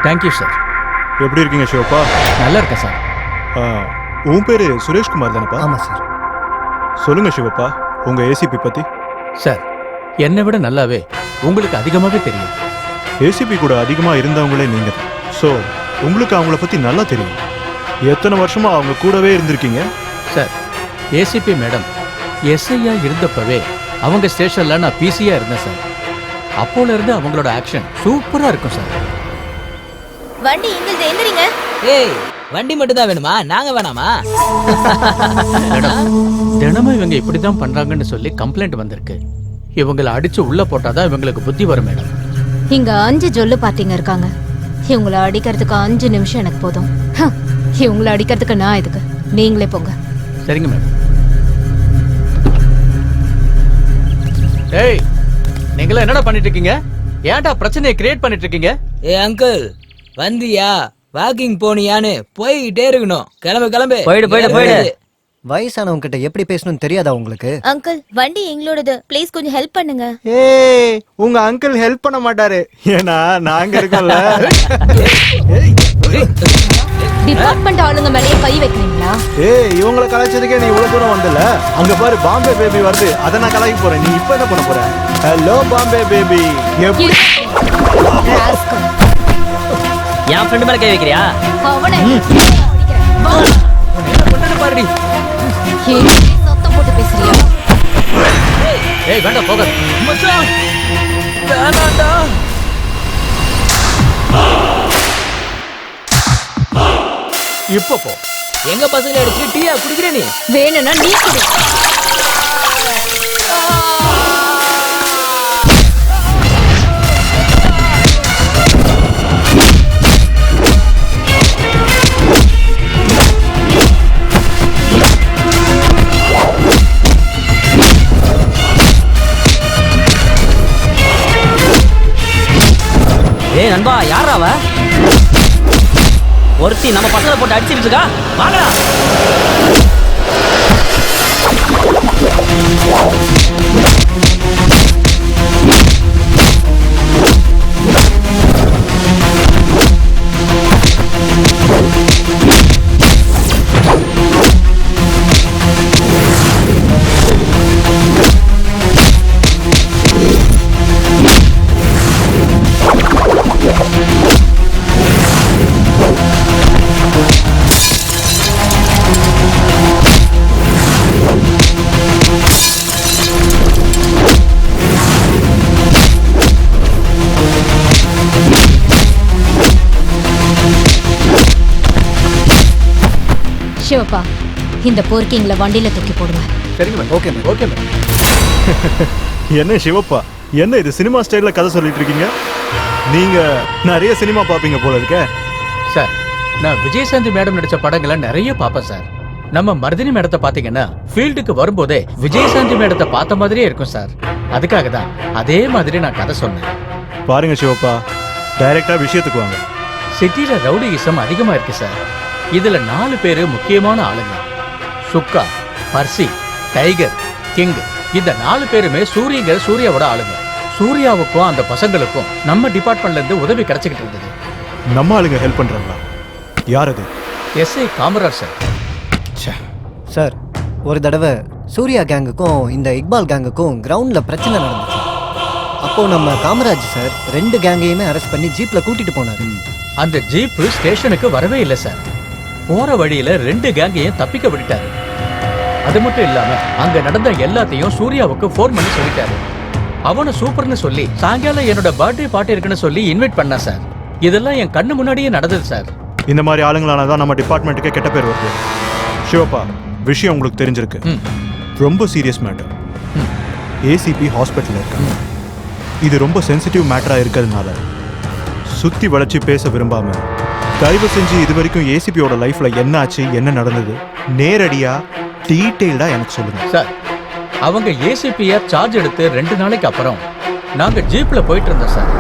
Thank you sir. எப்படி இருக்கீங்க சிவப்பா? நல்லா இருக்கேன் சார். உன் பேரு சுரேஷ்குமார் தானப்பா? ஆமாம் சார். சொல்லுங்க சிவப்பா, உங்க ஏசிபி பத்தி. சார், என்னை விட நல்லாவே உங்களுக்கு அதிகமாகவே தெரியும். ஏசிபி கூட அதிகமாக இருந்தவங்களே நீங்க தான். ஸோ உங்களுக்கு அவங்கள பற்றி நல்லா தெரியும். எத்தனை வருஷமா அவங்க கூடவே இருந்திருக்கீங்க? சார், ஏசிபி மேடம் எஸ்ஐயா இருந்தப்பவே அவங்க ஸ்டேஷனில் நான் பிசியாக இருந்தேன் சார். அப்போல இருந்து அவங்களோட ஆக்ஷன் சூப்பராக இருக்கும் சார். வண்டி எங்களுக்கு எந்திரிங்க. ஏய், வண்டி மட்டும் தான் வேணுமா? நாங்க வேணாமா? மேடம், தினமும் இவங்க இப்படி தான் பண்ணுறாங்கன்னு சொல்லி கம்ப்ளைண்ட் வந்திருக்கு. இவங்களை அடிச்சு உள்ள போட்டாதான் இவங்களுக்கு புத்தி வரும் மேடம். இங்க 5 ஜொல்லு பாத்தீங்க இருக்காங்க. இவங்களை அடிக்கிறதுக்கு 5 நிமிஷம் எனக்கு போதும். இவங்களை அடிக்கிறதுக்கு நான் எதுக்கு? நீங்களே போங்க. சரிங்க மேடம். ஏய், நீங்களா என்னடா பண்ணிட்டு இருக்கீங்க? ஏன்டா பிரச்சனையை கிரியேட் பண்ணிட்டு இருக்கீங்க? ஏ அங்கிள், வந்தியா? வாக்கிங் போனியான்னு போய்கிட்டே இருக்கணும். கிளம்பு கிளம்பு. போயிடு. வயசானவங்க கிட்ட எப்படி பேசணும்னு தெரியாதா உங்களுக்கு? அங்கிள், வண்டி எங்களோடது. ப்ளீஸ் கொஞ்சம் ஹெல்ப் பண்ணுங்க. ஏய், உங்க அங்கிள் ஹெல்ப் பண்ண மாட்டாரு. ஏன்னா நாங்க இருக்கோம்ல. டிபார்ட்மெண்ட் ஆளுங்க மேலேயே கை வைக்கிறீங்களா? ஏய், இவங்கள கலாய்ச்சதுக்கே நீ இவ்வளவு தூரம் வந்தல. அங்க பாரு, பாம்பே பேபி வருது. அதை நான் கலாய்க்க போறேன். நீ இப்ப என்ன பண்ண போற? Hello Bombay baby. என் ஃப்ரெண்ட் மேல கை வைக்கிறியா? அவனை பாருடி. சத்தம் போட்டு பேசுறியா? ஏய், வேண்டாம் போக. மச்சான், வேணாண்டா. இப்ப போ. எங்க பசங்க அடிச்சு டீயா குடிக்கிற நீ? வேணும்னா நீ குடி. ஏய் நண்பா, யாரா அவ? ஒருத்தி நம்ம பசங்களை போட்டு அடிச்சிட்டு இருக்கா. வாங்கடா. சிவப்பா, இந்த போர்க்கிங்ல வண்டியில தூக்கி போடுங்க. சரிங்க madam. Okay madam. Okay madam. என்ன சிவப்பா, என்ன இது சினிமா ஸ்டைல்ல கதை சொல்லிட்டு இருக்கீங்க? நீங்க நிறைய சினிமா பாப்பீங்க போல இருக்க. சார், நான் விஜயசாந்தி மேடம் நடிச்ச படங்களை நிறைய பார்ப்பேன் சார். நம்ம மருதினி மேடத்தை பாத்தீங்கன்னா ஃபீல்டுக்கு வரும்போதே விஜயசாந்தி மேடத்தை பார்த்த மாதிரியே இருக்கும் சார். அதுக்காக தான் அதே மாதிரி நான் கதை சொன்னேன். பாருங்க சிவப்பா, டைரக்டா விஷயத்துக்கு வாங்க. சிட்டில ரவுடியிசம் அதிகமா இருக்கு சார். இதுல 4 பேரு முக்கியமான ஆளுங்க. சுக்கா, பர்சி, டைகர், கிங். இந்த 4 பேருமே சூர்யாவோட ஆளுங்க. சூர்யாவுக்கும் அந்த பசங்களுக்கும் நம்ம டிபார்ட்மெண்ட்ல இருந்து உதவி கிடைச்சிக்கிட்டு இருந்தது. நம்ம ஆளுங்க ஹெல்ப் பண்றாங்களா? யார் அது? SI Kamaraj sir. சார், ஒரு தடவை சூர்யா கேங்குக்கும் இந்த இக்பால் கேங்குக்கும் கிரவுண்ட்ல பிரச்சனை நடந்துச்சு. அப்போ நம்ம காமராஜ் சார் 2 கேங்கையுமே அரெஸ்ட் பண்ணி ஜீப்ல கூட்டிட்டு போனாரு. அந்த ஜீப் ஸ்டேஷனுக்கு வரவே இல்லை சார். போற வழியில 2 கேங்கையும் தப்பிக்க விட்டுட்டாரு. அது மட்டும் இல்லாம அங்க நடந்த எல்லாத்தையும் சூர்யாவுக்கு ஃபோன் பண்ணி சொல்லிட்டாரு. அவனை சூப்பர்னு சொல்லி சாயங்காலம் என்னோட பர்த்டே பார்ட்டி இருக்குன்னு சொல்லி இன்வைட் பண்ணா சார். இதெல்லாம் என் கண்ணு முன்னாடியே நடந்தது சார். இந்த மாதிரி ஆளுங்களானதான் நம்ம டிபார்ட்மெண்ட்டுக்கே கெட்ட பேர் வருது. சிவப்பா, விஷயம் உங்களுக்கு தெரிஞ்சிருக்கு. ரொம்ப சீரியஸ் மேட்டர். ஏசிபி ஹாஸ்பிட்டல் இருக்காங்க. இது ரொம்ப சென்சிட்டிவ் மேட்டரா இருக்கிறதுனால சுத்தி வளைச்சு பேச விரும்பாம தயவு செஞ்சு இது வரைக்கும் ஏசிபியோட லைஃப்ல என்ன ஆச்சு, என்ன நடந்தது, நேரடியா டீடைல்டா எனக்கு சொல்லுங்க சார். அவங்க ஏசிபியா சார்ஜ் எடுத்து 2 நாளைக்கு அப்புறம் நாங்க ஜீப்ல போயிட்டு இருந்தோம் சார்.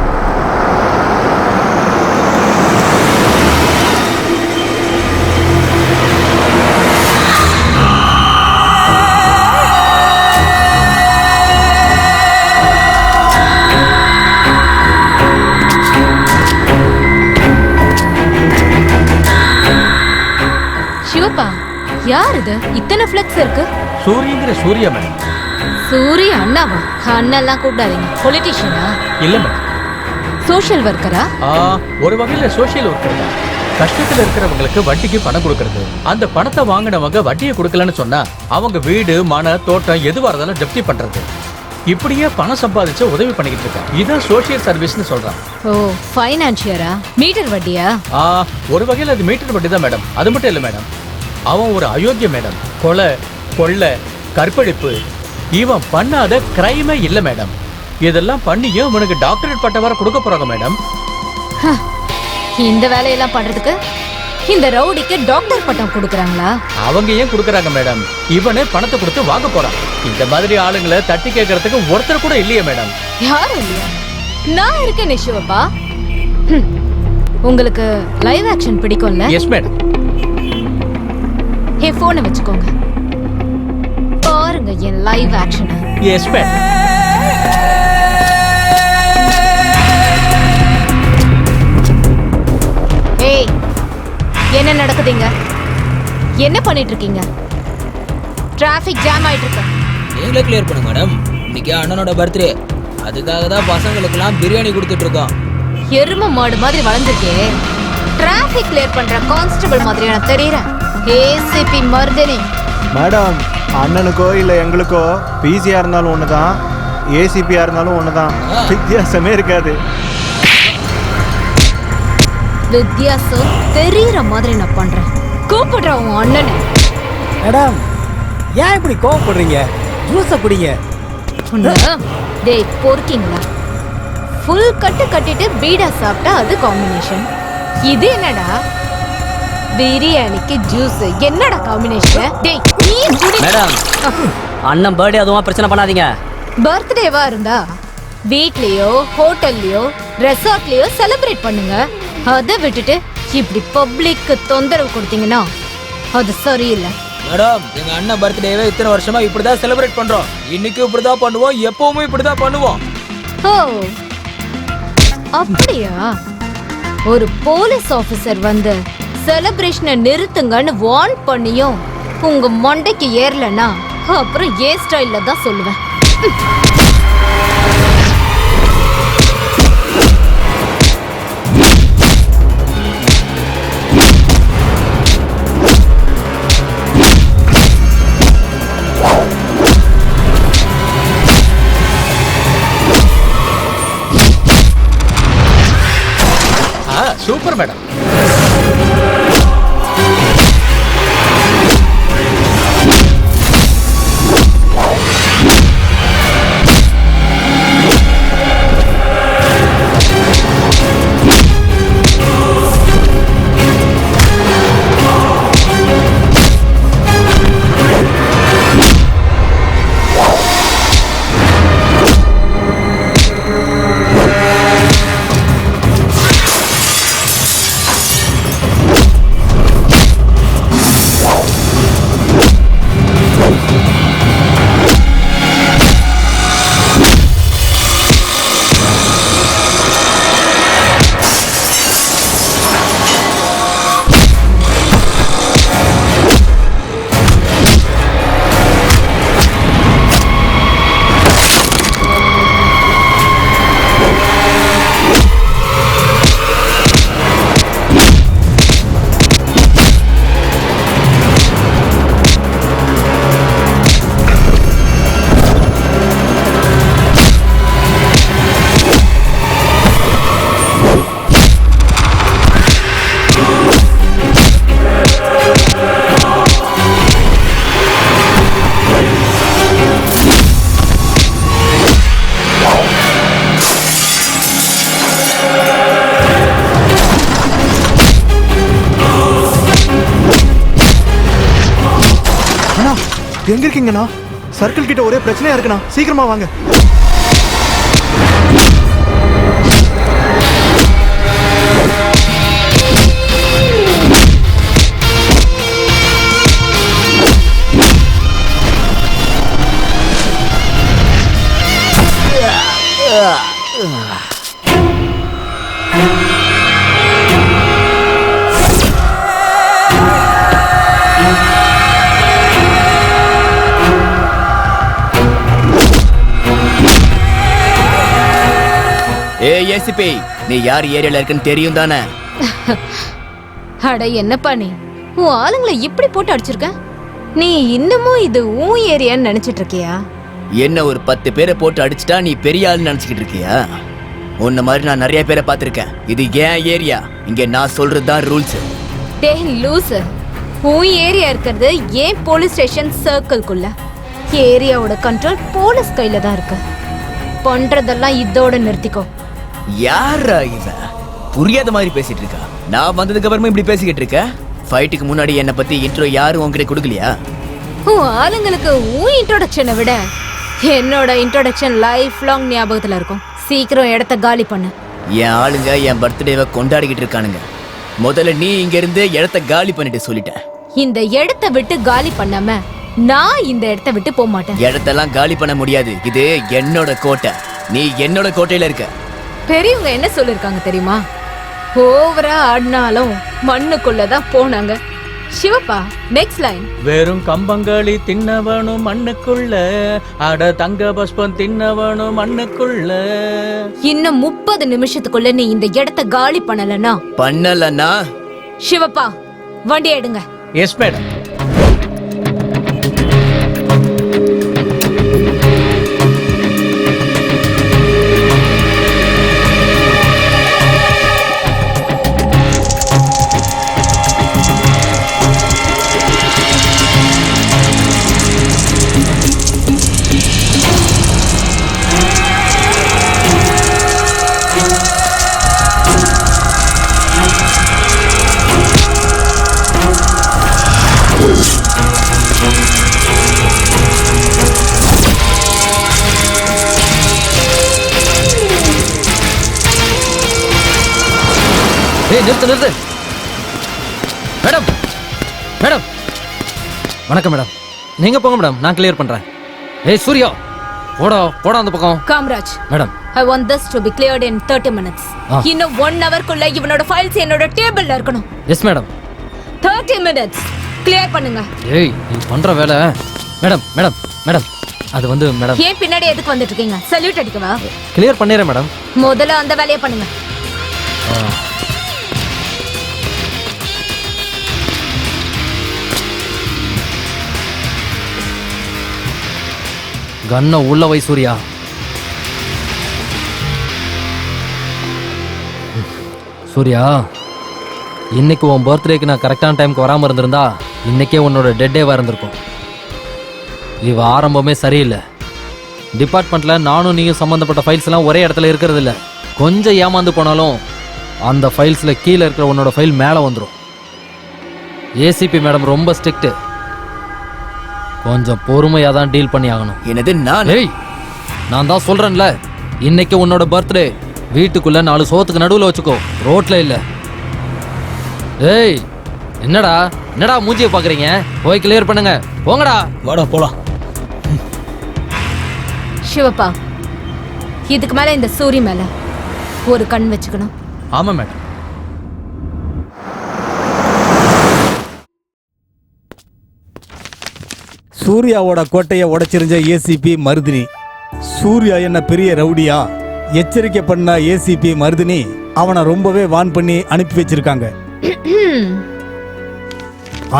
யார் இது? இத்தனை ஃபிளெக்ஸ் இருக்கு. சூரியங்கிற சூர்யா மேடம். சூரிய அண்ணாவா? அண்ணெல்லாம் கூப்பிடாதீங்க. பொலிட்டிஷியனா? இல்ல மேடம். சோஷியல் ஒர்க்கரா? ஒரு வகையில சோஷியல் ஒர்க்கர் தான். கஷ்டத்துல இருக்கிறவங்களுக்கு வட்டிக்கு பணம் கொடுக்கறது. அந்த பணத்தை வாங்கினவங்க வட்டியை கொடுக்கலன்னு சொன்னா அவங்க வீடு, மன, தோட்டம் எதுவா இருந்தாலும் ஜப்தி பண்றது. இப்படியே பணம் சம்பாதிச்சு உதவி பண்ணிக்கிட்டு இருக்கான். இதான் சோஷியல் சர்வீஸ்னு சொல்றான். ஓ, ஃபைனான்சியரா? மீட்டர் வட்டியா? ஒரு வகையில் அது மீட்டர் வட்டி தான் மேடம். அது மட்டும் இல்லை மேடம், அவன் ஒரு அயோக்கிய மேடம். கொலை, கொள்ளை, கற்பழிப்பு, இவன் பண்ணாத கிரைமே இல்லை மேடம். இதெல்லாம் பண்ணியும் இவனுக்கு டாக்டரேட் பட்டம் வர கொடுக்க போறாங்க மேடம். இந்த வேலையெல்லாம் பண்றதுக்கு இந்த ரவுடிக்கு டாக்டர் பட்டம் கொடுக்கறாங்களா? அவங்க ஏன் கொடுக்கறாங்க மேடம்? இவனே பணத்தை கொடுத்து வாங்க போறான். இந்த மாதிரி ஆளுங்களை தட்டி கேட்கறதுக்கு ஒருத்தர் கூட இல்லையே மேடம். யாரும் இல்லையா? நான் இருக்கேன் சிவப்பா. உங்களுக்கு லைவ் ஆக்ஷன் பிடிக்கும்ல? Yes madam. ஹே, போனை வச்சுக்கோங்க, பாருங்க என் லைவ் ஆக்ஷன். Yes madam. ஏய், என்ன நடக்குதுங்க? என்ன பண்ணிட்டு இருக்கீங்க? டிராஃபிக் ஜாம் ஆயிட்டு இருக்கு. நீங்களே கிளியர் பண்ணுங்க மேடம். இன்னைக்கு அண்ணனோட பர்த்டே, அதுக்காக தான் பசங்களுக்கெல்லாம் பிரியாணி கொடுத்துட்டு இருக்கோம். எரும மாடு மாதிரி வளர்ந்துருக்கே. டிராஃபிக் கிளியர் பண்ற கான்ஸ்டபிள் மாதிரி எனக்கு தெரியறேன். ஏசிபி மர்தனி. மேடம், அண்ணனுக்கோ இல்லை எங்களுக்கோ பிசியா இருந்தாலும் ஒன்று தான், ஏசிபியா இருந்தாலும் ஒன்று தான். வித்தியாசமே இருக்காது. வித்தியாசம் தெரியற மாதிரி நான் பண்றேன். கூப்பிடுற உன் அண்ணனை. மேடம், ஏன் இப்படி கோவப்படுறீங்க? ஜூஸை குடிங்க. டேய் பொறுக்கீங்களா? ஃபுல் கட்டு கட்டிட்டு பீடா சாப்பிட்டா அது காம்பினேஷன். இது என்னடா? பிரியாணிக்கு ஜூஸ் என்னடா காம்பினேஷன்? டேய் நீ குடி. மேடம், அண்ணன் பர்த்டே அதுவும் பிரச்சனை பண்ணாதீங்க. பர்த்டேவா இருந்தா வீட்லயோ, ஹோட்டல்லயோ, ரெசார்ட்லயோ செலிப்ரேட் பண்ணுங்க. அதை விட்டுட்டு இப்படி பப்ளிக்கு தொந்தரவு கொடுத்தீங்கன்னா அது சரியில்லை. மேடம், எங்க அண்ணன் பர்த்டேவே இத்தனை வருஷமா இப்படிதான் செலிப்ரேட் பண்றோம். இன்னைக்கு இப்படிதான் பண்ணுவோம், எப்பவுமே இப்படிதான் பண்ணுவோம். ஓ, அப்படியா? ஒரு போலீஸ் ஆபீசர் வந்து செலிப்ரேஷனை நிறுத்துங்கன்னு வார்ன் பண்ணியும் உங்க மண்டைக்கு ஏறலன்னா அப்புறம் ஏ ஸ்டைல்ல தான் சொல்லுவேன். Super madam. எங்க இருக்கீங்கண்ணா? சர்க்கிள் கிட்ட ஒரே பிரச்சனையா இருக்குண்ணா, சீக்கிரமா வாங்க. ஏசிபி, நீ யார் ஏரியால இருக்குன்னு தெரியும் தானே? அட என்னப்பா நீ உன் ஆளுங்களை இப்படி போட்டு அடிச்சிருக்க? நீ இன்னமும் இது உன் ஏரியான்னு நினைச்சிட்டு இருக்கியா? என்ன ஒரு 10 பேரை போட்டு அடிச்சிட்டா நீ பெரிய ஆள்னு நினைச்சுக்கிட்டு இருக்கியா? உன்ன மாதிரி நான் நிறைய பேரை பார்த்திருக்கேன். இது ஏன் ஏரியா, இங்க நான் சொல்றதுதான் ரூல்ஸ். டேய் லூசு, உன் ஏரியா இருக்கிறது ஏன் போலீஸ் ஸ்டேஷன் சர்க்கிள்குள்ள. ஏரியாவோட கண்ட்ரோல் போலீஸ் கையில தான் இருக்கு. பண்றதெல்லாம் இதோட நிறுத்திக்கோ. யாரா இவ புரியாத மாதிரி பேசிட்டு இருக்கா? நான் வந்ததுக்கு அப்புறமா இப்படி பேசிக்கிட்டு இருக்க? ஃபைட்டுக்கு முன்னாடி என்ன பத்தி இன்ட்ரோ யாரும் உன்கிட்ட கொடுக்கலையா? உன் ஆளுங்களுக்கு உன் இன்ட்ரோடக்ஷனை விட என்னோட இன்ட்ரோடக்ஷன் லைஃப் லாங் ஞாபகத்துல இருக்கும். சீக்கிரம் இடத்த காலி பண்ணு. என் ஆளுங்க என் பர்த்டேவை கொண்டாடிக்கிட்டு இருக்கானுங்க. முதல்ல நீ இங்க இருந்து இடத்த காலி பண்ணிட்டு சொல்லிட்டேன். இந்த இடத்த விட்டு காலி பண்ணாம நான் இந்த இடத்த விட்டு போக மாட்டேன். இடத்தெல்லாம் காலி பண்ண முடியாது, இது என்னோட கோட்டை. நீ என்னோட கோட்டையில இருக்க. பெரியவங்க என்ன சொல்லிருக்காங்க தெரியுமா? ஓவரா ஆடினாலும் மண்ணுக்குள்ளதான் போனாங்க. சிவப்பா, நெக்ஸ்ட் லைன். வெறும் கம்பங்களி தின்னவனும் மண்ணுக்குள்ள, அட தங்க பஸ்பம் தின்னவனும் மண்ணுக்குள்ள. இன்னும் 30 நிமிஷத்துக்குள்ள நீ இந்த இடத்த காலி பண்ணலன்னா சிவப்பா வண்டி எடுங்க. Yes madam. ஏய் நிறுத்து நிறுத்து. மேடம் மேடம் வணக்கம் மேடம். நீங்க போங்க மேடம், நான் கிளியர் பண்றேன். ஏய் சூர்யா, போடா போடா அந்த பக்கம். Kamaraj, madam I want this to be cleared in 30 minutes. இன்னும் 1 hourக்குள்ள இவனோட ஃபைல்ஸ் என்னோட டேபிள்ல இருக்கணும். Yes madam. 30 minutes கிளியர் பண்ணுங்க. ஏய் நீ பண்ற வேலை. மேடம் மேடம் மேடம் அது வந்து மேடம். ஏன் பின்னாடி எதுக்கு வந்துட்டு இருக்கீங்க? சல்யூட் அடிக்கவா? கிளியர் பண்ணிடுறேன் மேடம். முதல்ல அந்த வேலையை பண்ணுங்க. கண்ண உள்ள வை சூர்யா. சூர்யா, இன்னைக்கு உன் பர்த்டேக்கு நான் கரெக்டான டைமுக்கு வராமல் இருந்திருந்தா இன்னைக்கே உன்னோட டெட்டேவாக இருந்திருக்கும். இவ ஆரம்பமே சரியில்லை. டிபார்ட்மெண்ட்டில் நானும் நீயும் சம்மந்தப்பட்ட ஃபைல்ஸ் எல்லாம் ஒரே இடத்துல இருக்கிறது இல்லை. கொஞ்சம் ஏமாந்து போனாலும் அந்த ஃபைல்ஸில் கீழே இருக்கிற உன்னோட ஃபைல் மேலே வந்துடும். ஏசிபி மேடம் ரொம்ப ஸ்ட்ரிக்ட். கொஞ்சம் பொறுமையாக தான் டீல் பண்ணி ஆகணும். என்னது நான்? ஏய் நான் தான் சொல்கிறேன்ல, இன்னைக்கு உன்னோட பர்த்டே. வீட்டுக்குள்ள 4 சோத்துக்கு நடுவில் வச்சுக்கோ, ரோட்ல இல்லை. ஏய் என்னடா என்னடா மூஞ்சியை பார்க்குறீங்க? போய் கிளியர் பண்ணுங்க, போங்கடா. வாடா போலாம். சிவப்பா, இதுக்கு மேல இந்த சூரி மேல ஒரு கண் வச்சுக்கணும். ஆமா மேடம். சூர்யாவோட கோட்டையை உடைச்சிருந்த ஏசிபி மருதினி. சூர்யா என்ன பெரிய ரவுடியா? எச்சரிக்கை பண்ண ஏசிபி மருதினி அவனை ரொம்பவே வான் பண்ணி அனுப்பி வச்சிருக்காங்க.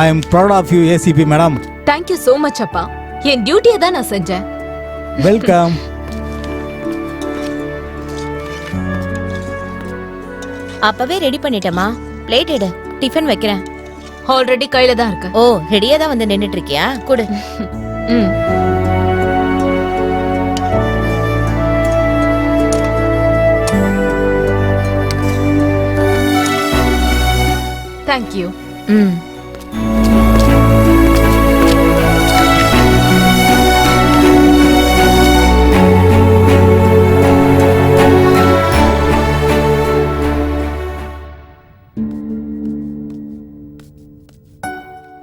I am proud of you ACP madam. Thank you so much அப்பா. என் டியூட்டியை தான் நான் செஞ்சேன். வெல்கம். அப்பவே ரெடி பண்ணிட்டேமா. பிளேட் எடு, டிஃபன் வைக்கிறேன். ஆல்ரெடி கையில தான் இருக்கு. ஓ ரெடியா தான் வந்து நின்னுட்டு இருக்கியா? குடு. தேங்க்யூ.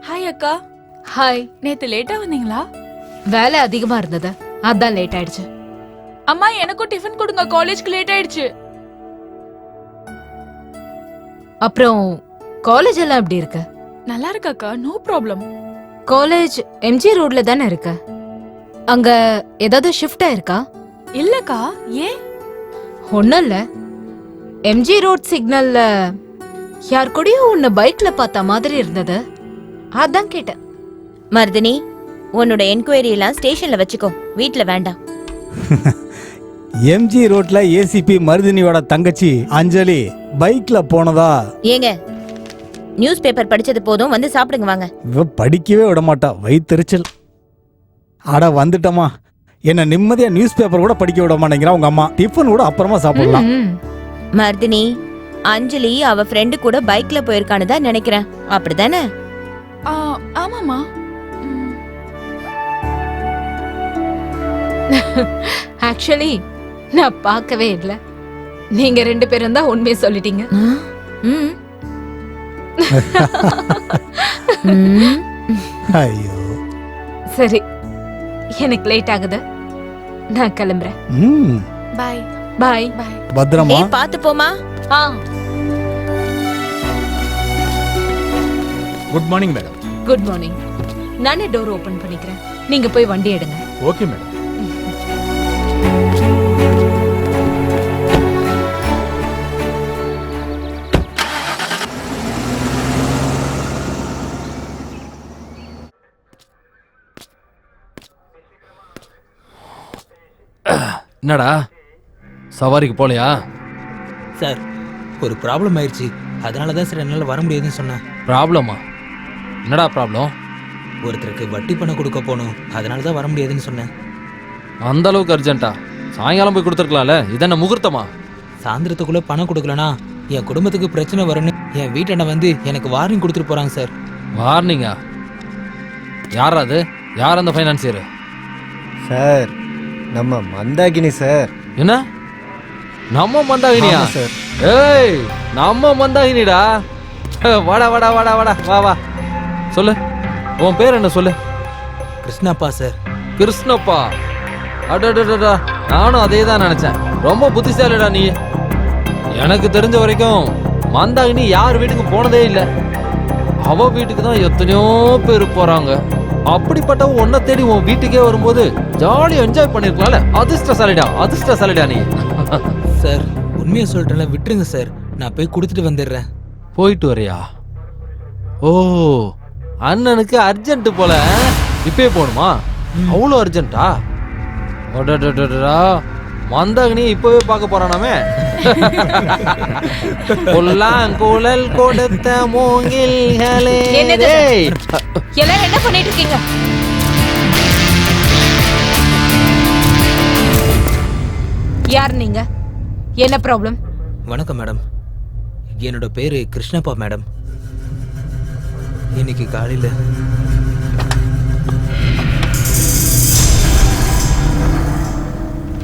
ஹாய் அக்கா. ஹாய். நேத்து லேட்டா வந்தீங்களா? வேலை அதிகமா இருந்தது, அதான் லேட் ஆயிடுச்சு. அம்மா எனக்கும் டிஃபன் கொடுங்க, காலேஜ்க்கு லேட் ஆயிடுச்சு. அப்புறம் காலேஜ் எல்லாம் எப்படி இருக்கு? நல்லா இருக்கு அக்கா, நோ ப்ராப்ளம். காலேஜ் எம்ஜி ரோட்ல தானே இருக்கு. அங்க ஏதாவது ஷிஃப்ட் ஆயிருக்கா? இல்லக்கா. ஏன்? ஒண்ணும் இல்ல, எம்ஜி ரோட் சிக்னல்ல யார் கூடயோ உன்னை பைக்ல பார்த்த மாதிரி இருந்தது, அதான் கேட்டேன். மருதினி, உன்னோட என்கொயரி எல்லாம் ஸ்டேஷன்ல வச்சுக்கோ, வீட்ல வேண்டாம். எம்ஜி ரோட்ல ஏசிபி மருதினியோட தங்கச்சி அஞ்சலி பைக்ல போனதா? ஏங்க, நியூஸ் பேப்பர் படிச்சது போதும், வந்து சாப்பிடுங்க வாங்க. இவ படிக்கவே விட மாட்டா, வயித்தெரிச்சல். அட வந்துட்டமா, என்ன நிம்மதியா நியூஸ் பேப்பர் கூட படிக்க விட மாட்டேங்கிறா உங்க அம்மா. டிஃபன் கூட அப்புறமா சாப்பிடலாம். மருதினி, அஞ்சலி அவ ஃப்ரெண்டு கூட பைக்ல போயிருக்கான்னு தான் நினைக்கிறேன், அப்படிதானே? ஆமாமா. ஆக்சுவலி நான் பார்க்கவே இல்லை. நீங்க 2 பேரும் தான் உண்மையை சொல்லிட்டீங்க. ஐயோ, சரி, எனக்கு லேட் ஆகுது, நான் கிளம்புறேன். பாய் பாய். பத்திரமா ஏய், பாத்து போமா. Good morning madam. Good morning. நானே டோர் ஓபன் பண்ணிக்கிறேன், நீங்க போய் வண்டி எடுங்க. Okay madam. என்னடா சவாரிக்கு போலையா? சார், ஒரு ப்ராப்ளம் ஆயிடுச்சு, அதனால தான் சார் என்னால் வர முடியாதுன்னு சொன்னேன். ப்ராப்ளமா? என்னடா ப்ராப்ளம்? ஒருத்தருக்கு வட்டி பணம் கொடுக்க போகணும், அதனால தான் வர முடியாதுன்னு சொன்னேன். அந்த அளவுக்கு அர்ஜென்ட்டா? சாயங்காலம் போய் கொடுத்துருக்கலாம்ல, இதென்ன முகூர்த்தமா? சாயந்தரத்துக்குள்ளே பணம் கொடுக்கலனா என் குடும்பத்துக்கு பிரச்சனை வரும்னு என் வீட்டை வந்து எனக்கு வார்னிங் கொடுத்துட்டு போகிறாங்க சார். வார்னிங்கா? யாரா அது? யார் அந்த ஃபைனான்சியர்? சார், நம்ம மந்தாகினி சார். என்ன நம்ம மந்தாகினியா? சார், ஏய், நம்ம மந்தாகினிடா. வாடா வாடா வாடா வாடா, வா வா. சொல்லு, உன் பேர் என்ன சொல்லு? கிருஷ்ணப்பா சார். கிருஷ்ணப்பா? அடடடடா, நானும் அதே தான் நினைச்சேன். ரொம்ப புத்திசாலிடா நீ. எனக்கு தெரிஞ்ச வரைக்கும் மந்தாகினி யார் வீட்டுக்கு போனதே இல்லை. அவ வீட்டுக்கு தான் எத்தனையோ பேர் போறாங்க. அப்படிப்பட்ட உன்னை தேடி உன் வீட்டுக்கே வரும்போது ஜாலியா என்ஜாய் பண்ணிருக்கலாம்ல. அதிர்ஷ்டசாலிடா, அதிர்ஷ்டசாலிடா நீ. சார், உண்மையை சொல்லிட்டேன்ல, விட்டுருங்க சார், நான் போய் கொடுத்துட்டு வந்துடுறேன். போயிட்டு வரியா? ஓ, அண்ணனுக்கு அர்ஜென்ட் போல. இப்பயே போகணுமா? அவ்வளோ அர்ஜென்ட்டா? மந்தாகினி இப்பவே பார்க்க போறானாமே. குழல் கொடுத்த மூங்கில்களே. எல்லாரும் என்ன பண்ணிட்டு இருக்கீங்க? யார் நீங்க? என்ன ப்ராப்ளம்? வணக்கம் மேடம், என்னோட பேரு கிருஷ்ணப்பா மேடம். இன்னைக்கு காலையில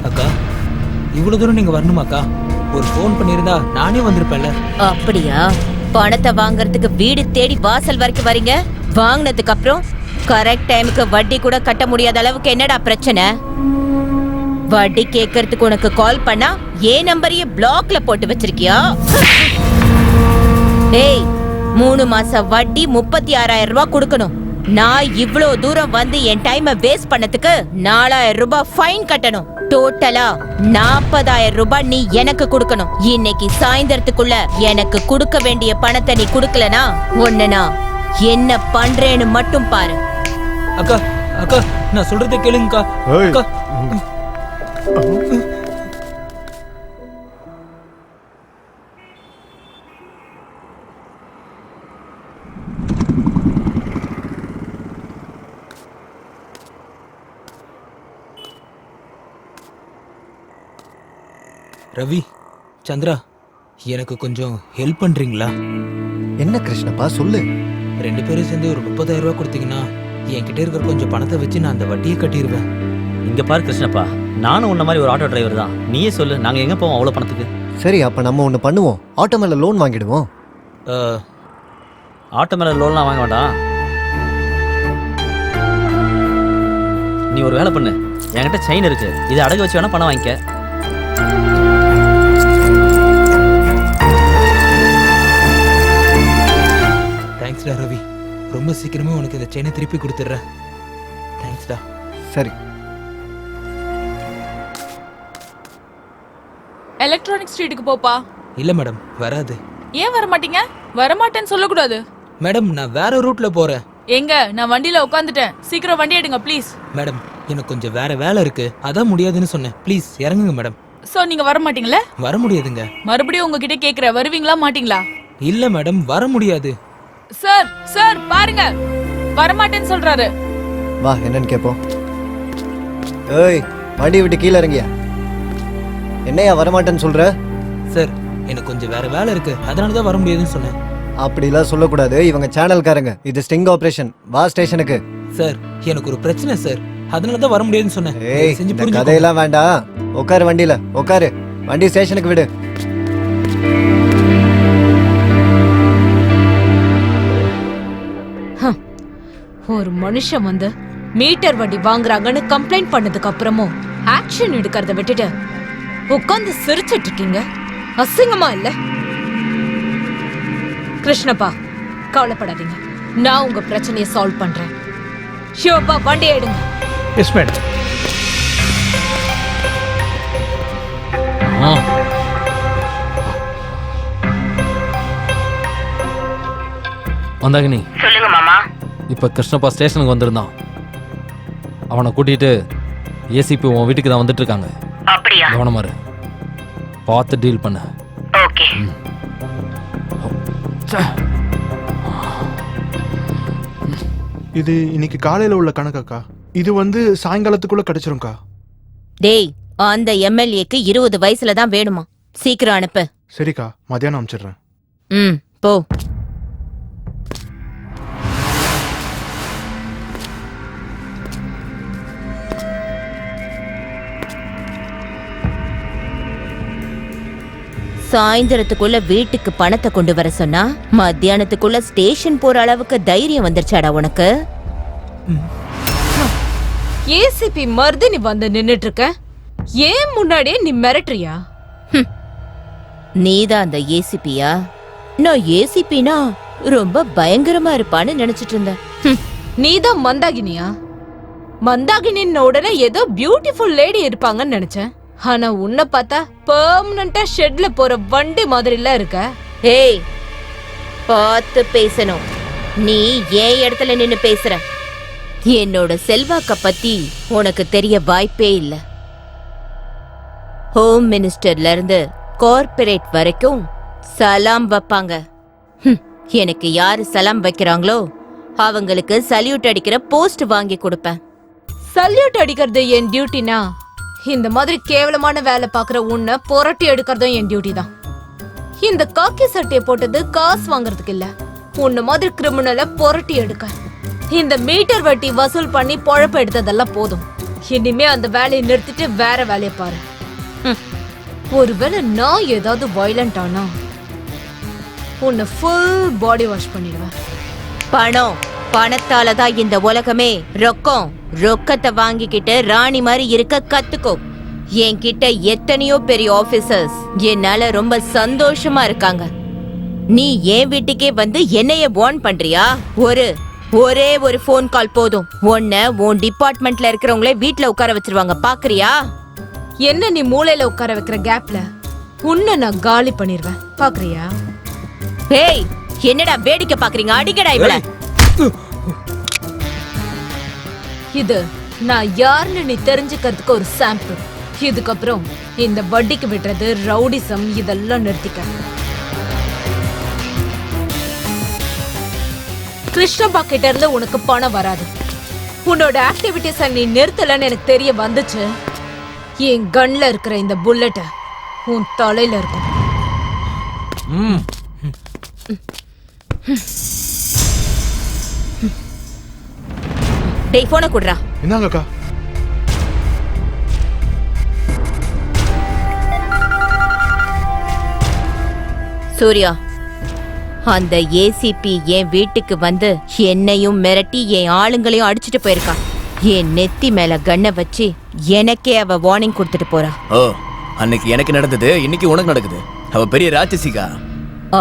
அக்கா, இவ்வளவு தூரம் நீங்க வரணுமாக்கா? ஒரு ஃபோன் பண்ணியிருந்தா நானே வந்திருப்பேன்ல. அப்படியா? பணத்தை வாங்குறதுக்கு வீடு தேடி வாசல் வரைக்கும் வரீங்க. வாங்கினதுக்கு அப்புறம் கரெக்ட் டைமுக்கு வட்டி கூட கட்ட முடியாத அளவுக்கு என்னடா பிரச்சனை? வட்டி கேட்கறதுக்கு உனக்கு கால் பண்ணா ஏன் நம்பரையே பிளாக்ல போட்டு வச்சிருக்கியா? ஏய், 3 மாச வட்டி 36,000 ரூபாய் கொடுக்கணும். நான் இவ்ளோ தூரம் வந்து என் டைமை வேஸ்ட் பண்ணதுக்கு 4,000 ரூபாய் ஃபைன் கட்டணும். டோட்டலா 40,000 ரூபாய் நீ எனக்கு கொடுக்கணும். இன்னைக்கு சாயந்தரத்துக்குள்ள எனக்கு கொடுக்க வேண்டிய பணத்தை நீ கொடுக்கலனா ஒண்ணு நான் என்ன பண்றேன்னு மட்டும் பாரு. அக்கா, அக்கா, நான் சொல்றதை கேளுங்கக்கா. அக்கா, ரவி, சந்திரா, எனக்கு கொஞ்சம் ஹெல்ப் பண்றீங்களா? என்ன கிருஷ்ணப்பா, சொல்லு. 2 பேரும் சேர்ந்து ஒரு 30,000 ரூபாய் கொடுத்தீங்கன்னா என்கிட்ட இருக்கிற கொஞ்சம் பணத்தை வச்சு நான் அந்த வட்டியை கட்டிடுவேன். இங்க பாரு கிருஷ்ணப்பா, நானும் உன்ன மாதிரி ஒரு ஆட்டோ டிரைவர் தான். நீயே சொல்லு, நாங்க எங்க போவோம் அவ்வளவு பணத்துக்கு? சரி, அப்ப நம்ம ஒண்ணு பண்ணுவோம். ஆட்டோ மேல லோன் வாங்கிடுவோம். ஆட்டோ மேல லோன்லாம் வாங்க வேண்டாம். நீ ஒரு வேலை பண்ணு, என்கிட்ட செயின் இருக்கு, இதை அடகு வச்சு வேணா பணம் வாங்கிக்க. தேங்க்ஸ்டா ரவி, ரொம்ப சீக்கிரமே உனக்கு இந்த செயினை திருப்பி கொடுத்துட்றேன். தேங்க்ஸ்டா. சரி, எலக்ட்ரானிக் ஸ்ட்ரீட்டுக்கு போப்பா. இல்ல மேடம் வராது. ஏன் வர மாட்டீங்க? வரமாட்டேன்னு சொல்லக்கூடாது. மேடம் நான் வேற ரூட்ல போறேன். எங்க நான் வண்டியில உட்காந்துட்டேன், சீக்கிரம் வண்டி எடுங்க ப்ளீஸ். மேடம் எனக்கு கொஞ்சம் வேற வேலை இருக்கு, அதான் முடியாதுன்னு சொன்னேன். ப்ளீஸ் இறங்குங்க மேடம். சோ நீங்க வர மாட்டீங்களா? வர முடியாதுங்க. மறுபடியும் உங்ககிட்ட கேக்குற, வருவீங்களா மாட்டீங்களா? இல்ல மேடம் வர முடியாது. சார் சார் பாருங்க, வரமாட்டேன்னு சொல்றாரு. வா என்னன்னு கேட்போம். ஏய் வண்டி விட்டு கீழே இறங்கியா? என்னையா வரமாட்டேன்னு சொல்ற? சார் எனக்கு கொஞ்சம் வேற வேலை இருக்கு, அதனால தான் வர முடியாதுன்னு சொன்னேன். அப்படிலாம் சொல்லக்கூடாது, இவங்க சேனல்காரங்க. இது ஸ்டிங் ஆபரேஷன். வா ஸ்டேஷனுக்கு. சார் எனக்கு ஒரு பிரச்சனை சார், அதனால தான் வர முடியாதுன்னு சொன்னேன். ஏய் செஞ்சு இந்த புரிஞ்சுக்கோங்க. கதையெல்லாம் வேண்டாம். உட்காரு வண்டியில, உட்காரு. வண்டி ஸ்டேஷனுக்கு விடு. ஒரு மனுஷன் வந்து மீட்டர் வண்டி வாங்குறாங்கன்னு கம்ப்ளைண்ட் பண்ணதுக்கு அப்புறமும் ஆக்ஷன் எடுக்கிறத விட்டுட்டு உட்கார்ந்து சிரிச்சிட்டு இருக்கீங்க. அசிங்கமா இல்ல? கிருஷ்ணப்பா கவலைப்படாதீங்க, நான் உங்க பிரச்சனையை சால்வ் பண்றேன். ஷியோப்பா வண்டி எடுங்க. Yes madam. வந்தாகினி. சொல்லுங்க மாமா. இப்போ கிருஷ்ணப்பா ஸ்டேஷனுக்கு வந்திருந்தான். அவனை கூட்டிட்டு ஏசிபி உன் வீட்டுக்கு தான் வந்துட்டு இருக்காங்க. அப்படியா? கவனமா இரு, பார்த்து டீல் பண்ண. ஓகே. இது இன்னைக்கு காலையில உள்ள கணக்காக்கா. இது வந்து சாயங்காலத்துக்குள்ள கிடைச்சிரும்க்கா. டேய் அந்த எம்எல்ஏக்கு 20 வயசுல தான் வேணுமா? சீக்கிரம் அனுப்பு. சரிக்கா, மதியானம் அனுப்பிச்சிடுறேன். ம் போ. சாயந்தரத்துக்குள்ள வீட்டுக்கு பணத்தை கொண்டு வர சொன்னா மத்தியானத்துக்குள்ள ஸ்டேஷன் போற அளவுக்கு தைரியம் வந்துருச்சாடா உனக்கு? ஏசிபி மருதினி வந்து நின்னுட்டு இருக்க, ஏன் முன்னாடியே நீ மிரட்டுறியா? நீதான் அந்த ஏசிபியா? நான் ஏசிபினா ரொம்ப பயங்கரமா இருப்பான்னு நினைச்சிட்டு இருந்தேன். நீதான் மந்தாகினியா? மந்தாகினின் உடனே ஏதோ பியூட்டிஃபுல் லேடி இருப்பாங்கன்னு நினைச்சேன். ஆனா உன்னை பார்த்தா பெர்மனண்டா ஷெட்ல போற வண்டி மாதிரிலாம் இருக்க. ஏய் பார்த்து பேசணும். நீ ஏன் இடத்துல நின்னு பேசுற? என்னோட செல்வாக்க பத்தி உனக்கு தெரிய வாய்ப்பே இல்ல. ஹோம் மினிஸ்டர்ல இருந்து கார்ப்பரேட் வரைக்கும் சலாம் வைப்பாங்க. எனக்கு யாரு சலாம் வைக்கிறாங்களோ அவங்களுக்கு சல்யூட் அடிக்கிற போஸ்ட் வாங்கி கொடுப்பேன். சல்யூட் அடிக்கிறது என் டியூட்டினா, இந்த மாதிரி கேவலமான வேலை பாக்குற உன்னை புரட்டி எடுக்கிறதும் என் டியூட்டி தான். இந்த காக்கி சட்டையை போட்டது காசு வாங்குறதுக்கு இல்ல, உன்ன மாதிரி கிரிமினலை புரட்டி எடுக்க. இந்த மீட்டர் வட்டி வசூல் பண்ணி பொழப்பு எடுத்ததெல்லாம் போதும். இனிமே அந்த வேலையை நிறுத்திட்டு வேற வேலையை பாரு. ஒருவேளை நான் ஏதாவது வயலண்ட் ஆனா உன்னை ஃபுல் பாடி வாஷ் பண்ணிடுவேன். பணத்தாலதான் இந்த உலகமே. ரொக்கத்தை வாங்கிக்கிட்டு ராணி மாதிரி இருக்க கத்துக்கோ. என்கிட்ட எத்தனையோ பெரிய ஆபீசர்ஸ் என்னால ரொம்ப சந்தோஷமா இருக்காங்க. நீ என் வீட்டுக்கே வந்து என்னைய வார்ன் பண்றியா? ஒரே ஒரு போன் கால் போதும், உன்னை உன் டிபார்ட்மெண்ட்ல இருக்கிறவங்களே வீட்டுல உட்கார வச்சிருவாங்க. பாக்குறியா? என்ன நீ மூளையில உட்கார வைக்கிற கேப்ல உன்னை நான் காலி பண்ணிடுவேன். பாக்குறியா? ஏய் என்னடா வேடிக்கை பாக்குறீங்க? அடிக்கடா இவள. இது நான் யாருன்னு நீ தெரிஞ்சுக்கிறதுக்கு ஒரு சாம்பிள். இதுக்கப்புறம் இந்த வட்டிக்கு விடுறது, ரவுடிசம் இதெல்லாம் நிறுத்திக்க. கிருஷ்ணப்பா கிட்ட இருந்து உனக்கு பணம் வராது. உன்னோட ஆக்டிவிட்டிஸை நீ நிறுத்தலன்னு எனக்கு தெரிய வந்துச்சு, என் கன்ல இருக்கிற இந்த புல்லட் உன் தலையில இருக்கும். டேய் போன குடுறா. என்னங்கக்கா? சூர்யா, அந்த ஏசிபி என் வீட்டுக்கு வந்து என்னையும் மிரட்டி என் ஆளுங்களையும் அடிச்சிட்டு போயிருக்கா. என் நெத்தி மேல கண்ணை வச்சு எனக்கே அவ வார்னிங் கொடுத்துட்டு போறா. ஓ, அன்னைக்கு எனக்கு நடந்தது இன்னைக்கு உனக்கு நடக்குது. அவ பெரிய ராட்சசிகா.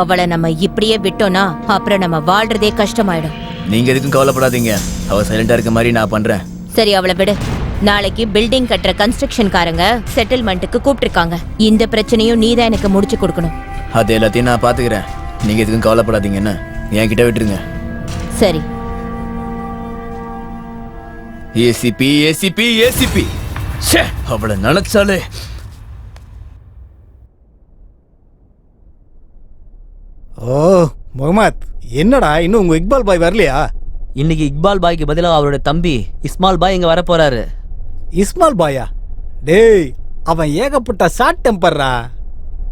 அவளை நம்ம இப்படியே விட்டோம்னா அப்புறம் நம்ம வாழ்றதே கஷ்டமாயிடும். நீங்க எதுக்கும் கவலைப்படாதீங்க, அவ சைலண்டா இருக்க மாதிரி நான் பண்றேன். சரி அவளை விடு. நாளைக்கு பில்டிங் கட்டுற கன்ஸ்ட்ரக்ஷன் காரங்க செட்டில்மெண்ட்டுக்கு கூப்பிட்டுருக்காங்க. இந்த பிரச்சனையும் நீதான் எனக்கு முடிச்சு கொடுக்கணும். அது எல்லாத்தையும் நான் பாத்துக்கிறேன். நீங்க எதுக்கும் கவலைப்படாதீங்க. என்ன என்கிட்ட விட்டுருங்க. சரி. ஏசிபி ஏசிபி ஏசிபி அவளை நினைச்சாலே. ஓ முகமது, என்னடா இன்னும் உங்க இக்பால் பாய் வரலையா? இன்னைக்கு இக்பால் பாய்க்கு பதிலாக அவரோட தம்பி இஸ்மால் பாய் இங்க வர போறாரு. இஸ்மால் பாயா? டேய், அவன் ஏகப்பட்ட ஷார்ட் டெம்பர்ரா.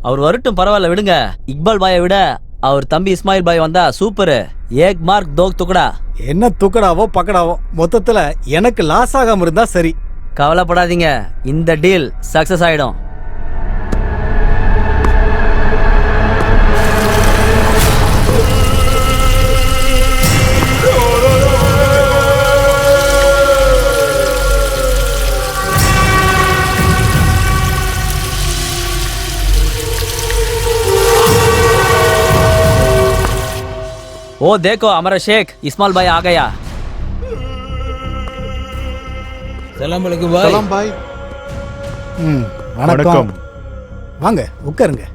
அவர் வரட்டும், பரவாயில்ல விடுங்க. இக்பால் பாயை விட அவர் தம்பி இஸ்மாயில் பாய் வந்தா சூப்பர். ஏக் மார்க் தோக் துக்கடா. என்ன துக்கடாவோ பக்கடாவோ, மொத்தத்துல எனக்கு லாஸ் ஆகாம இருந்தா சரி. கவலைப்படாதீங்க, இந்த டீல் சக்சஸ் ஆயிடும். ओ देखो हमारा शेख इस्माइल भाई आ गया। சலாம் அலைக்கும் பாய். சலாம் பாய். வணக்கம். வாங்க உட்காருங்க.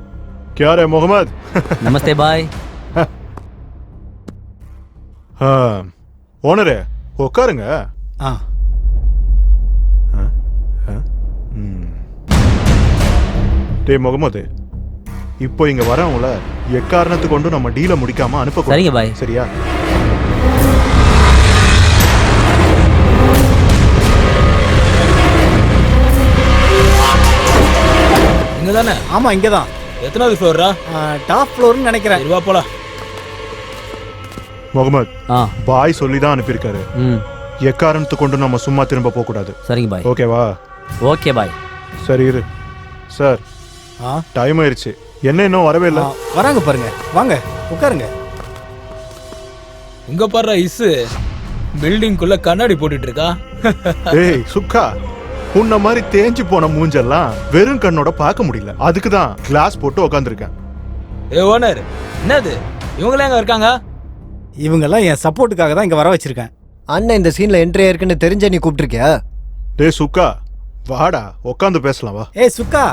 क्या रे मोहम्मद? नमस्ते भाई. ஓனரே உட்காருங்க. டேய் முகமது, இப்போ இங்க வரவங்கள எக்காரணத்து கொண்டு நம்ம டீலை முடிக்காம அனுப்ப. சரிங்க பாய். சரியா? இங்க தானே? ஆமா இங்கதான். எத்தனாவது ஃப்ளோரா? டாப் ஃப்ளோர்னு நினைக்கிறேன். வா போலாம். முகமது, பாய் சொல்லி தான் அனுப்பியிருக்காரு. ம், எக்காரணத்து கொண்டு நம்ம சும்மா திரும்ப போக கூடாது. சரிங்க பாய். ஓகேவா? Okay bye. சரி இரு. சார், டைம் ஆயிருச்சு. என்ன இன்னும் வரவே இல்லை? வராங்க பாருங்க. வாங்க உட்காருங்க. உங்க பாரு இசு பில்டிங்குள்ள கண்ணாடி போட்டுட்டு இருக்கா. ஏய் சுக்கா, உன்ன மாதிரி தேஞ்சு போன மூஞ்செல்லாம் வெறும் கண்ணோட பார்க்க முடியல. அதுக்கு தான் கிளாஸ் போட்டு உட்காந்துருக்கேன். ஏ ஓனர், என்னது இவங்களே எங்க இருக்காங்க? இவங்கெல்லாம் என் சப்போர்ட்டுக்காக தான் இங்க வர வச்சிருக்கேன். அண்ணன் இந்த சீன்ல என்ட்ரி ஆயிருக்குன்னு தெரிஞ்ச நீ கூப்பிட்டுருக்கியா? டேய் சுக்கா, வாடா உட்காந்து பேசலாம் வா. ஏய் சுக்கா,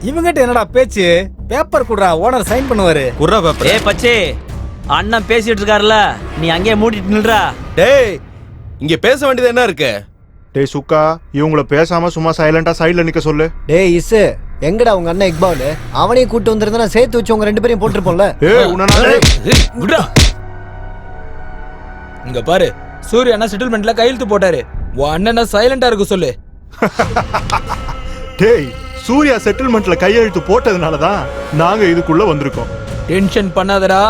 இவங்கிட்ட என்னடா பேச்சு? பேப்பர் குடுறா, ஓனர் சைன் பண்ணுவாரு. குர்ரா பேப்பர். ஏய் பச்சே, அண்ணன் பேசிட்டு இருக்காருல, நீ அங்கேயே மூடிட்டு நில்றா. டேய், இங்க பேச வேண்டியது என்ன இருக்கு? டேய் சுக்கா, இவங்கள பேசாம சும்மா சைலண்டா சைடுல நிக்க சொல்லு. டேய் இசு, எங்கடா உங்க அண்ணன் இக்பால்? அவனையும் கூட்டு வந்திருந்தா சேர்த்து வச்சு உங்க 2 பேரையும் போட்டுருப்போம்ல. ஏய் உன்ன விடுடா. இங்க பாரு, சூர்யா அண்ணா செட்டில்மெண்ட்ல கையெழுத்து போட்டாரு. உன் அண்ணனை சைலண்டா இருக்க சொல்லு. டேய், சூர்யா செட்டில்மெண்ட்ல கையெழுத்து போட்டதுனால தான் நாங்க இதுக்குள்ள வந்திருக்கோம். டென்ஷன் பண்ணாதடா.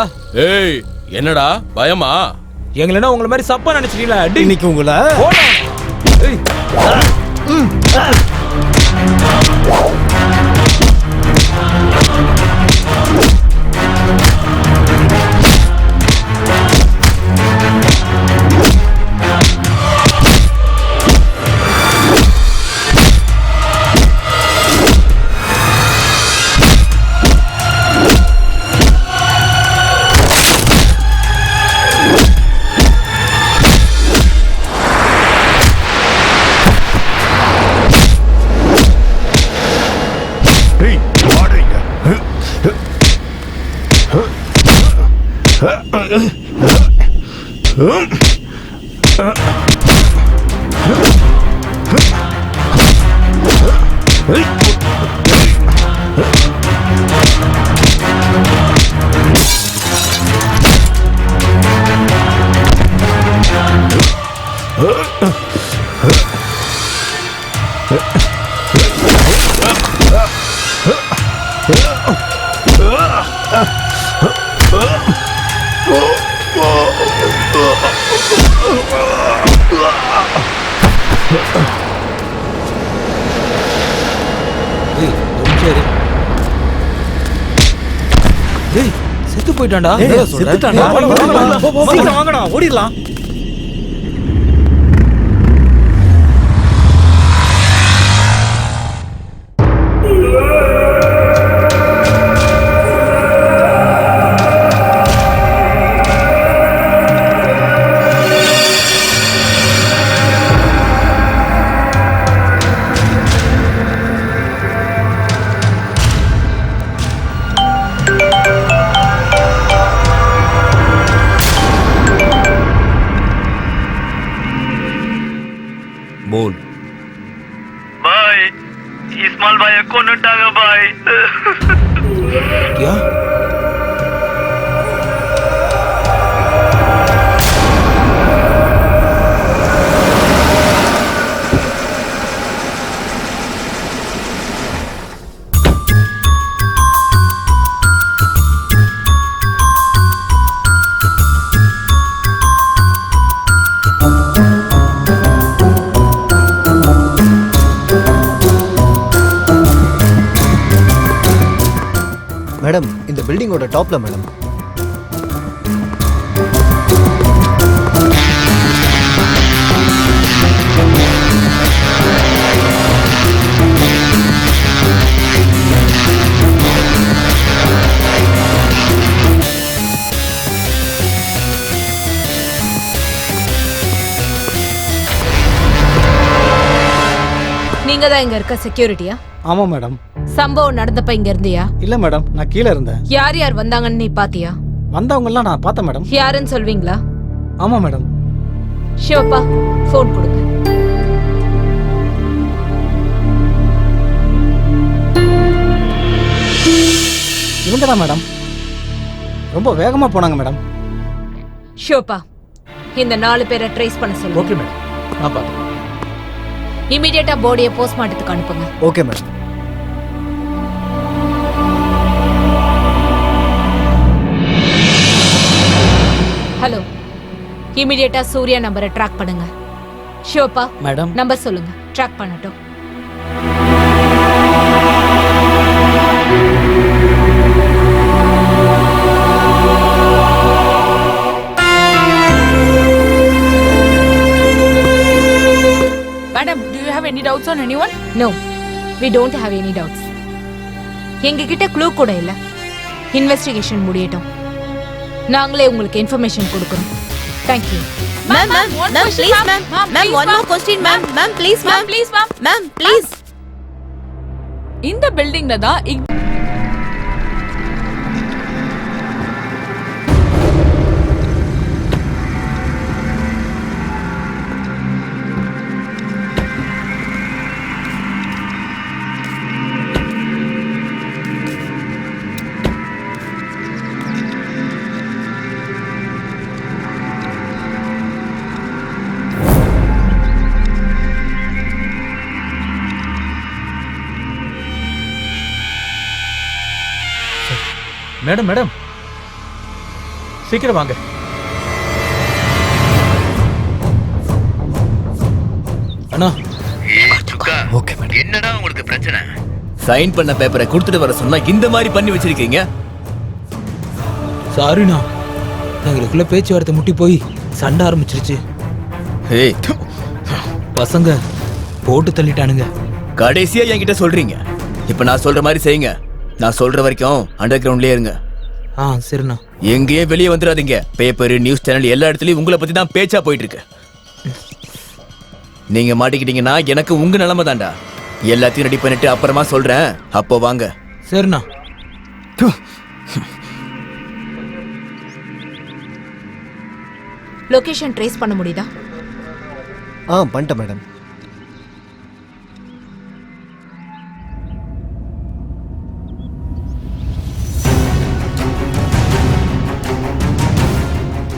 ஏய், என்னடா பயமா? எங்களனா உங்கள மாதிரி சப்பா நினைச்சிட்டீங்களா? இன்னைக்கு உங்கள ஏய் செத்து போயிட்டான்டா. செத்துட்டான்டா. சீக்கிரம் வாங்கடா, ஓடிடலாம். बोल। भाई इस्माइल भाई को नटागा भाई। क्या? மேடம் இந்த பில்டிங்கோட டாப்ல மேடம். நீங்க தான் இங்க இருக்க செக்யூரிட்டியா? ஆமா மேடம். சம்பவம் நடந்தப்ப இங்க இருந்தியா? இல்ல மேடம், நான் கீழே இருந்தேன். யார் யார் வந்தாங்கன்னு நீ பாத்தியா? வந்தவங்க எல்லாம் நான் பார்த்தேன் மேடம். யாருன்னு சொல்வீங்களா? ஆமா மேடம். சிவப்பா போன் கொடுங்க. இவங்க தான் மேடம். ரொம்ப வேகமா போனாங்க மேடம். சிவப்பா இந்த 4 பேரை ட்ரேஸ் பண்ண சொல்லுங்க. ஓகே மேடம், நான் பார்த்து இமிடியேட்டா பாடியை போஸ்ட்மார்ட்டத்துக்கு அனுப்புங்க. Okay madam. ஹலோ, இமிடியேட்டா சூர்யா நம்பரை ட்ராக் பண்ணுங்க. ஷிவப்பா மேடம். நம்பர் சொல்லுங்க, ட்ராக் பண்ணட்டும். Madam, do you have any doubts on anyone? No, we don't have any doubts. எங்ககிட்ட க்ளூ கூட இல்ல. இன்வெஸ்டிகேஷன் முடியட்டும், நாங்களே உங்களுக்கு இன்ஃபர்மேஷன் கொடுக்கறோம். Thank you. Ma'am, please, ma'am, one more question, ma'am, please, ma'am, please. இந்த பில்டிங்ல தான் மேடம் மேடம் சீக்கிரம் வாங்க. அண்ணா. Okay madam. என்னடா உங்களுக்கு பிரச்சனை? சைன் பண்ண பேப்பரை கொடுத்துட்டு வர சொன்னா இந்த மாதிரி பண்ணி வச்சிருக்கீங்க. சாரிண்ணா, எங்களுக்குள்ள பேச்சுவார்த்தை முட்டி போய் சண்டை ஆரம்பிச்சிருச்சு. ஏய், பசங்க போட்டு தள்ளிட்டானுங்க. கடைசியா என்கிட்ட சொல்றீங்க. இப்ப நான் சொல்ற மாதிரி செய்யுங்க. நான் சொல்ற வரைக்கும் அண்டர் கிரவுண்ட்லயே இருங்க. சரிண்ணா. எங்கேயே வெளியே வந்துடாதீங்க. பேப்பர், நியூஸ் சேனல் எல்லா இடத்துலயும் உங்களை பத்தி தான் பேச்சா போயிட்டு இருக்கு. நீங்க மாட்டிக்கிட்டீங்கன்னா எனக்கு உங்க நிலைமை தான்டா. எல்லாத்தையும் ரெடி பண்ணிட்டு அப்புறமா சொல்றேன், அப்போ வாங்க. சரிண்ணா. லொகேஷன் ட்ரேஸ் பண்ண முடியுதா? பண்ணிட்டேன் மேடம்.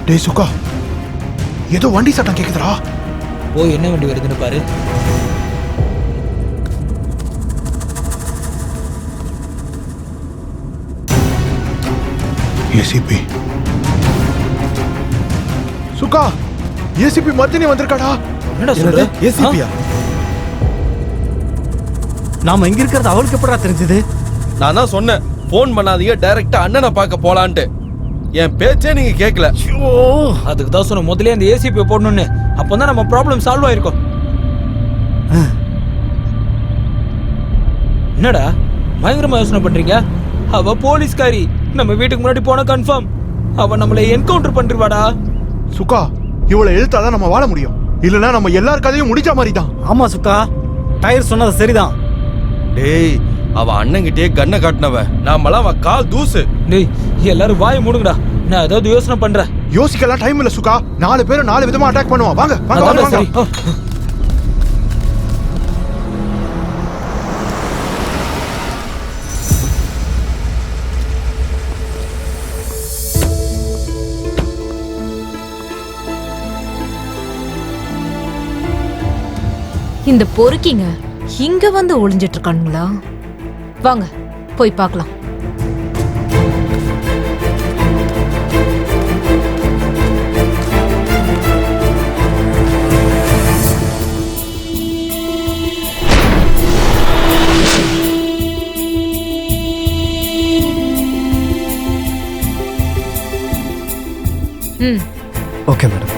டேய் சுக்கா, ஏதோ வண்டி சட்டம் கேக்குதுடா. போய் என்ன வண்டி வருதுன்னு பாரு. ஏசிபி. சுக்கா, ஏசிபி மர்தினி வந்திருக்காடா. என்னடா சொல்ற? ஏசிபியா? நாம இங்க இருக்கிறது அவளுக்கு எப்படா தெரிஞ்சது? நான் தான் சொன்னேன், போன் பண்ணாதீங்க, டைரக்டா அண்ணனை பார்க்க போலான்ட்டு. என் பேச்சே நீங்க கேட்கல. அதுக்கு தான் சொன்ன முதல்ல அந்த ஏசிபி போடணும்னு. அப்பதான் நம்ம ப்ராப்ளம் சால்வ் ஆயிருக்கும். என்னடா பயங்கரமா யோசனை பண்றீங்க? அவ போலீஸ்காரி, நம்ம வீட்டுக்கு முன்னாடி போன கன்ஃபார்ம் அவ நம்மளை என்கவுண்டர் பண்ணிருவாடா. சுக்கா, இவளை எழுத்தாதான் நம்ம வாழ முடியும். இல்லனா நம்ம எல்லார் கதையும் முடிச்ச மாதிரி தான். ஆமா சுக்கா, டயர் சொன்னது சரிதான். டேய், அவ அண்ணங்கிட்டே கண்ணை காட்டினவ, நாமெல்லாம் அவ கால் தூசு. டேய் எல்லாரும் வாயை மூடுங்கடா, நான் ஏதாவது யோசனை பண்றேன். யோசிக்கலாம் டைம் இல்ல சுக்கா. 4 பேரும் 4 விதமா அட்டாக் பண்ணுவான். வாங்க வாங்க வாங்க. இந்த பொறுக்கிங்க இங்க வந்து ஒளிஞ்சிட்டு இருக்கானுங்களா? வாங்க போய் பார்க்கலாம். Okay madam.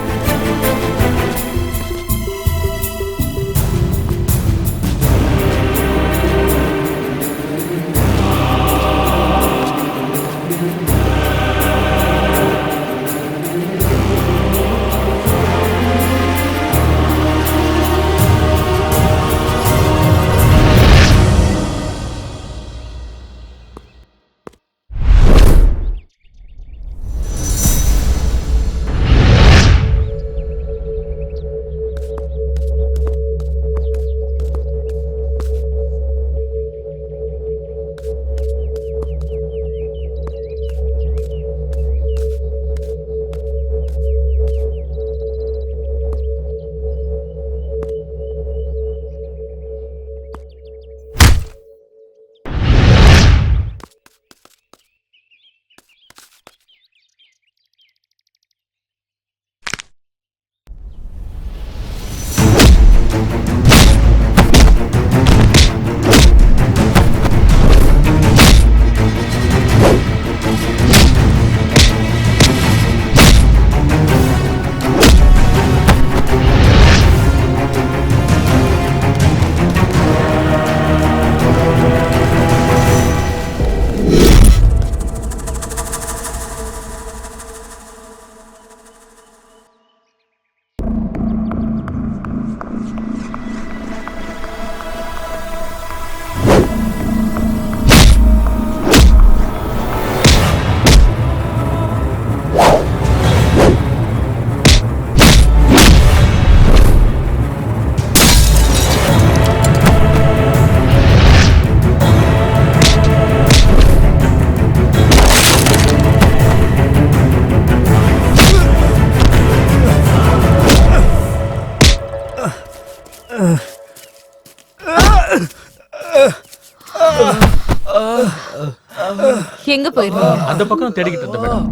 எங்க போயிருந்தீங்க? அந்த பக்கம் தேடிக்கிட்டு இருந்தேன் மேடம்.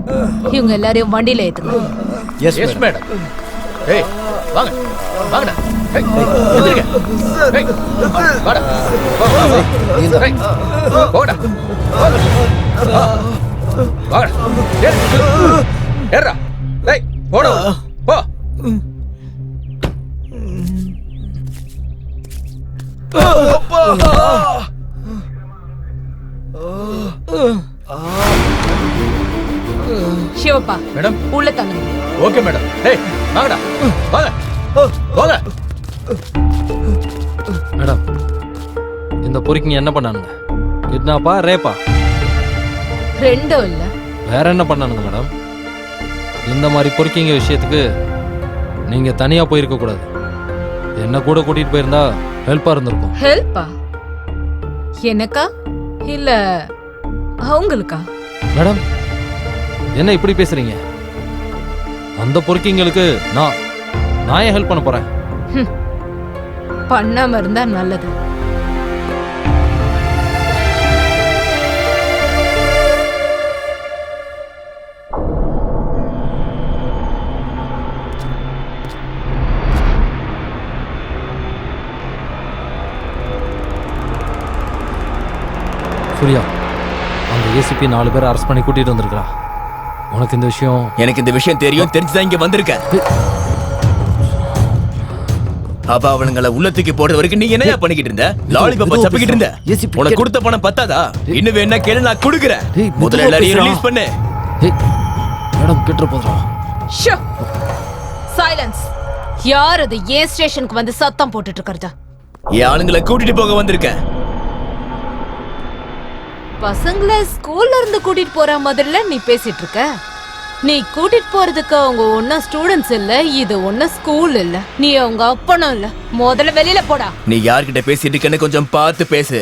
இவங்க எல்லாரையும் வண்டியில ஏத்துங்க. Yes madam. ஏய் வாங்க வாங்கடா. ஏய் எந்திரிங்க. ஏய் வாடா. ஏய் போடா. வாடா. ஏறா. ஏய் போடா. போ. சிவப்பா மேடம் உள்ள தள்ளுங்க. Okay madam. ஏய் வாங்கடா. வாங்க வாங்க. மேடம் இந்த பொறுக்கிங்க என்ன பண்ணானுங்க? கிட்னாப்பா ரேப்பா? ரெண்டும் இல்ல. வேற என்ன பண்ணானுங்க மேடம்? இந்த மாதிரி பொறுக்கிங்க விஷயத்துக்கு நீங்க தனியா போயிருக்க கூடாது. என்ன கூட கூட்டிட்டு போயிருந்தா ஹெல்ப்பா இருந்திருக்கும். ஹெல்ப்பா? எனக்கா இல்ல அவங்களுக்கா? மேடம் என்ன இப்படி பேசுறீங்க? அந்த பொறுக்கிங்களுக்கு நான் ஏன் ஹெல்ப் பண்ண போறேன்? பண்ணாம இருந்தா நல்லது. சூர்யா, அந்த ஏசிபி 4 பேர் அரெஸ்ட் பண்ணி கூட்டிட்டு வந்திருக்கா. உனக்கு இந்த விஷயம்? எனக்கு இந்த விஷயம் தெரியும், தெரிஞ்சுதான் இங்க வந்திருக்கேன். அப்ப அவனுங்களை உள்ளத்துக்கு போடுற வரைக்கும் நீ என்னையா பண்ணிக்கிட்டு இருந்த? லாலிபாப்பா சப்பிக்கிட்டு இருந்த? உனக்கு கொடுத்த பணம் பத்தாதா? இன்னும் வேணா கேளு, நான் கொடுக்குறேன். முதல்ல எல்லாரையும் ரிலீஸ் பண்ணு. மேடம் கேட்டுற போதுரா. சைலன்ஸ். யார் அது ஏன் ஸ்டேஷனுக்கு வந்து சத்தம் போட்டுட்டு இருக்கறதா? என் ஆளுங்களை கூட்டிட்டு போக வந்திருக்கேன். பசங்களை ஸ்கூல்ல இருந்து கூட்டிட்டு போற மாதிரில நீ பேசிட்டு இருக்க. நீ கூட்டிட்டு போறதுக்கு அவங்க ஒன்னும் ஸ்டூடெண்ட்ஸ் இல்ல, இது ஒன்னும் ஸ்கூல் இல்ல, நீ அவங்க அப்பனும் இல்ல. முதல்ல வெளியில போடா. நீ யார்கிட்ட பேசிட்டு இருக்கன்னு கொஞ்சம் பார்த்து பேசு.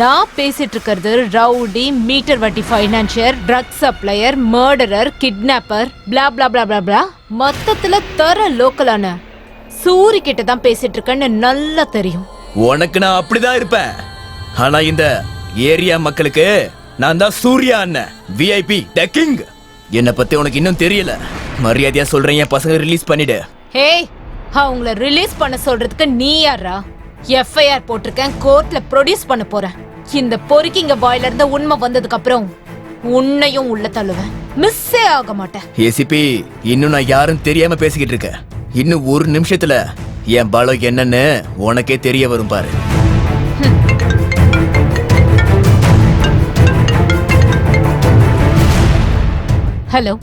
நான் பேசிட்டு இருக்கிறது ரவுடி, மீட்டர் வட்டி financier, drug supplier, murderer, kidnapper, blah blah blah blah blah, மொத்தத்துல தர லோக்கலான சூரி கிட்ட தான் பேசிட்டு இருக்கேன்னு நல்லா தெரியும். உனக்கு நான் அப்படிதான் இருப்பேன். ஆனா இந்த ஏரியா மக்களுக்கு நான் தான் சூர்யா அண்ணன், விஐபி த கிங். என்ன பத்தி உனக்கு இன்னும் தெரியல. மரியாதையா சொல்றேன், என் பசங்க ரிலீஸ் பண்ணிடு. ஹேய், அவங்கள ரிலீஸ் பண்ண சொல்றதுக்கு நீ யாரா? எஃப்ஐஆர் போட்டிருக்கேன், கோர்ட்ல ப்ரொடியூஸ் பண்ண போறேன். இந்த பொறுக்கிங்க வாயில இருந்து உண்மை வந்ததுக்கு அப்புறம் உன்னையும் உள்ள தள்ளுவேன். மிஸ்ஸே ஆக மாட்டேன். ஏசிபி, இன்னும் நான் யாரும் தெரியாம பேசிக்கிட்டு இருக்கேன். இன்னும் ஒரு நிமிஷத்துல என் பலம் என்னன்னு உனக்கே தெரிய வரும் பாரு. ஹலோ,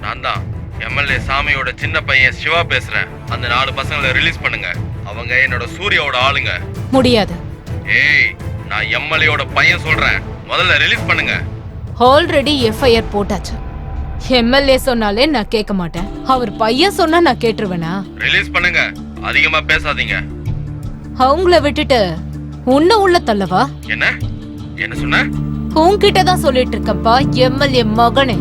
நான் தான் எம்எல்ஏ சாமியோட சின்ன பையன் சிவா பேசுறேன். அந்த 4 பசங்களை ரிலீஸ் பண்ணுங்க. அவங்க என்னோட சூர்யாவோட ஆளுங்க. முடியாது. ஏய், நான் எம்எல்ஏவோட பையன் சொல்றேன், முதல்ல ரிலீஸ் பண்ணுங்க. ஆல்ரெடி எஃப்ஐஆர் போட்டாச்சு. எம்எல்ஏ சொன்னாலே நான் கேட்க மாட்டேன். அவர் பையன் சொன்னா நான் கேட்டுருவேனா? ரிலீஸ் பண்ணுங்க, அதிகமா பேசாதீங்க. அவங்கள விட்டுட்டு உன்னை உள்ள தள்ளவா? என்ன என்ன சொன்ன? உன்கிட்ட தான் சொல்லிட்டு இருக்கப்பா எம்எல்ஏ மகனே.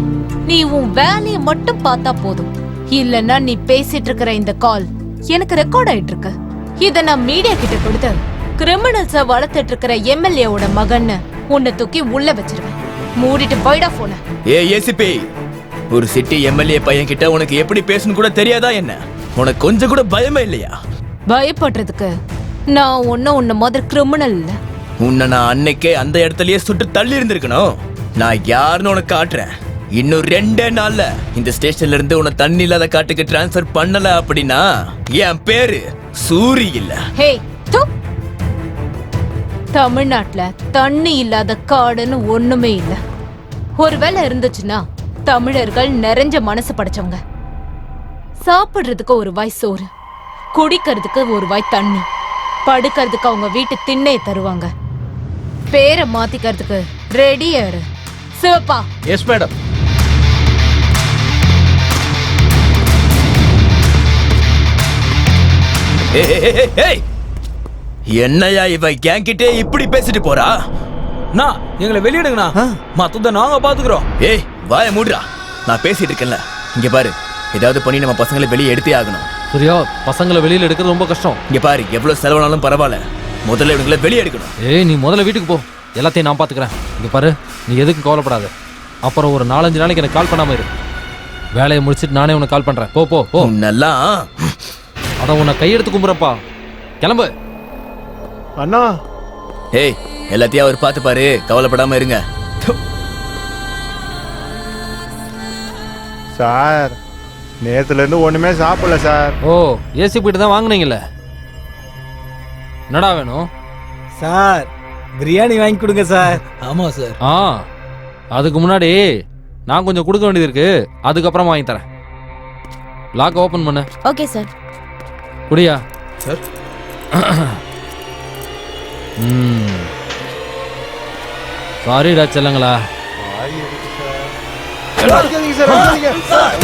நீ உன் வேலையை மட்டும் பார்த்தா போதும். இல்லன்னா நீ பேசிட்டு இருக்கிற இந்த கால் எனக்கு ரெக்கார்ட் ஆயிட்டு இருக்கு. இத நான் மீடியா கிட்ட கொடுத்து கிரிமினல்ஸ வளர்த்துட்டு இருக்கிற எம்எல்ஏவோட மகன்னு உன்னை தூக்கி உள்ள வச்சிருவேன். மூடிட்டு போயிடா போன. ஏசிபி, ஒரு சிட்டி எம்எல்ஏ பையன் கிட்ட உனக்கு எப்படி பேசணும் கூட தெரியாதா என்ன? உனக்கு கொஞ்சம் கூட பயமே இல்லையா? பயப்படுறதுக்கு நான் உன்ன மாதிரி கிரிமினல் இல்ல. உன்னை நான் அன்னைக்கே அந்த இடத்துலயே சுட்டு தள்ளி இருந்திருக்கணும். நான் யாருன்னு உனக்கு காட்டுறேன். இன்னும் 2 நாள்ல இந்த ஸ்டேஷன்ல இருந்து உன்னை தண்ணி இல்லாத காட்டுக்கு டிரான்ஸ்பர் பண்ணல அப்படின்னா என் பேரு சூரி இல்ல. ஹே, தமிழ்நாட்டுல தண்ணி இல்லாத காடுன்னு ஒண்ணுமே இல்ல. ஒருவேளை இருந்துச்சுன்னா தமிழர்கள் நிறைஞ்ச மனசு படைச்சவங்க. சாப்பிடுறதுக்கு ஒரு வாய் சோறு, குடிக்கிறதுக்கு ஒரு வாய் தண்ணி, படுக்கிறதுக்கு அவங்க வீட்டு திண்ணையை தருவாங்க. பேரை மாத்திக்கிறதுக்கு ரெடியா இரு. சிவப்பா. Yes madam. என்னையா இவ கேங்கிட்டே இப்படி பேசிட்டு போறா? நான் எங்களை வெளியிடுங்கண்ணா, மத்தத நாங்க பாத்துக்கிறோம். ஏய், வாய மூடுறா. நான் பேசிட்டு இருக்கேன்ல, இங்க பாரு. ஏதாவது பண்ணி நம்ம பசங்களை வெளியே எடுத்தே ஆகணும். சூர்யா, பசங்களை வெளியில எடுக்கிறது ரொம்ப கஷ்டம். இங்க பாரு, எவ்வளவு செலவானாலும் பரவாயில்ல, முதல்ல இவங்களை வெளியே எடுக்கணும். ஏய், நீ முதல்ல வீட்டுக்கு போ, எல்லாத்தையும் நான் பாத்துக்கிறேன். இங்க பாரு, நீ எதுக்கும் கவலைப்படாத. அப்புறம் ஒரு 4-5 நாளைக்கு எனக்கு கால் பண்ணாம இரு. வேலையை முடிச்சிட்டு நானே உனக்கு கால் பண்றேன். போ போ போ. நல்லா அதான் உன்னை கையெடுத்து கும்புறப்பா. கிளம்பு அண்ணா. ஏய், எல்லாத்தையும் அவர் பார்த்து பாரு, கவலைப்படாம இருங்க. சார், நேத்துல இருந்து ஒண்ணுமே சாப்பிடல சார். ஓ, ஏசி போயிட்டு தான் வாங்குனீங்கல்ல. என்னடா வேணும் சார்? பிரியாணி வாங்கி கொடுங்க சார். ஆமா சார். அதுக்கு முன்னாடி நான் கொஞ்சம் கொடுக்க வேண்டியது இருக்கு, அதுக்கப்புறம் வாங்கி தரேன். லாக் ஓபன் பண்ணு. Okay sir. குடியா சார். சாரிடா செல்லங்களா.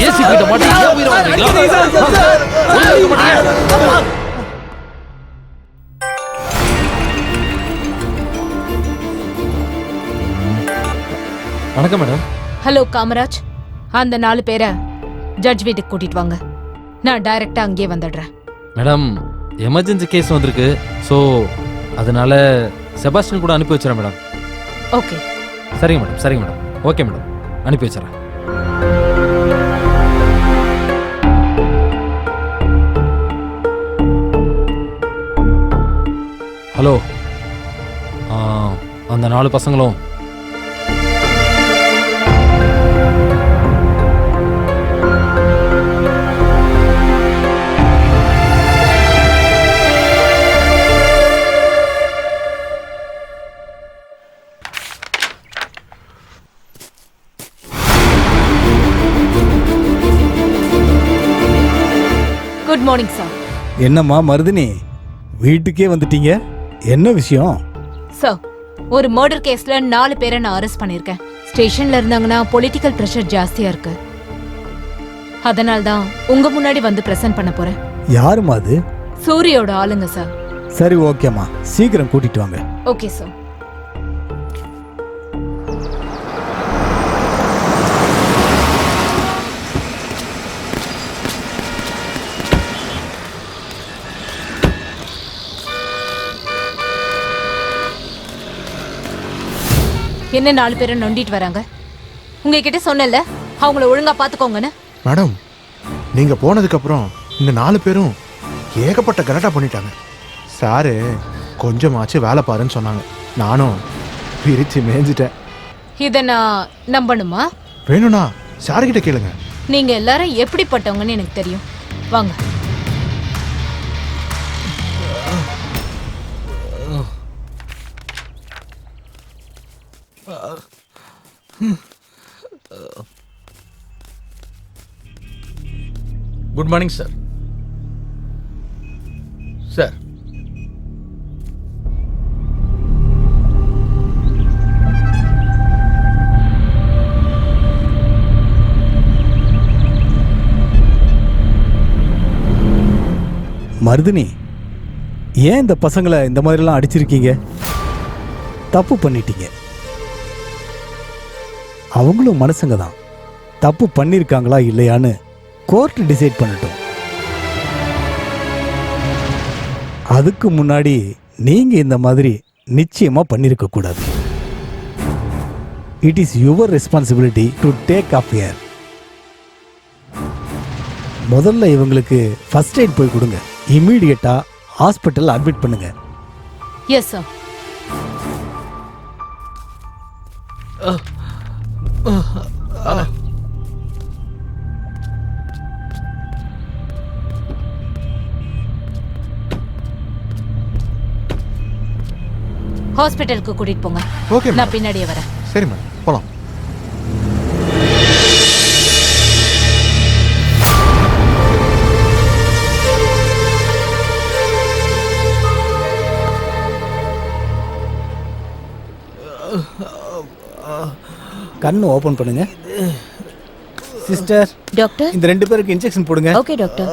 ஏசி போயிட்ட வணக்கம் மேடம். ஹலோ காமராஜ், அந்த 4 பேரை ஜட்ஜ் வீட்டுக்கு கூட்டிட்டு வாங்க. நான் டைரக்டா அங்கேயே வந்துடுறேன். மேடம், எமர்ஜென்சி கேஸ் வந்திருக்கு, ஸோ அதனால செபாஸ்டியன் கூட அனுப்பி வச்சுறேன் மேடம். ஓகே. சரிங்க மேடம், சரிங்க மேடம். ஓகே மேடம், அனுப்பி வச்சுறேன். ஹலோ, அந்த 4 பசங்களும் குட் மார்னிங் சார். என்னம்மா மருதினி, வீட்டுக்கே வந்துட்டீங்க? என்ன விஷயம்? சார், ஒரு மர்டர் கேஸ்ல 4 பேரை நான் அரெஸ்ட் பண்ணிருக்கேன். ஸ்டேஷன்ல இருந்தாங்கன்னா பொலிட்டிக்கல் பிரஷர் ஜாஸ்தியா இருக்கு. அதனால தான் உங்க முன்னாடி வந்து பிரசன்ட் பண்ண போறேன். யாருமா அது? சூரியோட ஆளுங்க சார். சரி, ஓகேம்மா, சீக்கிரம் கூட்டிட்டு வாங்க. Okay sir. என்ன 4 பேரை நொண்டிட்டு வராங்க? உங்ககிட்ட சொன்னேன்ல அவங்கள ஒழுங்கா பாத்துக்கோங்கன்னு. மேடம், நீங்கள் போனதுக்கப்புறம் இந்த 4 பேரும் ஏகப்பட்ட கலாட்டா பண்ணிட்டாங்க. சாரு கொஞ்சமாச்சு வேலை பாருன்னு சொன்னாங்க. நானும் பிரித்து மேய்ஞ்சிட்டேன். இதை நான் நம்பணுமா? வேணும்னா சாருக்கிட்ட கேளுங்க. நீங்க எல்லாரும் எப்படிப்பட்டவங்கன்னு எனக்கு தெரியும். வாங்க. Good morning sir. Sir, Maruthini, ஏன் இந்த பசங்களை இந்த மாதிரிலாம் அடிச்சிருக்கீங்க? தப்பு பண்ணிட்டீங்க. அவங்களும் மனுஷங்க தான். தப்பு பண்ணியிருக்காங்களா இல்லையான்னு கோர்ட் டிசைட் பண்ணட்டும். அதுக்கு முன்னாடி நீங்க இந்த மாதிரி நிச்சயமா பண்ணிருக்க கூடாது. It is your responsibility to take off here. முதல்ல இவங்களுக்கு ஃபர்ஸ்ட் எய்ட் போய் கொடுங்க. இம்மீடியட்டா ஹாஸ்பிட்டல் அட்மிட் பண்ணுங்க. Yes sir. ஹாஸ்பிட்டலுக்கு கூட்டிட்டு போங்க. ஓகே, நான் பின்னாடியே வரேன். சரி மேடம், போலாம். கண்ணு ஓபன் பண்ணுங்க. சிஸ்டர், டாக்டர், இந்த 2 பேருக்கு இன்ஜெக்ஷன் போடுங்க. Okay doctor.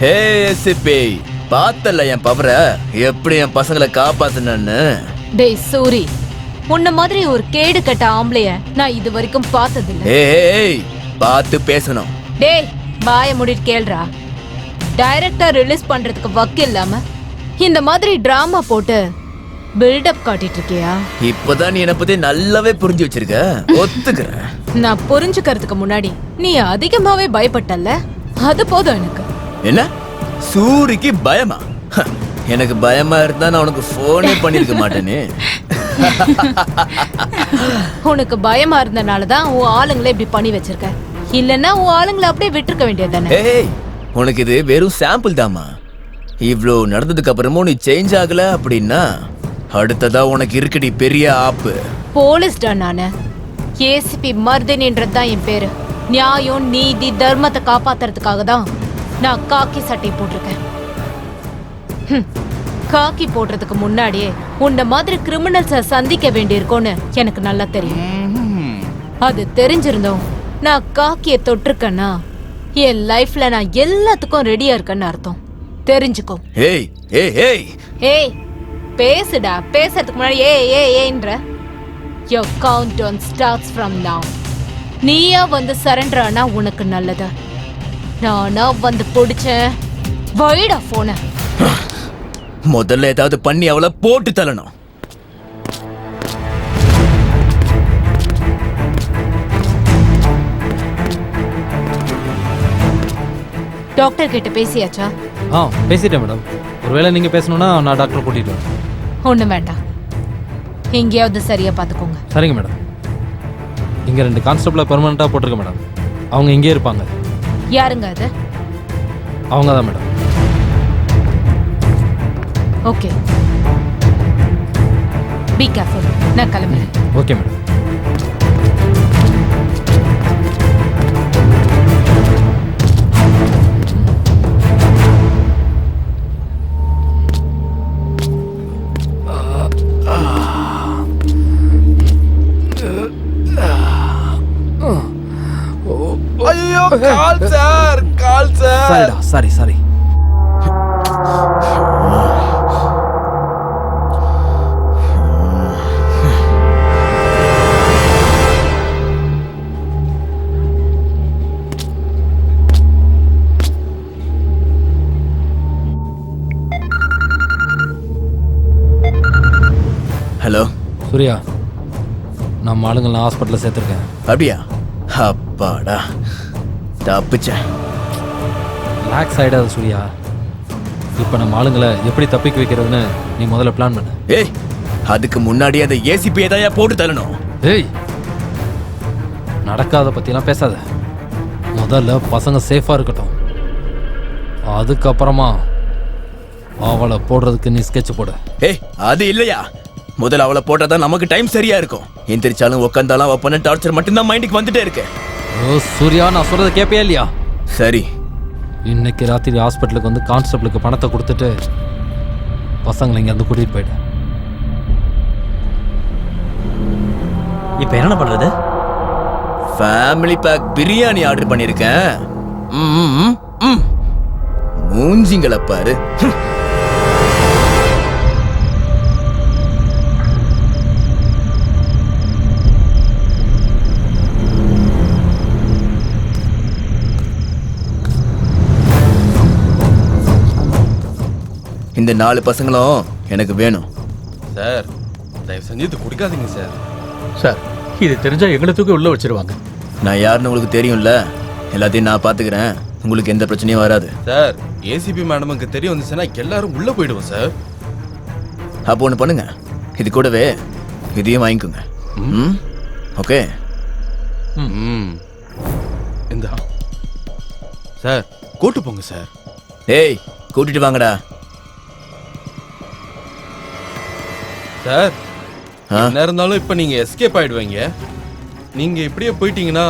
ஹே எஸ்சிபி, பார்த்தல என் பவர எப்படி என் பசங்களை காப்பாத்துனன்னு. டேய் சூரி, உன்ன மாதிரி ஒரு கேடு கட்ட ஆம்பளைய நான் இது வரைக்கும் பார்த்ததில்லை. ஏய், பார்த்து பேசணும். டேய் வாய மூடிட்டு கேளுடா. டைரக்டா ரிலீஸ் பண்றதுக்கு வக்கு இல்லாம இந்த மாதிரி டிராமா போட்டு பில்டப் காட்டிட்டு இருக்கியா? இப்பதான் நீ என்ன பத்தி நல்லாவே புரிஞ்சு வச்சிருக்க. ஒத்துக்கிறேன். நான் புரிஞ்சுக்கிறதுக்கு முன்னாடி நீ அதிகமாவே பயப்பட்டல்ல, அது போதும் எனக்கு. என்ன சூரிக்கு பயமா? எனக்கு பயமா இருந்தா நான் உனக்கு போனே பண்ணிருக்க மாட்டேனே. உனக்கு பயமா இருந்தனாலதான் உன் ஆளுங்களை இப்படி பண்ணி வச்சிருக்க. இல்லன்னா உன் ஆளுங்களை அப்படியே விட்டுருக்க வேண்டியதானே? ஏய், உனக்கு இது வெறும் சாம்பிள் தாமா. இவ்ளோ நடந்ததுக்கு அப்புறமும் நீ சேஞ்ச் ஆகல அப்படின்னா அடுத்ததா உனக்கு இருக்குடி பெரிய ஆப்பு. போலீஸ்டா நானு. ஏசிபி மர்தினின்றதுதான் என் பேரு. நியாயம், நீதி, தர்மத்தை காப்பாத்துறதுக்காக தான் நான் காக்கி சட்டை போட்டிருக்கேன். காக்கி போடுறதுக்கு முன்னாடியே உன்ன மாதிரி கிரிமினல்ஸை சந்திக்க வேண்டியிருக்கோன்னு எனக்கு நல்லா தெரியும். அது தெரிஞ்சிருந்தோம் நான் காக்கிய தொட்டிருக்கேன்னா என் லைஃப்ல நான் எல்லாத்துக்கும் ரெடியா இருக்கேன்னு அர்த்தம். தெரிஞ்சுக்கோ. ஏய் ஏய் ஏய் ஏய், பேசுடா. பேசுறதுக்கு முன்னாடி ஏன்ற. Your countdown starts from now. நீயா வந்து சரண்டர் ஆனா உனக்கு நல்லது. நானா வந்து பிடிச்சேன். வைடா போன. முதல்ல ஏதாவது பண்ணி அவளை போட்டு தள்ளணும். டாக்டர் கிட்ட பேசியாச்சா? பேசிட்டேன் மேடம். ஒருவேளை நீங்க பேசணும்னா நான் டாக்டர் கூட்டிட்டு வரேன். ஒண்ணும் வேண்டாம், எங்கேயாவது சரியா பாத்துக்கோங்க. சரிங்க மேடம். இங்க 2 கான்ஸ்டபிள பெர்மனண்டா போட்டிருக்க மேடம். அவங்க இங்கே இருப்பாங்க. யாருங்க அது? அவங்க தான் மேடம். Okay, B careful. நான் கிளம்புறேன். Okay madam. ஐயோ, call sir, call sir. Sorry. Surya, நம்ம ஆளுங்கள்லாம் ஹாஸ்பிட்டலில் சேர்த்துருக்கேன். அப்படியா? அப்பாடா, தப்பிச்சேன். ரிலாக்ஸ் ஆகிடாது சூர்யா. இப்போ நம்ம ஆளுங்களை எப்படி தப்பிக்க வைக்கிறதுன்னு நீ முதல்ல பிளான் பண்ணு. ஏய், அதுக்கு முன்னாடி அந்த ஏசிபி ஏதாயா போட்டு தள்ளணும். ஏய், நடக்காத பற்றிலாம் பேசாத. முதல்ல பசங்க சேஃபாக இருக்கட்டும், அதுக்கப்புறமா அவளை போடுறதுக்கு நீ ஸ்கெட்ச் போடு. ஏய், அது இல்லையா, முதல்ல அவளை போட்டாதான் நமக்கு டைம் சரியா இருக்கும். எந்திரிச்சாலும் உட்காந்தாலும் அவ பண்ண டார்ச்சர் மட்டும்தான் மைண்டுக்கு வந்துட்டே இருக்கு. ஓ சூர்யா, நான் சொல்றதை கேட்பியா இல்லையா? சரி, இன்னைக்கு ராத்திரி ஹாஸ்பிட்டலுக்கு வந்து கான்ஸ்டபிளுக்கு பணத்தை கொடுத்துட்டு பசங்களை இங்கேருந்து கூட்டிகிட்டு போயிடு. இப்போ என்ன பண்றது? ஃபேமிலி பேக் பிரியாணி ஆர்டர் பண்ணிருக்கேன். மூஞ்சிங்கள பாரு. இந்த 4 பசங்களும் எனக்கு வேணும். சார், தயவு செஞ்சு இது குடிக்காதீங்க சார். சார், இது தெரிஞ்சா எங்களை தூக்கி உள்ள வச்சிருவாங்க. நான் யாருன்னு உங்களுக்கு தெரியும்ல, எல்லாத்தையும் நான் பாத்துக்கிறேன். உங்களுக்கு எந்த பிரச்சனையும் வராது. சார், ஏசிபி மேடமுக்கு தெரிய வந்துச்சுன்னா எல்லாரும் உள்ள போயிடுவோம் சார். அப்போ ஒன்று பண்ணுங்க, இது கூடவே இதையும் வாங்கிக்கோங்க. ஓகே? இந்த சார் கூட்டு போங்க சார். ஏய், கூட்டிட்டு வாங்கடா. சார், என்ன இருந்தாலும் இப்ப நீங்க எஸ்கேப் ஆயிடுவீங்க. நீங்க இப்படியே போயிட்டீங்கன்னா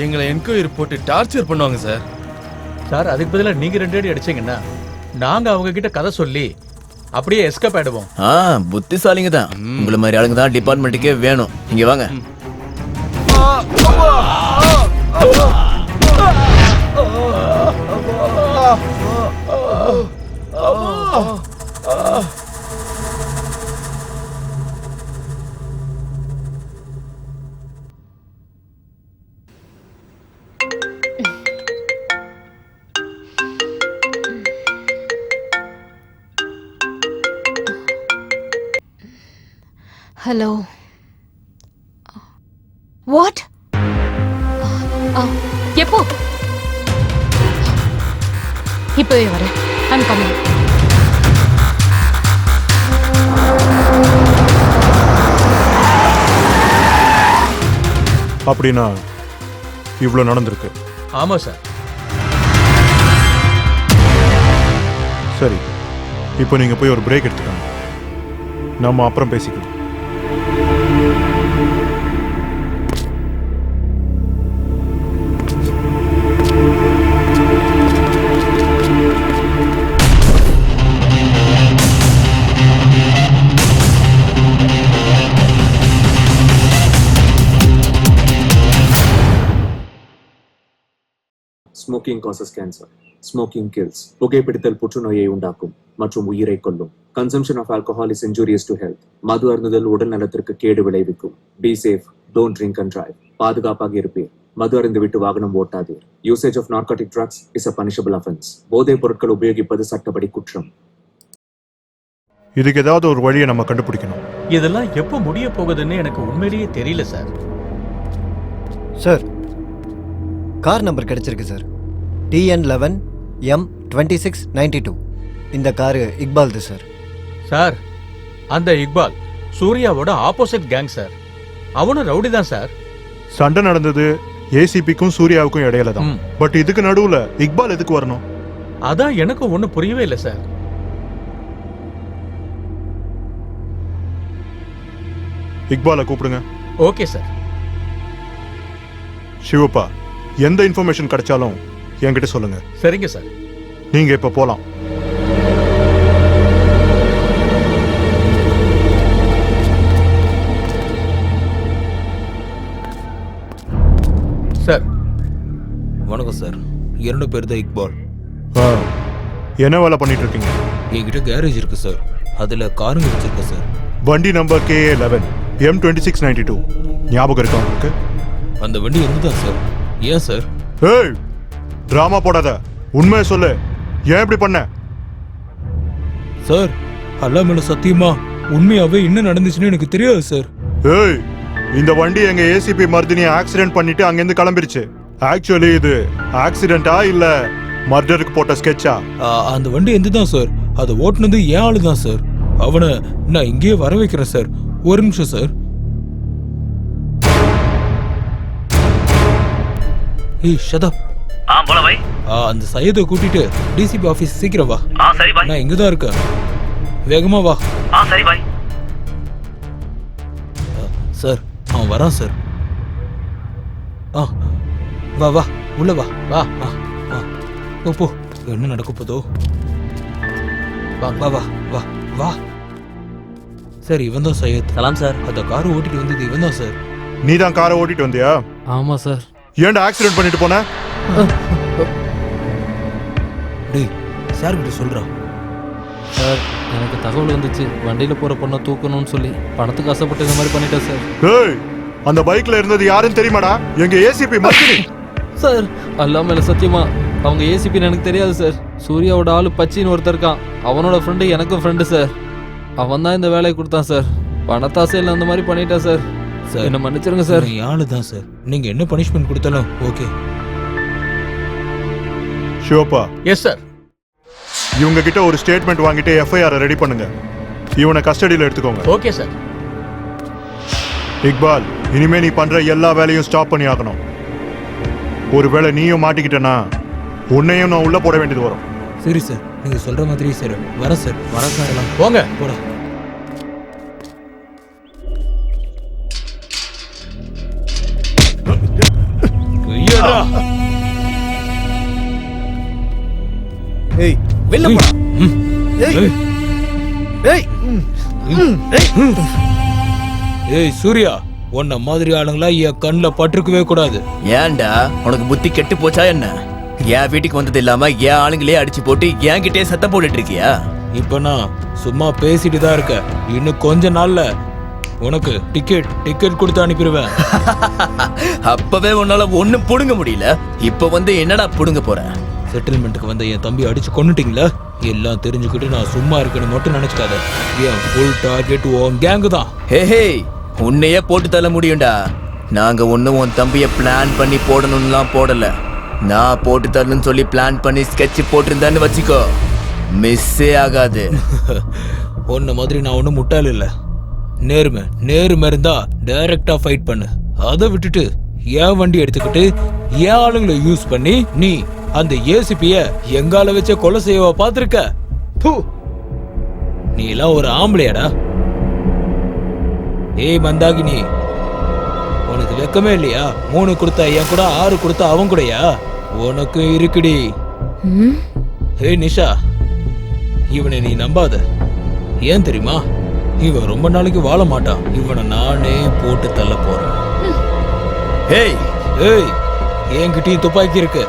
எங்களை என்கொயரி போட்டு டார்ச்சர் பண்ணுவாங்க சார். சார், அதுக்கு பதிலாக நீங்க 2 அடி அடிச்சீங்கன்னா நாங்க அவங்க கிட்ட கதை சொல்லி அப்படியே எஸ்கேப் ஆயிடுவோம். புத்திசாலிங்க தான். உங்களை மாதிரி ஆளுங்க தான் டிபார்ட்மெண்ட்டுக்கே வேணும். இங்க வாங்க. ஹலோ. வாட்? எப்போ? இப்பவே வரேன். I'm coming. அப்படின்னா இவ்வளோ நடந்திருக்கு. ஆமா சார். சரி, இப்போ நீங்கள் போய் ஒரு பிரேக் எடுத்துக்கோங்க. நம்ம அப்புறம் பேசிக்கலாம். Smoking causes cancer. Smoking kills. புகைப்பிடித்தல் புற்றுநோயை உண்டாக்கும் மற்றும் உயிரை கொல்லும். Consumption of alcohol is injurious to health. மது அருந்துதல் உடல் நலத்திற்கு கேடு விளைவிக்கும். Be safe. Don't drink and drive. பாதுகாப்பாக இருப்பீர். மது அருந்து விட்டு வாகனம் ஓட்டாதீர். Usage of narcotic drugs is a punishable offense. போதைப் பொருட்கள் உபயோகிப்பது சட்டப்படி குற்றம். இதுக்கு ஏதாவது ஒரு வழியை நம்ம கண்டுபிடிக்கணும். இதெல்லாம் எப்போ முடிய போகுதுன்னு எனக்கு உண்மையிலேயே தெரியல சார். சார், கார் நம்பர் கிடைச்சிருக்கு சார். TN11 M2692. இந்த காரு இக்பால்து சார். சார், அந்த இக்பால் சூர்யாவோட ஆப்போசிட் கேங் சார். அவனும் ரவுடி தான் சார். சண்டை நடந்தது ஏசிபிக்கும் சூர்யாவுக்கும் இடையில தான். பட் இதுக்கு நடுவுல இக்பால் எதுக்கு வரணும்? அதான் எனக்கு ஒன்றும் புரியவே இல்லை சார். இக்பாலை கூப்பிடுங்க. Okay sir. சிவப்பா, எந்த இன்ஃபர்மேஷன் கிடைச்சாலும் என்கிட்ட சொல்லுங்க. சரிங்க சார். நீங்க இப்ப போலாம். சார். வணக்கம் சார். 2 பேர் தான் இக்பால். என்ன வேலை பண்ணிட்டு இருக்கீங்க? என்கிட்ட கேரேஜ் இருக்கு சார். அதுல காருங்க வச்சிருக்கேன் சார். வண்டி நம்பர் KA11 M2692 ஞாபகம் இருக்கா உங்களுக்கு? அந்த வண்டி இருந்துதான் சார். ஏன் சார்? ஏய், டிராமா போடாத, உண்மையை சொல்லு. ஏன் இப்படி பண்ண? சார், அல்லா மேல சத்தியமா உண்மையாவே என்ன நடந்துச்சுன்னு எனக்கு தெரியாது சார். ஏய், இந்த வண்டி எங்க ஏசிபி மர்தினி ஆக்சிடென்ட் பண்ணிட்டு அங்கிருந்து கிளம்பிருச்சு. ஆக்சுவலி இது ஆக்சிடென்ட்டா இல்ல மர்டருக்கு போட்ட ஸ்கெட்சா? அந்த வண்டி எந்த தான் சார், அதை ஓட்டுனது ஏன் ஆளு தான் சார். அவனை நான் இங்கேயே வர வைக்கிறேன் சார். ஒரு நிமிஷம் சார். ஏய் ஷதப். बोला भाई. அந்த சையதை கூட்டிட்டு டிசிபி ஆபீஸ் சீக்கிரம் வா. சரி பாய். நான் இங்க தான் இருக்கேன், வேகமா வா. சரி பாய். சார் அவன் வரான் சார். வா வா உள்ள வா. வா போ. என்ன நடக்க போதோ. வா வா வா வா வா. சார் இவன் தான் சையத். சலாம் சார். அந்த காரை ஓட்டிட்டு வந்தது இவன் தான் சார். நீ தான் காரை ஓட்டிட்டு வந்தியா? ஆமா சார். ஏன்டா ஆக்சிடென்ட் பண்ணிட்டு போன? டேய் சார் கிட்ட சொல்றான். சார் எனக்கு தகவல் வந்துச்சு, வண்டியில போற பொண்ணை தூக்கணும்னு சொல்லி பணத்துக்கு ஆசைப்பட்டு இந்த மாதிரி பண்ணிட்டேன் சார். ஏய், அந்த பைக்ல இருந்தது யாருன்னு தெரியுமாடா? எங்க ஏசிபி மர்தினி. சார் அல்லாம இல்ல, சத்தியமா அவங்க ஏசிபின்னு எனக்கு தெரியாது சார். சூர்யாவோட ஆளு பச்சின்னு ஒருத்தர் இருக்கான், அவனோட ஃப்ரெண்டு எனக்கும் ஃப்ரெண்டு சார். அவன் தான் இந்த வேலையை கொடுத்தான் சார். பணத்தாசையில் அந்த மாதிரி பண்ணிட்டேன் சார். சார் என்ன மன்னிச்சிருங்க சார். ஆளு தான் சார், நீங்க என்ன பனிஷ்மெண்ட் கொடுத்தாலும் ஓகே. ஷிவப்பா. Yes sir. இவங்க கிட்ட ஒரு ஸ்டேட்மெண்ட் வாங்கிட்டு எஃப்ஐஆர் ரெடி பண்ணுங்க. இவனை கஸ்டடியில் எடுத்துக்கோங்க. Okay sir. இக்பால், இனிமே நீ பண்ற எல்லா வேலையும் ஸ்டாப் பண்ணி ஆகணும். ஒருவேளை நீயும் மாட்டிக்கிட்டனா உன்னையும் நான் உள்ள போட வேண்டியது வரும். சரி சார், நீங்க சொல்ற மாதிரி சார். வர சார். வர சார். எல்லாம் போங்க. போடா. ஏய் வெளில போடா. ஏய் ஏய் ஏய் சூர்யா, உன்ன மாதிரி ஆளுங்களா என் கண்ணுல பட்டிருக்கவே கூடாது. ஏன்டா உனக்கு புத்தி கெட்டு போச்சா என்ன? என் வீட்டுக்கு வந்தது இல்லாம என் ஆளுங்களே அடிச்சு போட்டு என்கிட்டே சத்தம் போட்டுட்டு இருக்கியா? இப்ப நான் சும்மா பேசிட்டு தான் இருக்க. இன்னும் கொஞ்ச நாள்ல உனக்கு டிக்கெட் கொடுத்து அனுப்பிடுவேன். அப்பவே உன்னால ஒண்ணும் புடுங்க முடியல, இப்ப வந்து என்னடா புடுங்க போற? செட்டில்மெண்ட்டுக்கு வந்த என் தம்பி அடிச்சு கொன்னுட்டீங்களா? எல்லாம் தெரிஞ்சுக்கிட்டு நான் சும்மா இருக்கேன்னு மட்டும் நினைச்சுக்காத. என் ஃபுல் டார்கெட் உன் கேங்கு தான். ஹே, உன்னையே போட்டு தள்ள முடியும்டா. நாங்க ஒன்னும் உன் தம்பிய பிளான் பண்ணி போடணும்லாம் போடல. நான் போட்டு தரணும்னு சொல்லி பிளான் பண்ணி ஸ்கெட்ச் போட்டிருந்தான்னு வச்சுக்கோ, மிஸ்ஸே ஆகாது. உன்ன மாதிரி நான் ஒன்றும் முட்டாள் இல்லை. நேர்மை இருந்தா டைரக்டா ஃபைட் பண்ணு. அதை விட்டுட்டு என் வண்டி எடுத்துக்கிட்டு என் ஆளுங்களை யூஸ் பண்ணி நீ அந்த ஏசிபிய எங்கால வச்ச கொலை செய்யவா பாத்திருக்க? நீ எல்லாம் ஒரு ஆம்பளையாடா? ஏய் மந்தாகினி, உனக்கு வெக்கமே இல்லையா? 3 கொடுத்தா என் கூட, 6 கொடுத்தா அவன் கூடயா? உனக்கு இருக்குடி. ஏய் நிஷா, இவனை நீ நம்பாத. ஏன் தெரியுமா? இவன் ரொம்ப நாளைக்கு வாழ மாட்டான். இவனை நானே போட்டு தள்ள போறேன். ஏய் ஏய், என்கிட்டயும் துப்பாக்கி இருக்கு.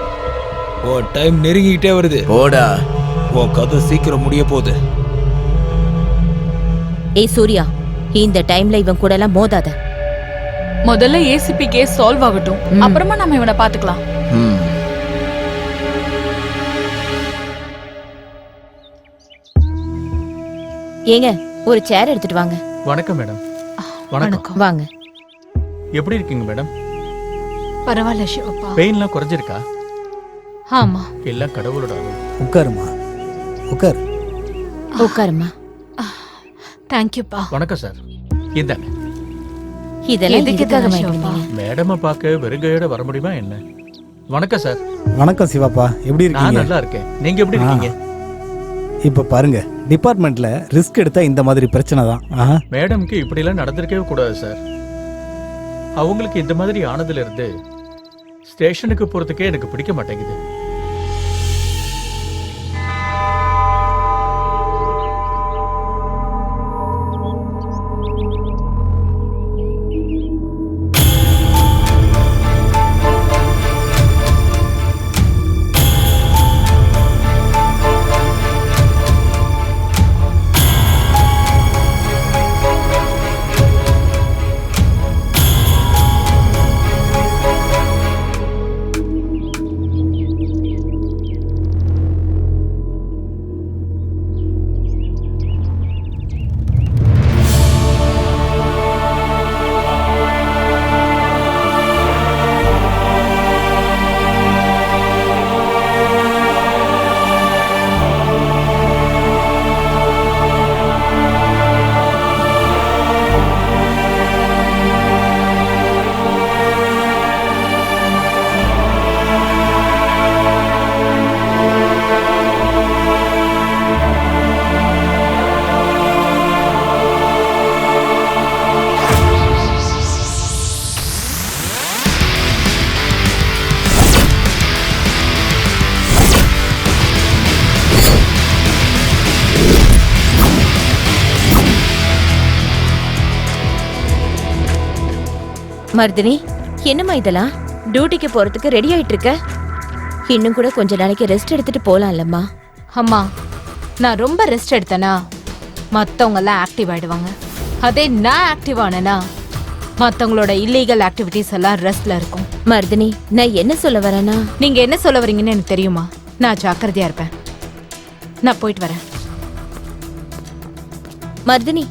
உன் டைம் நெருங்கிக்கிட்டே வருது. போடா, உன் கதை சீக்கிரம் முடிய போகுது. ஏய் சூர்யா, இந்த டைம்ல இவன் கூட எல்லாம் மோதாத. முதல்ல ஏசிபி கேஸ் சால்வ் ஆகட்டும், அப்புறமா நம்ம இவனை பாத்துக்கலாம். ஏங்க ஒரு சேர் எடுத்துட்டு வாங்க. வணக்கம் மேடம். வணக்கம். வாங்க. எப்படி இருக்கீங்க மேடம்? பரவாயில்ல சிவப்பா. பெயின்லாம் குறைஞ்சிருக்கா? ஆமா. எல்லாம் கடவுளோட அருள். உட்காருமா, உட்காரு. உட்காருமா. தேங்க்யூப்பா. வணக்கம் சார். இந்தாங்க. இதெல்லாம் எதுக்காக வாங்கினீங்க? மேடமை பார்க்க வெறுங்கையோட வர முடியுமா என்ன? வணக்கம் சார். வணக்கம் சிவாப்பா, எப்படி நான் இருக்கீங்க? நல்லா இருக்கேன். நீங்க எப்படி இருக்கீங்க? இப்ப பாருங்க, டிபார்ட்மெண்ட்ல ரிஸ்க் எடுத்தா இந்த மாதிரி பிரச்சனை தான். மேடம்க்கு இப்படிலாம் நடந்திருக்கவே கூடாது சார். அவங்களுக்கு இந்த மாதிரி ஆனதுல இருந்து ஸ்டேஷனுக்கு போறதுக்கே எனக்கு பிடிக்க மாட்டேங்குது. மர்தினி, என்னம்மா இதெல்லாம்? டியூட்டிக்கு போறதுக்கு ரெடி ஆயிட்டு இருக்க? இன்னும் கூட கொஞ்ச நாளைக்கு ரெஸ்ட் எடுத்துட்டு போலாம்லம்மா. அம்மா, நான் ரொம்ப ரெஸ்ட் எடுத்தேனா மத்தவங்க எல்லாம் ஆக்டிவ் ஆயிடுவாங்க. அதே நான் ஆக்டிவ் ஆனேனா மத்தவங்களோட இல்லீகல் ஆக்டிவிட்டிஸ் எல்லாம் ரெஸ்ட்ல இருக்கும். மர்தினி, நான் என்ன சொல்ல வரேன்னா, நீங்க என்ன சொல்ல வரீங்கன்னு எனக்கு தெரியுமா. நான் ஜாக்கிரதையா இருப்பேன். நான் போயிட்டு வரேன். மர்தினி,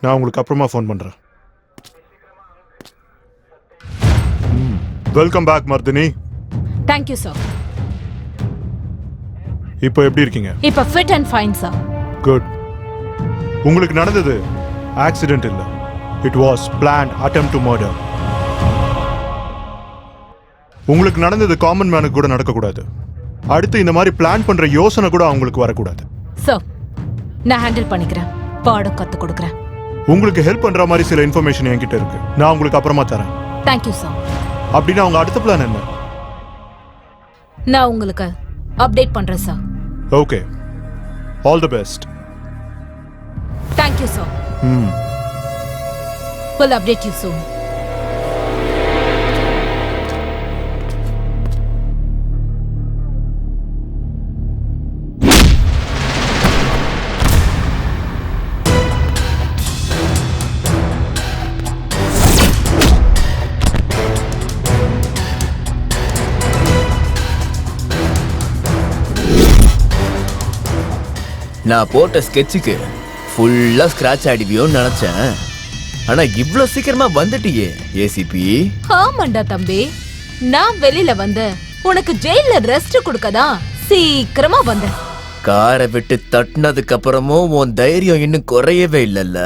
நான் உங்களுக்கு அப்புறமா ஃபோன் பண்றேன். Welcome back Mardaani. Thank you sir. இப்போ எப்படி இருக்கீங்க? இப்ப fit and fine sir. Good. உங்களுக்கு நடந்தது ஆக்சிடென்ட் இல்ல, it was planned attempt to murder. உங்களுக்கு நடந்தது காமன் மேனுக்கு கூட நடக்கக்கூடாது. அடுத்து இந்த மாதிரி பிளான் பண்ற யோசனை கூட அவங்களுக்கு வரக்கூடாது. சார், நான் ஹேண்டில் பண்ணிக்கிறேன். பாடம் கத்து கொடுக்குறேன். உங்களுக்கு ஹெல்ப் பண்ற மாதிரி சில இன்ஃபர்மேஷன் என்கிட்ட இருக்கு. நான் உங்களுக்கு அப்புறமா தரேன். Thank you sir. அப்படின்னா உங்க அடுத்த பிளான் என்ன? நான் உங்களுக்கு அப்டேட் பண்றேன் sir. Okay, all the best. Thank you sir. Will update you soon. நான் போட்ட ஸ்கெட்சுக்கு ஃபுல்லா ஸ்கிராட்ச் ஆயிடுவியோன்னு நினைச்சேன். ஆனா இவ்வளவு சீக்கிரமா வந்துட்டியே ஏசிபி. ஆமாண்டா தம்பி, நான் வெளியில வந்து உனக்கு ஜெயில ரெஸ்ட் கொடுக்கதான் சீக்கிரமா வந்தேன். காரை விட்டு தட்டினதுக்கு அப்புறமும் உன் தைரியம் இன்னும் குறையவே இல்லல்ல.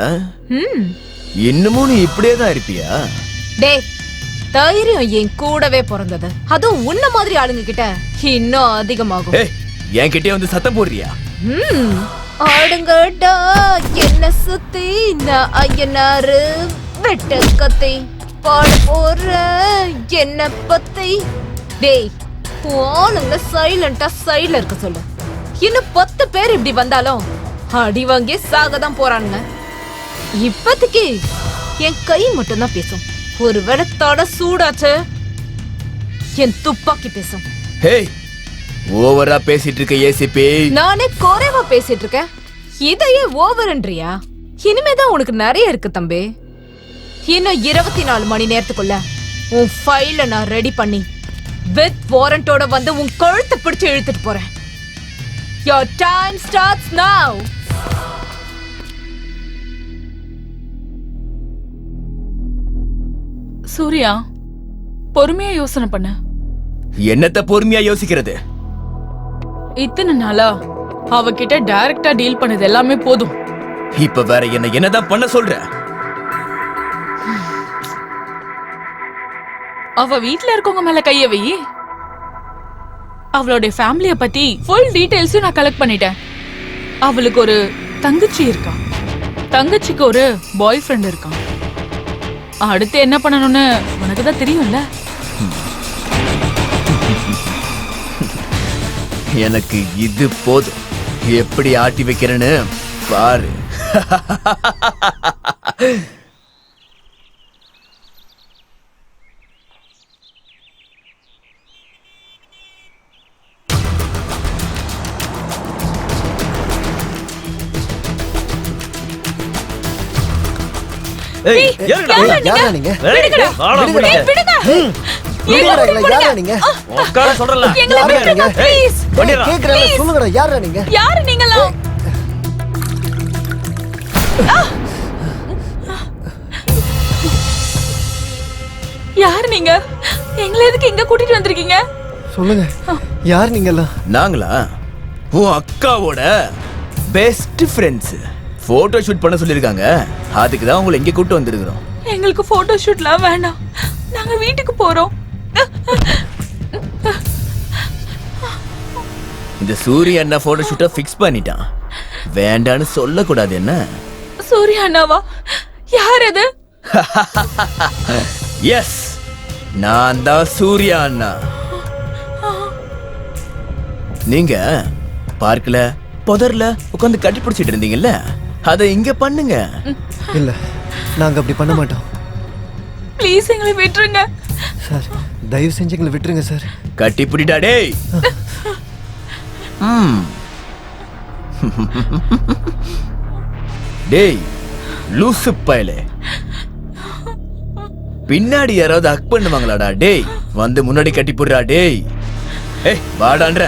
இன்னமும் நீ இப்படியே தான் இருப்பியா? டே, தைரியம் என் கூடவே பிறந்தது. அதுவும் உன்ன மாதிரி ஆளுங்க கிட்ட இன்னும் அதிகமாகும். என்கிட்டயே வந்து சத்தம் போடுறியா? ஆடுங்கடா என்ன சுத்தி நான் ஐயனாரு வெட்ட கத்தி பாட போற என்ன பத்தி. டேய், ஆளுங்க சைலண்டா சைடுல இருக்க சொல்லு. இன்னும் 10 பேர் இப்படி வந்தாலும் அடி வாங்கி சாகதான் போறானுங்க. இப்போதைக்கு என் கை மட்டும் தான் பேசும். ஒருவேளை தட சூடாச்சு என் துப்பாக்கி பேசும். ஓவரா பேசிட்டு இருக்க ஏசிபி. நானே குறைவா பேசிட்டு இருக்கேன். இதையே ஓவர்ன்றியா? இனிமேதான் உனக்கு நிறைய இருக்கு தம்பி. இன்னும் 24 மணி நேரத்துக்குள்ள உன் ஃபைல நான் ரெடி பண்ணி வித் வாரண்டோட வந்து உன் கழுத்தை பிடிச்சு இழுத்துட்டு போறேன். Your time starts now. Surya, பொறுமையா யோசனை பண்ண. என்னத்த பொறுமையா யோசிக்கிறது? இத்தனை நாளா அவகிட்ட டைரக்டா டீல் பண்ணது எல்லாமே போதும். இப்ப வேற என்னதான் பண்ண சொல்ற? அவ வீட்ல இருக்கவங்க மேல கைய வை. அவளுடைய ஃபேமிலிய பத்தி ஃபுல் டீடைல்ஸும் நான் கலெக்ட் பண்ணிட்டேன். அவளுக்கு ஒரு தங்கச்சி இருக்கா, தங்கச்சிக்கு ஒரு பாய் ஃப்ரெண்ட் இருக்கான். அடுத்து என்ன பண்ணணும்னு உனக்கு தான் தெரியும்ல. எனக்கு இது போதும். எப்படி ஆட்டி வைக்கிறேன்னு பாரு. யாரு நீங்க? எங்களை எதுக்கு இங்க கூட்டிட்டு வந்திருக்கீங்க? சொல்லுங்க, யார் நீங்கலாம்? நாங்களா உன் அக்காவோட பெஸ்ட் ஃப்ரெண்ட்ஸ். போட்டோ ஷூட் பண்ண சொல்லிருக்காங்க. அதுக்கு தான் உங்களை இங்க கூட்டி வந்திருக்கிறோம். எங்களுக்கு போட்டோ ஷூட்லாம் வேண்டாம், நாங்க வீட்டுக்கு போறோம். இந்த சூரிய அண்ணா போட்டோ ஷூட்டை ஃபிக்ஸ் பண்ணிட்டான். வேண்டான்னு சொல்லக்கூடாது என்ன? சூர்யா அண்ணாவா? யார் அது? எஸ், நான் தான் சூர்யா அண்ணா. நீங்க பார்க்கல புதர்ல உட்காந்து கட்டி பிடிச்சிட்டு இருந்தீங்கல்ல, அதை இங்க பண்ணுங்க. இல்ல, நாங்க அப்படி பண்ண மாட்டோம் ப்ளீஸ் எங்களை விட்டுருங்க சார். தயவு செஞ்சு எங்களை விட்டுருங்க சார். கட்டி பிடிடா டேய். டேய் லூசு பயலே, பின்னாடி யாராவது ஹக் பண்ணுவாங்களாடா? டேய் வந்து முன்னாடி கட்டி போடுறா. டேய் ஏய் வாடான்ற.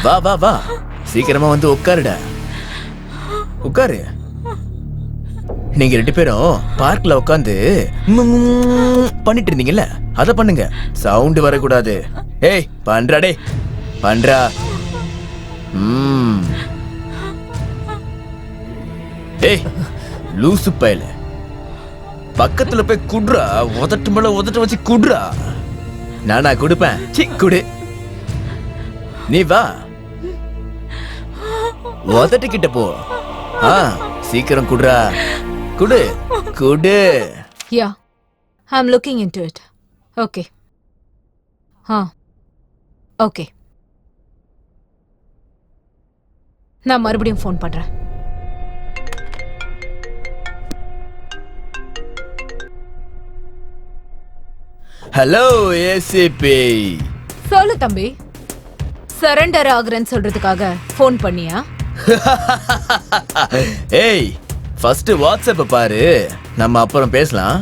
வா வா வா, சீக்கிரமா வந்து உட்காருடா. உட்காரு. நீங்க 2 பேரும் பார்க்ல உட்காந்து பண்ணிட்டு இருந்தீங்கல்ல, அத பண்ணுங்க. சவுண்ட் வரக்கூடாது. ஏய் பண்றா டேய், பண்றா. ஏய் லூசு பயல, பக்கத்துல போய் குடுறா. உதட்டு மேல உதட்ட வச்சு குடுறா. நானா குடுப்பேன்? சி குடு. நீ வா, உதட்டு கிட்ட போ. சீக்கிரம் குடுறா. குடு குடு. Yeah, I'm looking into it. Okay. Okay. நான் மறுபடியும் ஃபோன் பண்றேன். Hello ACP. சொல்லு தம்பி, சரண்டர் ஆகுறேன்னு சொல்றதுக்காக ஃபோன் பண்ணியா? ஏய் ஃபர்ஸ்ட் வாட்ஸ்அப் பாரு, நம்ம அப்புறம் பேசலாம்.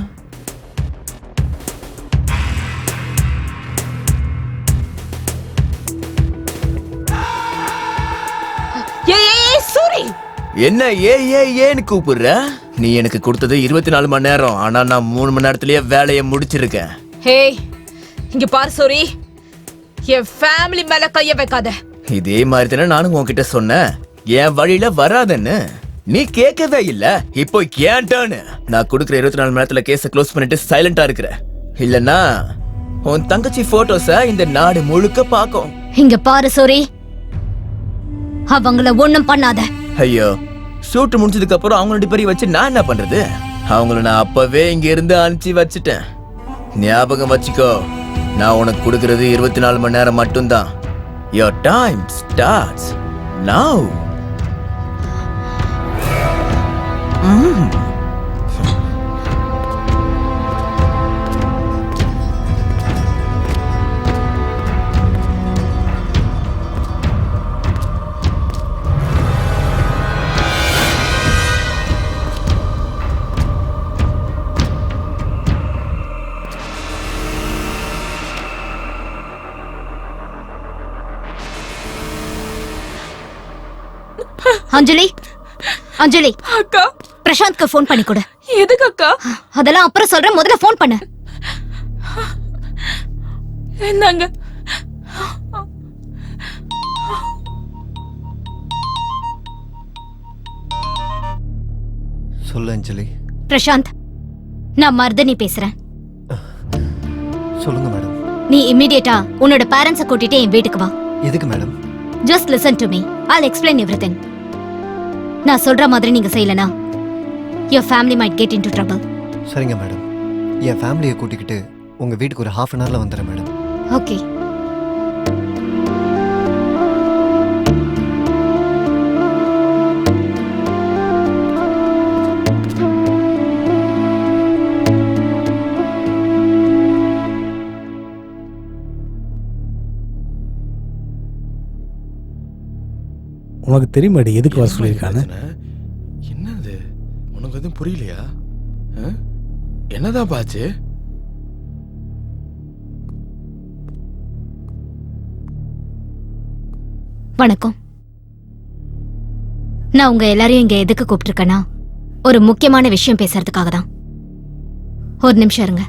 சூரி, என்ன ஏன்னு கூப்பிடுற? நீ எனக்கு கொடுத்தது 24 மணி நேரம், ஆனா நான் 3 மணி நேரத்திலேயே வேலையை முடிச்சிருக்கேன். ஹே இங்க பாரு சூரி, என் ஃபேமிலி மேல கைய வைக்காத. இதே மாதிரி தானே நானும் உன்கிட்ட சொன்னேன், என் வழியில வராதன்னு. நீ கேட்கவே இல்ல. இப்போ ஏன் டர்ன். நான் கொடுக்குற 24 மணி நேரத்துல கேஸ க்ளோஸ் பண்ணிட்டு சைலண்டா இருக்கிற. இல்லன்னா உன் தங்கச்சி போட்டோஸ இந்த நாடு முழுக்க பாக்கும். இங்க பாரு சூரி, அவங்கள ஒண்ணும் பண்ணாத. ஐயோ, ஷூட் முடிஞ்சதுக்கு அப்புறம் அவங்க 2 பேரையும் வச்சு நான் என்ன பண்றது? அவங்கள நான் அப்பவே இங்க இருந்து அனுப்பிச்சு வச்சுட்டேன். ஞாபகம் வச்சுக்கோ, நான் உனக்கு கொடுக்கறது 24 மணி நேரம் மட்டும்தான். Your time starts now. அஞ்சலி, அஞ்சலி அக்கா, பிரசாந்த்க்கு ஃபோன் பண்ணி கொடு. எதுக்கு அக்கா? அதெல்லாம் அப்புறம் சொல்றேன், முதல்ல ஃபோன் பண்ணு. என்னங்க? சொல்லு அஞ்சலி. பிரசாந்த், நான் மர்தனி பேசுறேன். சொல்லுங்க மேடம். நீ இமிடியேட்டா உன்னோட பேரண்ட்ஸை கூட்டிட்டு என் வீட்டுக்கு வா. எதுக்கு madam? Just listen to me. I'll explain everything. நான் சொல்ற மாதிரி நீங்க செய்யலனா your family might get into trouble. சரிங்க மேடம், என் ஃபேமிலியை கூட்டிக்கிட்டு உங்க வீட்டுக்கு ஒரு 1/2 hourல வந்துடுறேன் மேடம். ஓகே. உனக்கு தெரியுமாடி எதுக்கு வர சொல்லியிருக்கானு? என்னது உனக்கு எதுவும் புரியலையா? என்னதான் பாச்சு? வணக்கம். நான் உங்க எல்லாரையும் இங்க எதுக்கு கூப்பிட்டுருக்கேன்னா ஒரு முக்கியமான விஷயம் பேசுறதுக்காக தான். ஒரு நிமிஷம் இருங்க.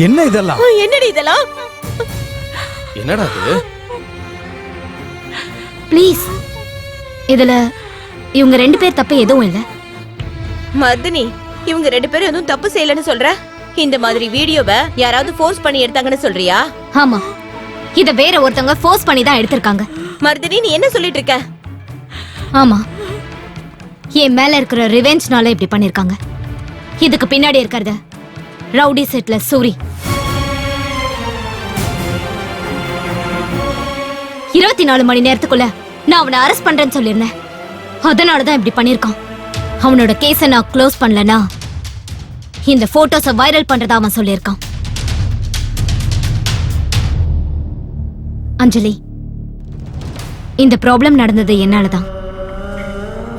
என்ன இதெல்லாம்? என்னடி இதெல்லாம்? என்னடா இது? ப்ளீஸ் இதுல இவங்க 2 பேர் தப்பு எதுவும் இல்ல. மர்தினி, இவங்க 2 பேரும் எதுவும் தப்பு செய்யலன்னு சொல்ற? இந்த மாதிரி வீடியோவை யாராவது ஃபோர்ஸ் பண்ணி எடுத்தாங்கன்னு சொல்றியா? ஆமா, இத வேற ஒருத்தவங்க ஃபோர்ஸ் பண்ணி தான் எடுத்திருக்காங்க. மர்தினி, நீ என்ன சொல்லிட்டு இருக்க? ஆமா, என் மேல இருக்கிற ரிவெஞ்ச்னால இப்படி பண்ணிருக்காங்க. இதுக்கு பின்னாடி இருக்கிறது ரவுடி செட்ல சூரி. 24 மணி நேரத்துக்குள்ள நான் அவனை அரெஸ்ட் பண்றேன்னு சொல்லிருந்தேன். அதனாலதான் இப்படி பண்ணிருக்கான். அவனோட கேஸை நான் க்ளோஸ் பண்ணலனா இந்த போட்டோஸை வைரல் பண்றதா அவன் சொல்லியிருக்கான். அஞ்சலி, இந்த ப்ராப்ளம் நடந்தது என்னாலதான்.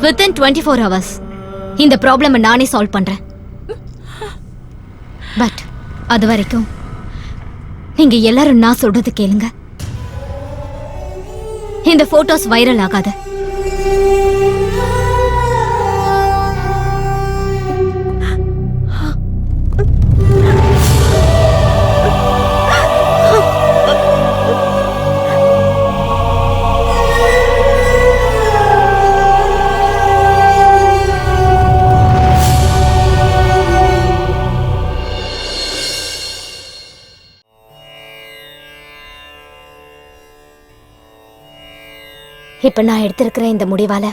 வித்தின் 24 hours இந்த ப்ராப்ளம் நானே சால்வ் பண்றேன். பட் அது வரைக்கும் நீங்க எல்லாரும் நான் சொல்றது கேளுங்க. இந்த போட்டோஸ் வைரல் ஆகாது. இப்ப நான் எடுத்திருக்கிற இந்த முடிவால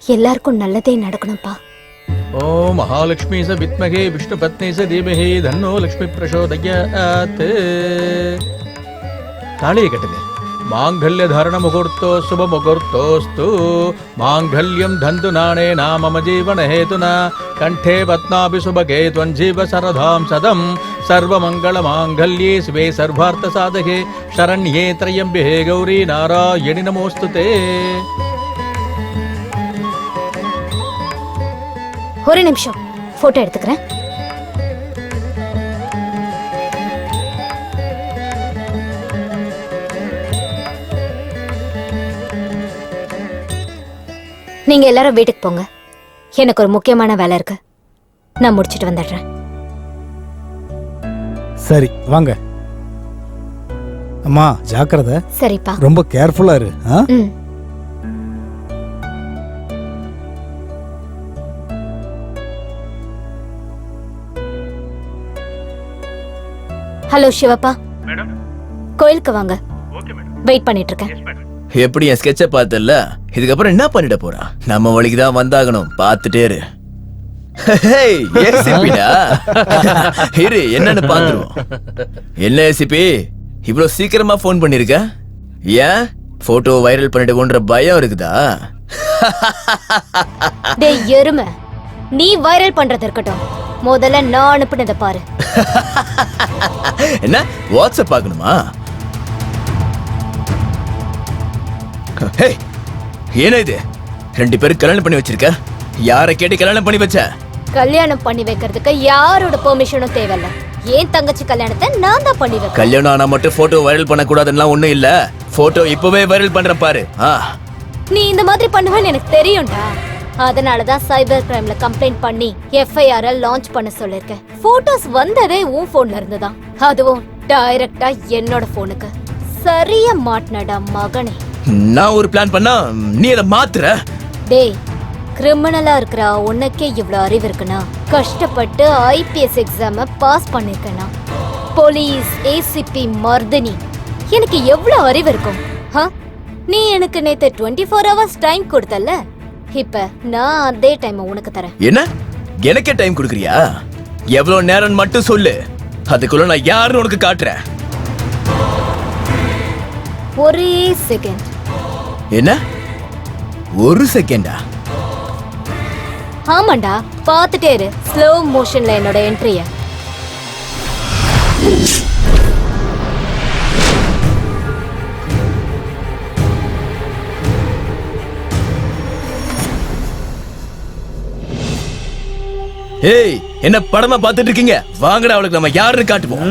எல்லாருக்கும் நல்லதே நடக்கணும்பா. ஓ மகாலட்சுமி ச வித்மகே விஷ்ணு பத்னி ச தீமஹி தன்னோ லக்ஷ்மி பிரசோதயாத். தாலியை கட்டுங்க. மாங்கல்ய தாரண முகூர்த்தோ சுப முகூர்த்தோஸ்து. மாங்கல்யம் தந்து நானே நாம ஜீவன ஹேதுனா. கண்டே பத்னாபி சுபகே த்வஞ்சீவ சரதாம் சதம். சர்வமங்கள மாங்கல்யே சிவே சர்வார்த்த சாதகே சரண்யே த்ரயம்பிகே கௌரி நாராயணி நமோஸ்துதே. ஒரு நிமிஷம், போட்டோ எடுத்துக்கிறேன். நீங்க எல்லாரும் வீட்டுக்கு போங்க. எனக்கு ஒரு முக்கியமான வேலை இருக்கு. நான் முடிச்சிட்டு வந்துடுறேன். சரி வாங்க. அம்மா ஜாக்கிரதை. சரிப்பா. ரொம்ப கேர்ஃபுல்லா இரு. ம். ஹலோ சிவப்பா, கோயிலுக்கு வாங்க. வெயிட் பண்ணிட்டு இருக்கேன். எப்படி என் ஸ்கெட்ச பார்த்தல? இதுக்கப்புறம் என்ன பண்ணிட போறா? நம்ம வழிக்கு தான் வந்தாகணும். பார்த்துட்டே இரு. ஏசிபிடா, இரு என்னன்னு பாத்துருவோம். என்ன ஏசிபி, இவ்வளவு சீக்கிரமா போன் பண்ணிருக்க? ஏன் போட்டோ வைரல் பண்ணிடுவோன்ற பயம் இருக்குதா? டேய் எருமை, நீ வைரல் பண்றது இருக்கட்டும், முதல்ல நான் அனுப்புனத பாரு. என்ன வாட்ஸ்அப் பார்க்கணுமா? என்ன இது? 2 பேரும் கல்யாணம் பண்ணி வச்சிருக்க? யாரை கேட்டு கல்யாணம் பண்ணி வச்ச? கல்யாணம் பண்ணி வைக்கிறதுக்கு யாரோட பெர்மிஷனும் தேவையில்ல. ஏன் தங்கச்சி கல்யாணத்தை நான் தான் பண்ணி வைக்கிறேன். கல்யாணம் ஆனா மட்டும் போட்டோ வைரல் பண்ண கூடாதுன்னா ஒண்ணும் இல்ல. போட்டோ இப்பவே வைரல் பண்ற பாரு. நீ இந்த மாதிரி பண்ணுவேன்னு எனக்கு தெரியும்டா. அதனாலதான் சைபர் கிரைம்ல கம்ப்ளைண்ட் பண்ணி FIR லான்ச் பண்ண சொல்லிருக்கேன். போட்டோஸ் வந்ததே உன் போன்ல இருந்துதான், அதுவும் டைரக்டா என்னோட போனுக்கு. சரியா மாட்டினடா மகனே. நான் ஒரு பிளான் பண்ணா நீ அதை மாத்துற. டேய், கிரிமினலா இருக்கிற உனக்கே இவ்வளவு அறிவு இருக்குன்னா கஷ்டப்பட்டு IPS எக்ஸாம பாஸ் பண்ணிருக்கேனா? போலீஸ் ACP மர்தினி, எனக்கு எவ்வளவு அறிவு இருக்கும்? நீ எனக்கு நேத்து 24 hours டைம் கொடுத்தல, இப்ப நான் அதே டைம் உனக்கு தரேன். என்ன எனக்கே டைம் கொடுக்குறியா? எவ்வளவு நேரம் மட்டும் சொல்லு, அதுக்குள்ள நான் யாருன்னு உனக்கு காட்டுறேன். ஒரே செகண்ட். என்ன 1 செகண்டா? ஆமாண்டா, பாத்துட்டே இரு ஸ்லோ மோஷன்ல என்னோட என்ட்ரிய. ஏய், என்ன படமா பார்த்துட்டு இருக்கீங்க? வாங்கடா, அவளுக்கு நம்ம யாருன்னு காட்டுவோம்.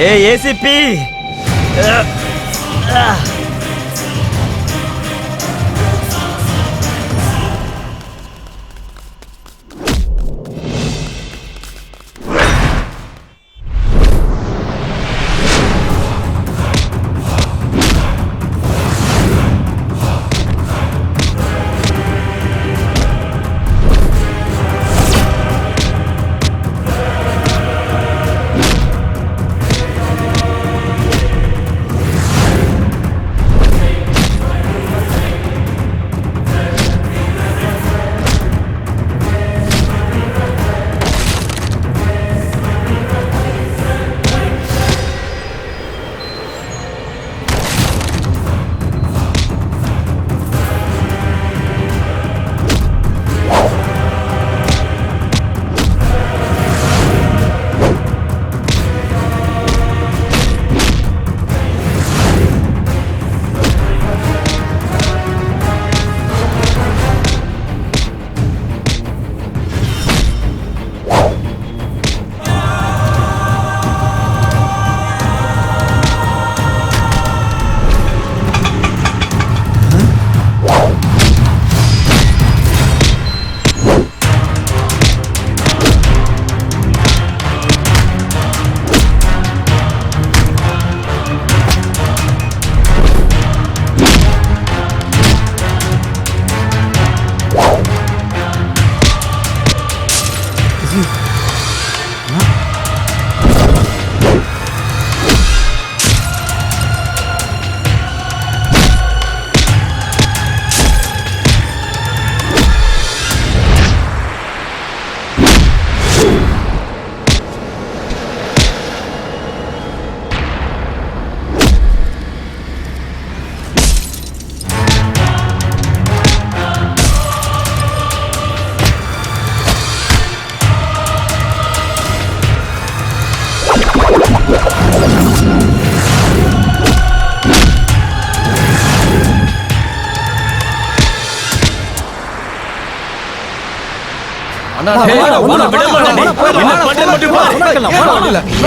ஏய் ஏசிபி,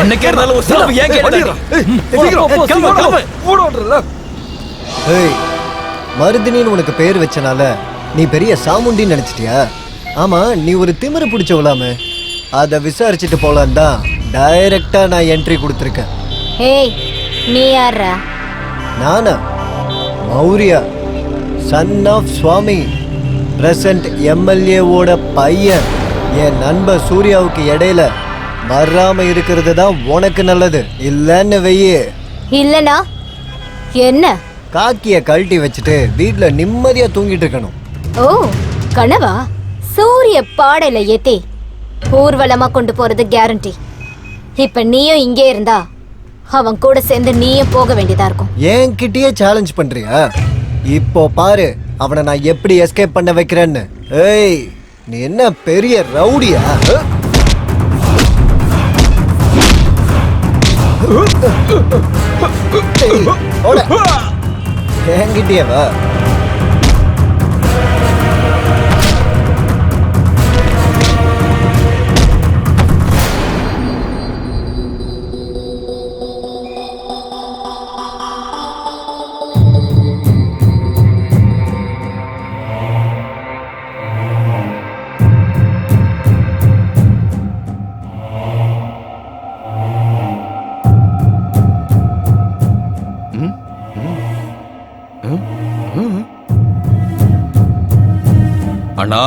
என்னக்கே இருந்தாலும் ஒரு செலவு ஏன் கேட்டா ஏய் மருதினின்னு உனக்கு பேர் வச்சனால நீ பெரிய சாமுண்டின்னு நினைச்சிட்டியா? ஆமா, நீ ஒரு திமிரு பிடிச்சவளாமே. அதை விசாரிச்சுட்டு போலான் தான் டைரக்டா நான் என்ட்ரி கொடுத்துருக்கேன். ஏய் நீ யாரா? நானா? Maurya, son of Swamy, present எம்எல்ஏவோட பையன். என் நண்பர் சூர்யாவுக்கு இடையில வராம இருக்கிறது தான் உனக்கு நல்லது. இல்லன்னு வெய்யே. இல்லனா என்ன? காக்கிய கழட்டி வச்சுட்டு வீட்ல நிம்மதியா தூங்கிட்டு இருக்கணும். ஓ கனவா? சூரிய பாடையில ஏத்தி ஊர்வலமா கொண்டு போறது கேரண்டி. இப்ப நீயும் இங்கே இருந்தா அவன் கூட சேர்ந்து நீயும் போக வேண்டியதா இருக்கும். என்கிட்டயே சேலஞ்ச் பண்றியா? இப்போ பாரு அவனை நான் எப்படி எஸ்கேப் பண்ண வைக்கிறேன்னு. ஏய் நீ என்ன பெரிய ரவுடியா? என்கிட்டயே வா. அண்ணா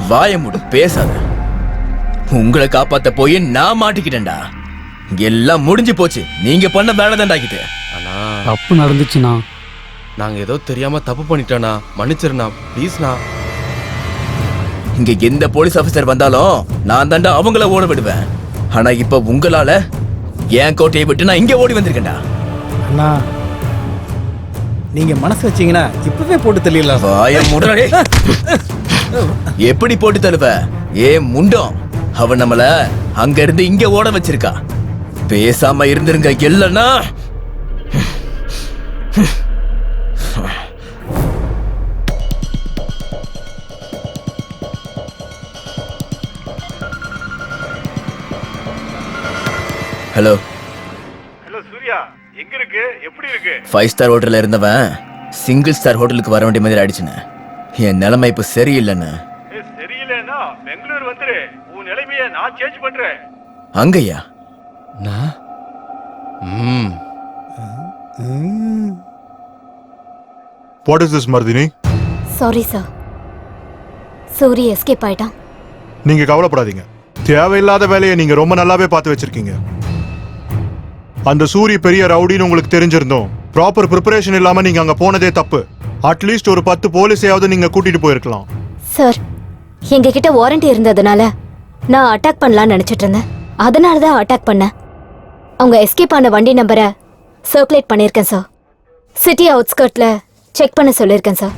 வாய மூடு, பேசாத. உங்களை காப்பாத்த போய் நான் மாட்டிக்கிட்டேன்டா. எல்லாம் முடிஞ்சு போச்சு. நீங்க பண்ண வேலை தாண்டாக்கிட்டு. அண்ணா தப்பு நடந்துச்சுண்ணா. நாங்க ஏதோ தெரியாம தப்பு பண்ணிட்டோண்ணா, மன்னிச்சிருண்ணா ப்ளீஸ்ண்ணா. இங்க எந்த போலீஸ் ஆபீசர் வந்தாலும் நான் தாண்டா அவங்கள ஓட விடுவேன். ஆனா இப்ப உங்களால என் கோட்டையை விட்டு நான் இங்க ஓடி வந்திருக்கேன்டா. அண்ணா நீங்க மனசு வச்சீங்கன்னா இப்பவே போட்டு தள்ளிடலாம். வாய மூடுறே. எப்படி போட்டு தருவ? ஏ முண்டம், அவன் நம்மள அங்க இருந்து இங்க ஓட வச்சிருக்கா. பேசாம இருந்திருங்க, இல்லன்னா ஹலோ ஹலோ சூர்யா, எங்க இருக்கு? எப்படி இருக்கு? 5 ஸ்டார் ஹோட்டல்ல இருந்தவன் சிங்கிள் ஸ்டார் ஹோட்டலுக்கு வர வேண்டிய மாதிரி ஆயிடுச்சுன்னு. என் நிலைமை இப்ப சரியில்லைன்னு. சரியில்லைன்னா பெங்களூர் வந்துரு. உன் நிலைமைய நான் சேஞ்ச் பண்றேன். அங்கய்யா? What is this Mardaani? Sorry sir, Surya escape ஆயிட்டான். நீங்க கவலைப்படாதீங்க. தேவையில்லாத வேலையை நீங்க ரொம்ப நல்லாவே பார்த்து வச்சிருக்கீங்க. அந்த சூரிய பெரிய ரவுடின்னு உங்களுக்கு தெரிஞ்சிருந்தோம். ப்ராப்பர் ப்ரிப்பரேஷன் இல்லாம நீங்க அங்க போனதே தப்பு. அட்லீஸ்ட் ஒரு 10 போலீஸையாவது நீங்க கூட்டிட்டு போயிருக்கலாம். சார், எங்க கிட்ட வாரண்டி இருந்ததுனால நான் அட்டாக் பண்ணலாம்னு நினைச்சிட்டு இருந்தேன். அதனால தான் அட்டாக் பண்ணேன். அவங்க எஸ்கேப் ஆன வண்டி நம்பரை சர்க்குலேட் பண்ணியிருக்கேன் சார். சிட்டி அவுட்ஸ்கர்ட்ல செக் பண்ண சொல்லியிருக்கேன் sir.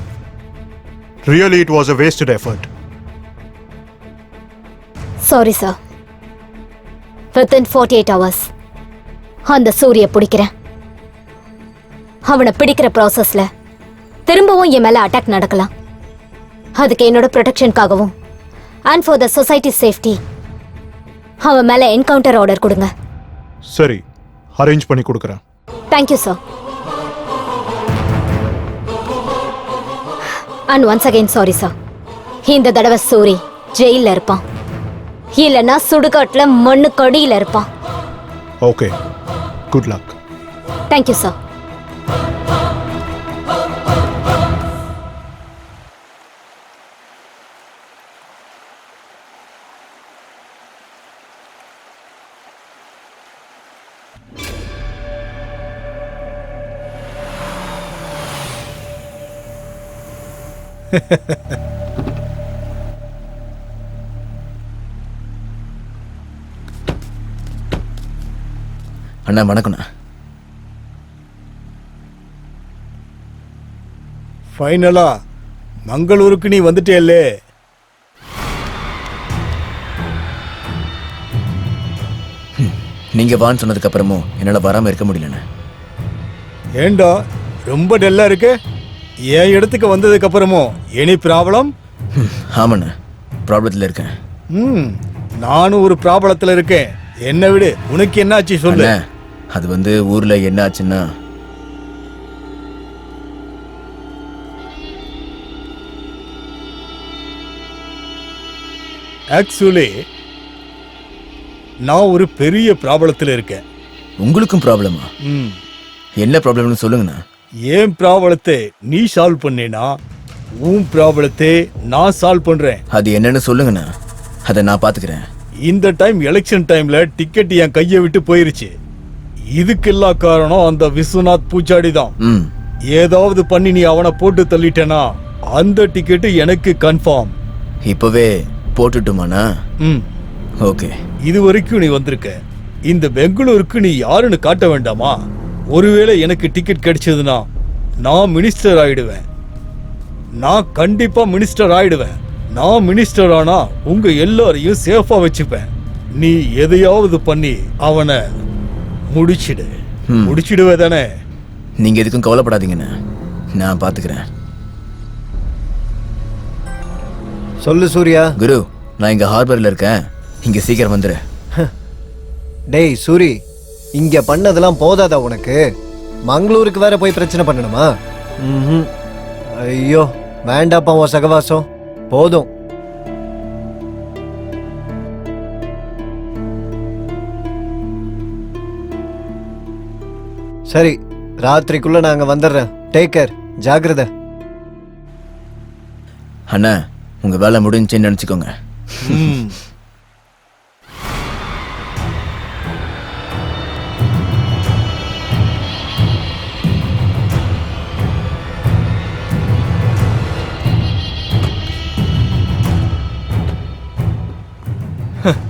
Really, it was a wasted effort. Sorry sir. Within 48 hours அந்த சூரிய பிடிக்கிறேன். அவனை பிடிக்கிற ப்ராசஸ்ல திரும்பவும் என் மேல அட்டாக் நடக்கலாம். அதுக்கு என்னோட ப்ரொடெக்ஷனுக்காகவும் and for the society safety அவன் மேல என்கவுண்டர் ஆர்டர் கொடுங்க. சரி, அரேஞ்ச் பண்ணி கொடுக்குறேன். Thank you sir. And once again sorry sir. இந்த தடவை சூரி ஜெயில இருப்பான், இல்லைன்னா சுடுகாட்டுல மண்ணு கொடியில இருப்பான். Okay, good luck. Thank you sir. அண்ணா வணக்கண்ணா. ஃபைனலா மங்களூருக்கு நீ வந்துட்டேல்லே. நீங்க வான்னு சொன்னதுக்கு அப்புறமும் என்னால வராம இருக்க முடியலண்ணா. ஏண்டா ரொம்ப டல்லா இருக்கு? என் இடத்துக்கு வந்ததுக்கு அப்புறமும் எனி ப்ராப்ளம்? ஆமாண்ணா, ப்ராப்ளத்தில் இருக்கேன். நானும் ஒரு ப்ராப்ளத்தில் இருக்கேன். என்ன விடு, உனக்கு என்ன ஆச்சு சொல்லு. அது வந்து ஊர்ல என்ன ஆச்சுன்னா, ஆக்சுவலி நான் ஒரு பெரிய ப்ராப்ளத்தில் இருக்கேன். உங்களுக்கும் ப்ராப்ளமா? என்ன ப்ராப்ளம்னு சொல்லுங்கண்ணா. ஏன் ப்ராப்ளத்தை நீ சால்வ் பண்ணேனா உன் ப்ராப்ளத்தை நான் சால்வ் பண்றேன். அது என்னன்னு சொல்லுங்கண்ணா, அதை நான் பாத்துக்கிறேன். இந்த டைம் எலெக்ஷன் டைம்ல டிக்கெட் என் கையை விட்டு போயிருச்சு. இதுக்கெல்லாம் காரணம் அந்த விஸ்வநாத் பூச்சாடி தான். ஏதாவது பண்ணி நீ அவனை போட்டு தள்ளிட்டேனா அந்த டிக்கெட் எனக்கு கன்ஃபார்ம். இப்பவே போட்டுட்டுமாண்ணா? ஓகே. இது வரைக்கும் நீ வந்திருக்க, இந்த பெங்களூருக்கு நீ யாருன்னு காட்ட வேண்டாமா? ஒருவேளை எனக்கு டிக்கெட் கிடைச்சதுன்னா நான் மினிஸ்டர் ஆயிடுவேன். நான் கண்டிப்பா மினிஸ்டர் ஆயிடுவேன். நான் மினிஸ்டர் ஆனா உங்க எல்லாரையும் சேஃபா வச்சுப்பேன். நீ எதையாவது பண்ணி அவனை முடிச்சிடுவே தானே? நீங்க எதுக்கும் கவலைப்படாதீங்கண்ணா, நான் பாத்துக்கிறேன். சொல்லு சூர்யா. குரு, நான் இங்க ஹார்பர்ல இருக்கேன், இங்க சீக்கிரம் வந்துரு. டேய் சூரி, இங்க பண்ணதெல்லாம் போதாதா உனக்கு? மங்களூருக்கு வேற போய் பிரச்சனை பண்ணணுமா? ஐயோ வேண்டாப்பா உன் சகவாசம், போதும். சரி, ராத்திரிக்குள்ள நாங்க வந்துடுறேன். டேக் கேர், ஜாக்கிரதை. அண்ணா, உங்க வேலை முடிஞ்சுன்னு நினைச்சுக்கோங்க.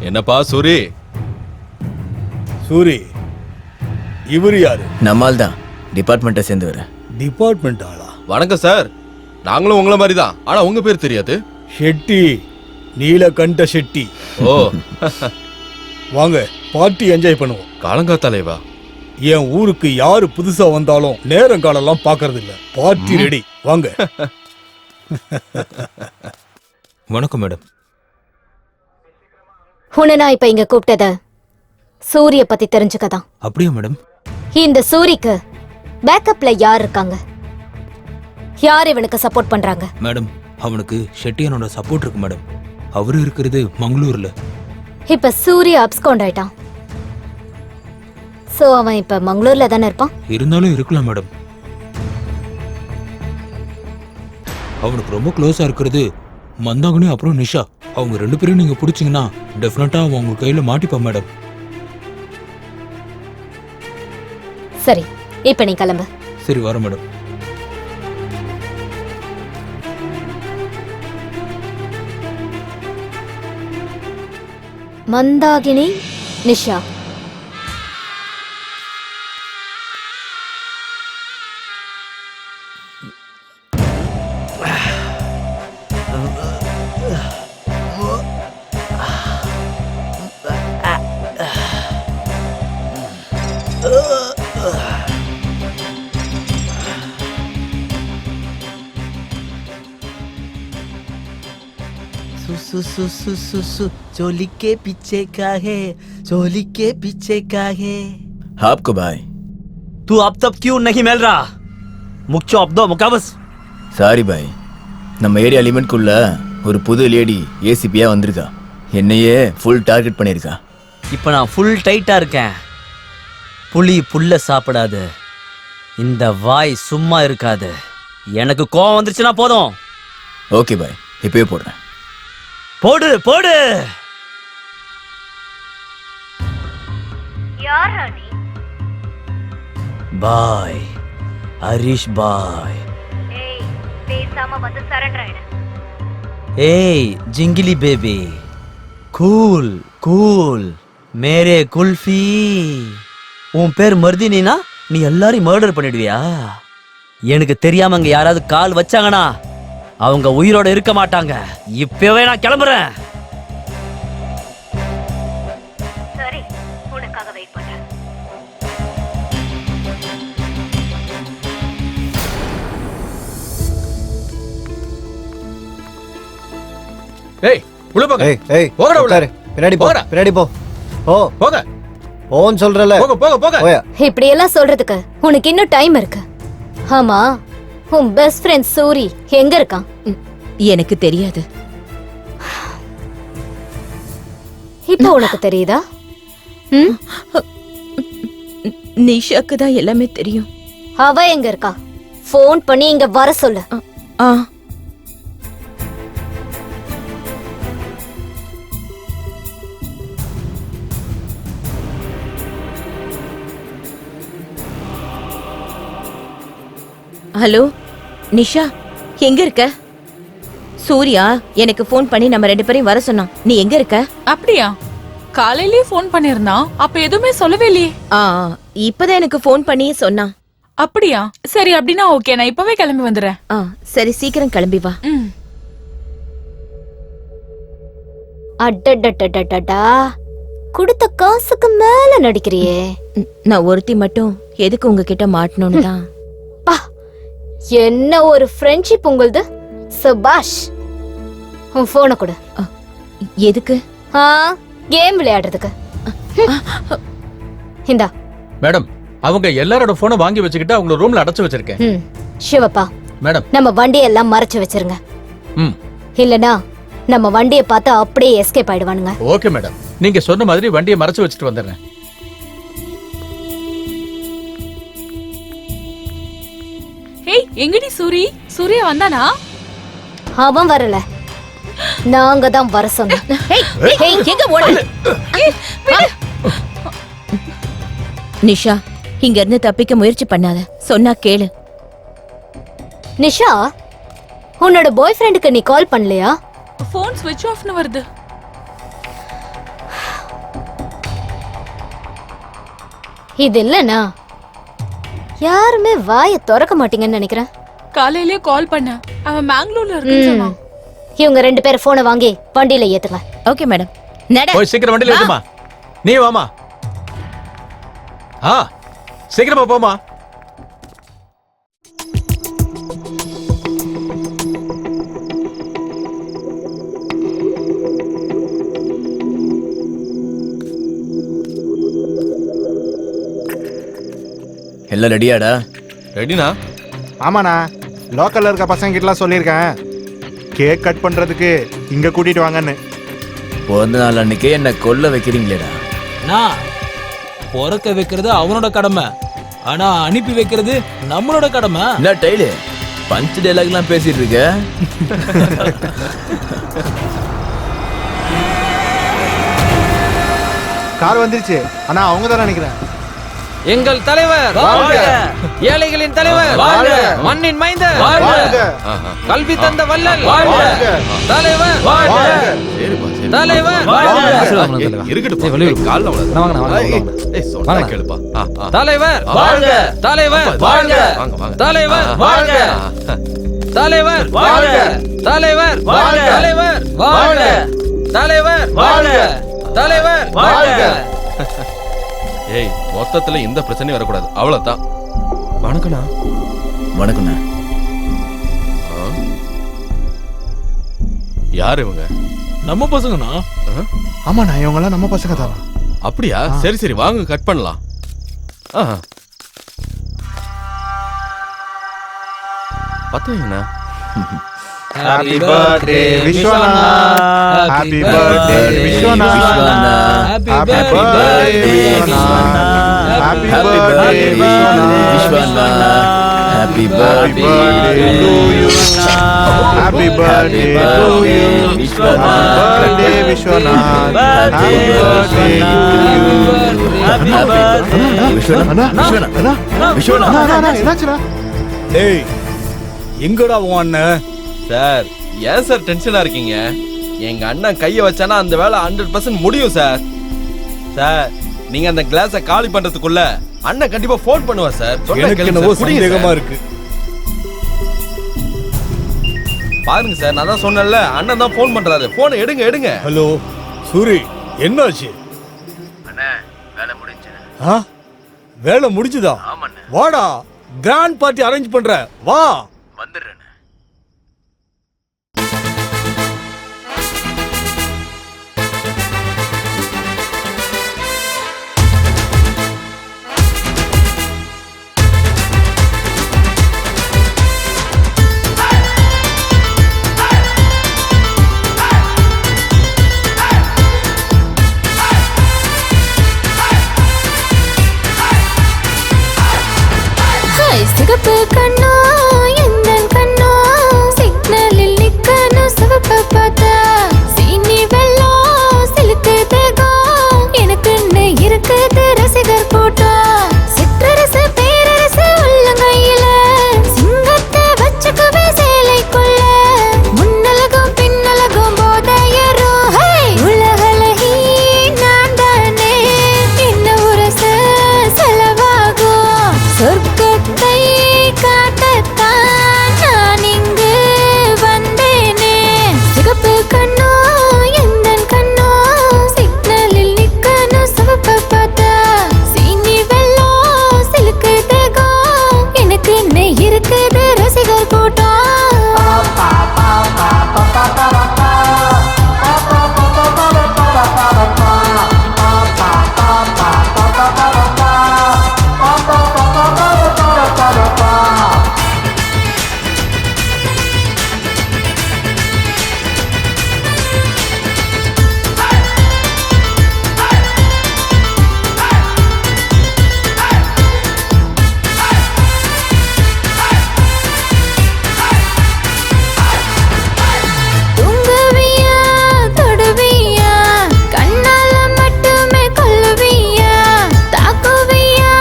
என்னப்பா சூரி? சூரி, இவர் யாரு? நம்மால் தான், டிபார்ட்மெண்ட்டை சேர்ந்து வர. டிபார்ட்மெண்ட் ஆளா? வணக்கம் சார், நாங்களும் உங்களை மாதிரி தான். ஆனா உங்க பேர் தெரியாது. ஷெட்டி, நீலகண்ட ஷெட்டி. ஓ வாங்க பார்ட்டி என்ஜாய் பண்ணுவோம். காலங்காத்தாலேவா? என் ஊருக்கு யாரு புதுசா வந்தாலும் நேரம் காலெல்லாம் பாக்குறது இல்ல. பார்ட்டி ரெடி, வாங்க. வணக்கம் மேடம். உன்னை நான் இப்ப இங்க கூப்பிட்டத சூரிய பத்தி தெரிஞ்சுக்கதான். அப்படியா மேடம்? இந்த சூரிக்கு பேக்கப்ல யார் இருக்காங்க? யார் இவனுக்கு சப்போர்ட் பண்றாங்க? மேடம், அவனுக்கு ஷெட்டியனோட சப்போர்ட் இருக்கு மேடம். அவரு இருக்கிறது மங்களூர்ல. இப்ப சூரிய அப்ஸ்கவுண்ட் ஆயிட்டான். சோ அவன் இப்ப மங்களூர்ல தானே இருப்பான். இருந்தாலும் இருக்கலாம் மேடம். அவனுக்கு ரொம்ப க்ளோஸா இருக்கிறது மந்தாகினி அப்புறம் நிஷா. அவங்க ரெண்டு பேரும் நீங்க பிடிச்சிங்கன்னா டெஃபினட்டா அவன் உங்க கையில மாட்டிப்பான் மேடம். சரி, இப்ப நீ கிளம்பு. சரி, வர மேடம். மந்தாகினி, நிஷா. चोली के पीछे का है, चोली के पीछे का है। आपको भाई, तू अब तक क्यों नहीं मिल रहा? मुख्य अब दो मुकाबस. சாரி பாய், நம்ம ஏரியா லிமிட்குள்ள ஒரு புது லேடி ஏசிபியா வந்திருக்கா. என்னையே ஃபுல் டார்கெட் பண்ணியிருக்கா. இப்போ நான் ஃபுல் டைட்டா இருக்கேன். புலி புல்ல சாப்பிடாது, இந்த வாய் சும்மா இருக்காது. எனக்கு கோவம் வந்துருச்சுன்னா போதும். ஓகே பாய், இப்பவே போடுறேன். போடு போடு. யார் ராணி? பாய், ஹரிஷ் பாய். ஏய், பேச பேசாம வந்து சரண்டர் ஆயிடு. ஏய் ஜிங்கிலி பேபி, கூல் கூல் மேரே குல்ஃபி. உன் பேர் மர்தினா, நீ எல்லாரையும் மர்டர் பண்ணிடுவியா? எனக்கு தெரியாம அங்க யாராவது கால் வச்சாங்கன்னா அவங்க உயிரோட இருக்க மாட்டாங்க. இப்பவே நான் கிளம்புறேன். சரி, உனக்காக வெயிட் பண்றேன். ஏய் உள்ள போங்க. ஏய் போங்கடா உள்ள. உட்காரு. பின்னாடி போ, பின்னாடி போ. ஓ போங்க. ஓன் சொல்றல. போங்க போங்க போங்க. ஓயா. இப்படி எல்லாம் சொல்றதுக்கு உனக்கு இன்னும் டைம் இருக்கு. ஆமா, உன் பெஸ்ட் ஃப்ரெண்ட் சூரி எங்க இருக்கான்? எனக்கு தெரியாது. இப்போ உனக்கு தெரியுதா? நிஷாக்கு தான் எல்லாமே தெரியும். அவ எங்க இருக்கா? ஃபோன் பண்ணி இங்க வர சொல்லு. ஹலோ நிஷா, எங்க இருக்க? சூர்யா எனக்கு ஃபோன் பண்ணி நம்ம 2 பேரையும் வர சொன்னான். நீ எங்க இருக்க? அப்படியா? காலையிலேயே ஃபோன் பண்ணிருந்தான். அப்ப எதுவுமே சொல்லவே இல்லையே. இப்பதான் எனக்கு ஃபோன் பண்ணி சொன்னான். அப்படியா? சரி, அப்படின்னா ஓகே, நான் இப்பவே கிளம்பி வந்துடுறேன். சரி, சீக்கிரம் கிளம்பி வா. அடடடடடடா, கொடுத்த காசுக்கு மேல நடிக்கிறியே. நான் ஒருத்தி மட்டும் எதுக்கு உங்ககிட்ட மாட்டணும்னு தான். என்ன ஒரு ஃப்ரெண்ட்ஷிப் உங்களுது. சபாஷ். உன் போனை கொடு. எதுக்கு? கேம் விளையாடுறதுக்கு. இந்தா. மேடம், அவங்க எல்லாரோட போனை வாங்கி வச்சுக்கிட்டு அவங்க ரூம்ல அடைச்சு வச்சிருக்கேன். சிவப்பா மேடம், நம்ம வண்டியெல்லாம் மறைச்சு வச்சிருங்க. இல்லனா நம்ம வண்டியை பார்த்து அப்படியே எஸ்கேப் ஆயிடுவானுங்க. ஓகே மேடம், நீங்க சொன்ன மாதிரி வண்டியை மறைச்சு வச்சுட்டு வந்துடுறேன். ஏய், எங்கடி சூரி? சூர்யா வந்தானா? அவன் வரல, நாங்க தான் வர சொன்னோம். எங்க ஓட? நிஷா, இங்க இருந்து தப்பிக்க முயற்சி பண்ணாத. சொன்னா கேளு. நிஷா, உன்னோட பாய் ஃப்ரெண்டுக்கு நீ கால் பண்ணலையா? போன் ஸ்விட்ச் ஆஃப்னு வருது. இது இல்லனா யாருமே வாயை திறக்க மாட்டீங்கன்னு நினைக்கிறேன். காலையிலே கால் பண்ண, அவன் பெங்களூர்ல இருக்குன்னு சொன்னான். இவங்க 2 பேரும் போனை வாங்கி வண்டியில ஏத்துங்க. Okay madam. போய் சீக்கிரம் வண்டியில ஏத்துமா. நீ வாமா. சீக்கிரமா போமா. எல்லாம் ரெடியாடா? ரெடினா? ஆமாண்ணா, லோக்கல்ல இருக்க பசங்க கிட்டலாம் சொல்லியிருக்கேன் கேக் கட் பண்றதுக்கு இங்க கூட்டிட்டு வாங்கன்னு. பிறந்த நாள் அன்னைக்கு என்ன கொல்ல வைக்கிறீங்களேடா? நான் பிறக்க வைக்கிறது அவனோட கடமை, ஆனா அனுப்பி வைக்கிறது நம்மளோட கடமை. என்ன டைலு பஞ்ச் டைலாக்லாம் பேசிட்டு இருக்க? கார் வந்துருச்சு. ஆனா அவங்க தான் நினைக்கிறேன். எங்கள் தலைவர் வாழ்க! ஏழைகளின் தலைவர் வாழ்க! மண்ணின் மைந்தர் வாழ்க! கல்வி தந்த வள்ளல் வாழ்க! தலைவர் வாழ்க! தலைவர் வாழ்க! இருக்கட்டும், கால்ல சொன்னா கேளுப்பா. தலைவர் வாழ்க! தலைவர் வாழ்க! தலைவர் வாழ்க! தலைவர் வாழ்க! தலைவர் வாழ்க! தலைவர் வாழ்க! தலைவர் வாழ்க! தலைவர் வாழ்க! ஏய், மொத்தத்துல இந்த பிரச்சனையும் வரக்கூடாது, அவ்வளவுதான். வணக்கண்ணா. வணக்கண்ணா. யார் இவங்க? நம்ம பசங்கண்ணா. ஆமாண்ணா, இவங்கெல்லாம் நம்ம பசங்க தான். அப்படியா? சரி சரி, வாங்க கட் பண்ணலாம். பத்துவீங்கண்ணா. Happy birthday Vishwana, happy birthday Vishwana, happy birthday Vishwana, happy birthday Vishwana, happy birthday to you, happy birthday to you, happy birthday Vishwana, happy birthday to you, happy birthday Vishwana. Vishwana. என்னாச்சுடா? எங்கடா உன் அண்ணன்? Sir ஏன் sir டென்ஷனா இருக்கீங்க? எங்க அண்ணன் கையை வச்சானா அந்த வேலை 100% முடியும் சார். சார் நீங்க அந்த கிளாஸை காலி பண்றதுக்குள்ள அண்ணன் கண்டிப்பா ஃபோன் பண்ணுவார் சார். எனக்கு என்னவோ சந்தேகமா இருக்கு. பாருங்க சார், நான் தான் சொன்னேன்ல, அண்ணன் தான் ஃபோன் பண்றாரு. போனை எடுங்க எடுங்க. ஹலோ சூரி, என்னாச்சு? அண்ணே வேலை முடிஞ்சு. வேலை முடிஞ்சுதா? வாடா, கிராண்ட் பார்ட்டி அரேஞ்ச் பண்ற, வா. வந்துடுறேன். சிகப்பு கண்ணோ எந்தன் கண்ணோ சிக்னலில் நிக்கணும் சிவப்ப பார்த்தா சீனி வெள்ளம் சிலுக்கு தேகம் எனக்குன்னு இருக்குது ரசிகர் கூட்டம் சிற்றரசு பேரரசு உள்ளங்கையில சிங்கத்தை வச்சுக்குவே சேலைக்குள்ள முன்னலகம் பின்னலகம் போதையரும் உலகலகி நான் தானே என்ன உரச செலவாகும் சொர்க்கத்தை காட்டத்தான் நான் இங்கு வந்தேனே சிகப்பு கண்ணோ எந்தன் கண்ணோ சிக்னலில் நிக்கணும் சிவப்ப பார்த்தா சீனி வெள்ளம் சிலுக்கு தேகம் எனக்கு இருக்குது ரசிகர் கூட்டம் தூங்குவியா தொடுவியா கண்ணால மட்டுமே கொல்லுவியா தாக்குவியா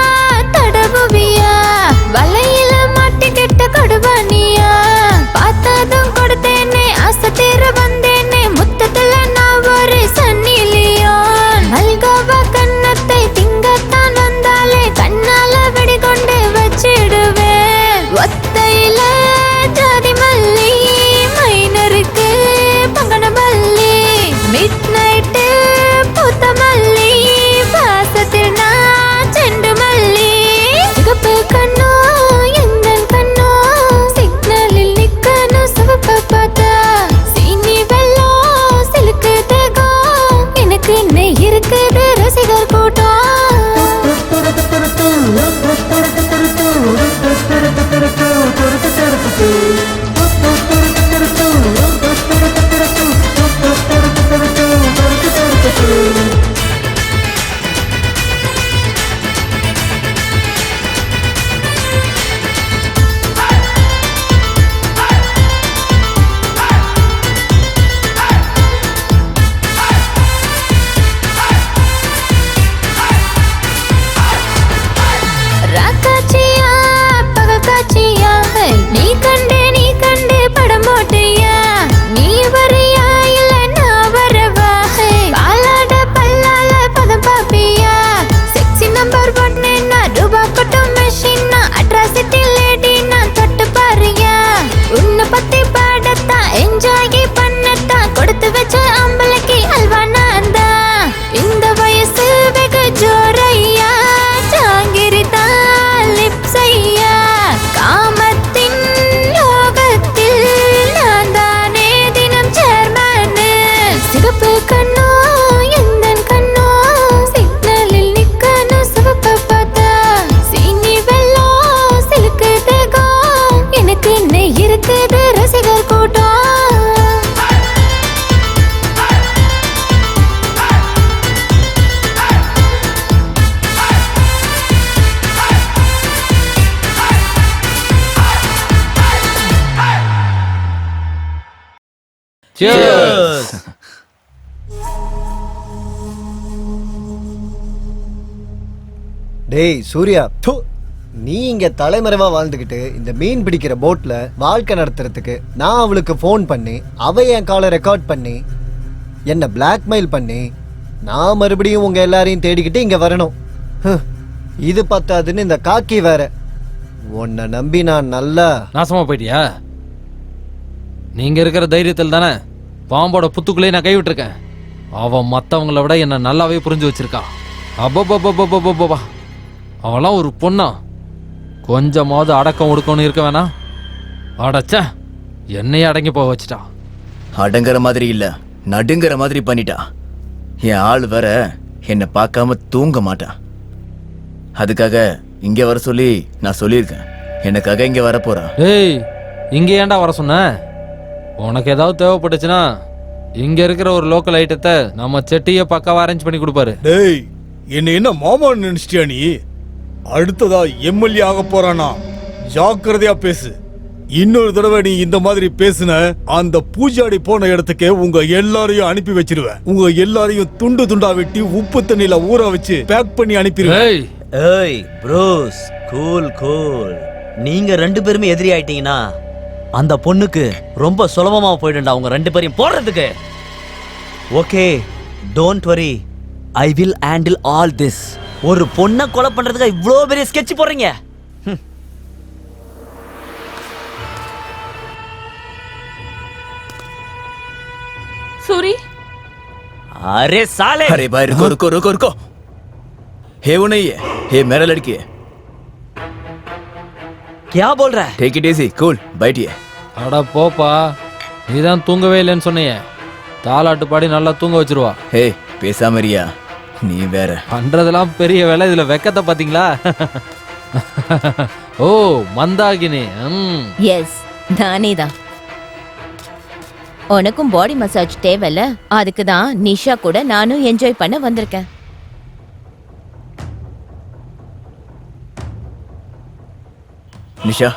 தடவுவியா வலையில மாட்டிக்கிட்ட கொடுவானியா பார்த்ததும் கொடுத்தேனே ஆசை தீர வந்தேனே முத்தத்துல நான் ஒரு சன்னிலியோன் மல்கோவா கண்ணத்தை திங்கத்தான் வந்தாலே கண்ணால வெடிகொண்டு வச்சிடுவேன் ஒத்தையில ஜாதி மல்லி மைனருக்கு பங்கன மல்லி மிட் நைட்டு பூத்த மல்லி பாசத்தில் நான் செண்டு மல்லி சிகப்பு கண்ணோ எந்தன் கண்ணோ சிக்னலில் நிக்கணும் சிவப்ப பார்த்தா சீனி வெள்ளம் சிலுக்கு தேகம் எனக்கு இருக்குது ரசிகர் கூட்டம் ராக்காச்சியா பகக்காச்சியா நீ கண்டு படம் போட்டியா நீ வரியா இல்ல நான் வரவா பாலாட பல்லால பதம் பாப்பியா செக்ஸி நம்பர் 1 நான் ரூபா கொட்டும் மெஷின் நான் அட்ராசிட்டி லேடி நான் தொட்டு பாரியா உன்னை பத்தி பாடத்தான் என்ஜாய் பண்ணத்தான் கொடுத்து வச்ச அம்பளைக்கு அல்வா நான் தான் இந்த வயசு வெகு ஜோரையா ஜாங்கிரி தான் லிப்ஸையா காமத்தின் லோகத்தில் நான் தானே தினம் சேர்மனு சிகப்பு கண்ணோ எந்தன் கண்ணோ சிக்னலில் நிக்கணும் சிவப்ப பார்த்தா சீனி வெள்ளம் சிலுக்கு தேகம் எனக்கு இருக்குது ரசிகர் கூட்டம் Cheers! டேய் சூர்யா, நீ இங்க தலைமறைவா வாழ்ந்துகிட்டு இந்த மீன் பிடிக்கிற போட்ல வாழ்க்கை நடத்துறதுக்கு நான் அவளுக்கு ஃபோன் பண்ணி அவ என் காலை ரெக்கார்ட் பண்ணி என்ன பிளாக்மெயில் பண்ணி நான் மறுபடியும் உங்க எல்லாரையும் தேடிக்கிட்டு இங்க வரணும். இது பத்தாதுன்னு இந்த காக்கி வேற. உன்னை நம்பி நான் நல்லா நாசமா போயிட்டியா? நீங்க இருக்கிற தைரியத்தில் தானே பாம்போட புத்துக்குள்ளேயே நான் கைவிட்டிருக்கேன். அவன் மற்றவங்கள விட என்ன நல்லாவே புரிஞ்சு வச்சிருக்கா. அப்பப்பா அவெல்லாம் ஒரு பொண்ணா? கொஞ்சமாவது அடக்கம் ஒடுக்கம்னு இருக்க வேணாம். அடச்ச என்னையே அடங்கி போக வச்சுட்டா. அடங்குற மாதிரி இல்ல, நடுங்கிற மாதிரி பண்ணிட்டா. என் ஆள் வேற என்னை பார்க்காம தூங்க மாட்டான். அதுக்காக இங்க வர சொல்லி நான் சொல்லியிருக்கேன். எனக்காக இங்க வர போறான். ஏய், இங்க ஏன்டா வர சொன்ன? உனக்கு ஏதாவது தேவைப்பட்டுச்சுன்னா இங்க இருக்கிற ஒரு லோக்கல் ஐட்டத்தை நம்ம செட்டியை பக்காவா அரேஞ்ச் பண்ணி கொடுப்பாரு. டேய், என்ன மாமான்னு நினைச்சிட்டியா நீ? அடுத்ததா எம்எல்ஏ ஆக போறானா? ஜாக்கிரதையா பேசு. இன்னொரு தடவை நீ இந்த மாதிரி பேசுன, அந்த பூஜாடி போன இடத்துக்கு உங்க எல்லாரையும் அனுப்பி வச்சிருவேன். உங்க எல்லாரையும் துண்டு துண்டா வெட்டி உப்பு தண்ணியில ஊற வச்சு பேக் பண்ணி அனுப்பிடுவேன். ஏய் ப்ரோஸ், கூல் கூல். நீங்க 2 பேருமே எதிரி ஆயிட்டீங்கன்னா அந்த பொண்ணுக்கு ரொம்ப சுலபமா போயிடும்டா உங்க 2 பேரையும் போடுறதுக்கு. Okay, don't worry, I will handle all this. ஒரு பொண்ணை கொலை பண்றதுக்கு இவ்வளோ பெரிய ஸ்கெட்ச் போடுறீங்க. सूरी, अरे साले, अरे भाई रुको रुको रुको रुको। हे वो नहीं है, हे मेरा लड़की है। क्या बोल रहा है? टेक इट इजी, कूल, बैठिए। அட போப்பா, நீதான் தூங்கவே இல்லைன்னு சொன்னீங்க. தாலாட்டு பாடி நல்லா தூங்க வச்சிருவா. ஹே, பேசாம இருயா, நீ வேற. பண்றதெல்லாம் பெரிய வேலை, இதுல வெக்கத்தை பாத்தீங்களா? ஓ மந்தாகினி. எஸ், நானே தான். உனக்கும் பாடி மசாஜ் தேவையில்ல, அதுக்கு தான் நிஷா கூட நானும் என்ஜாய் பண்ண வந்திருக்கேன். நிஷா,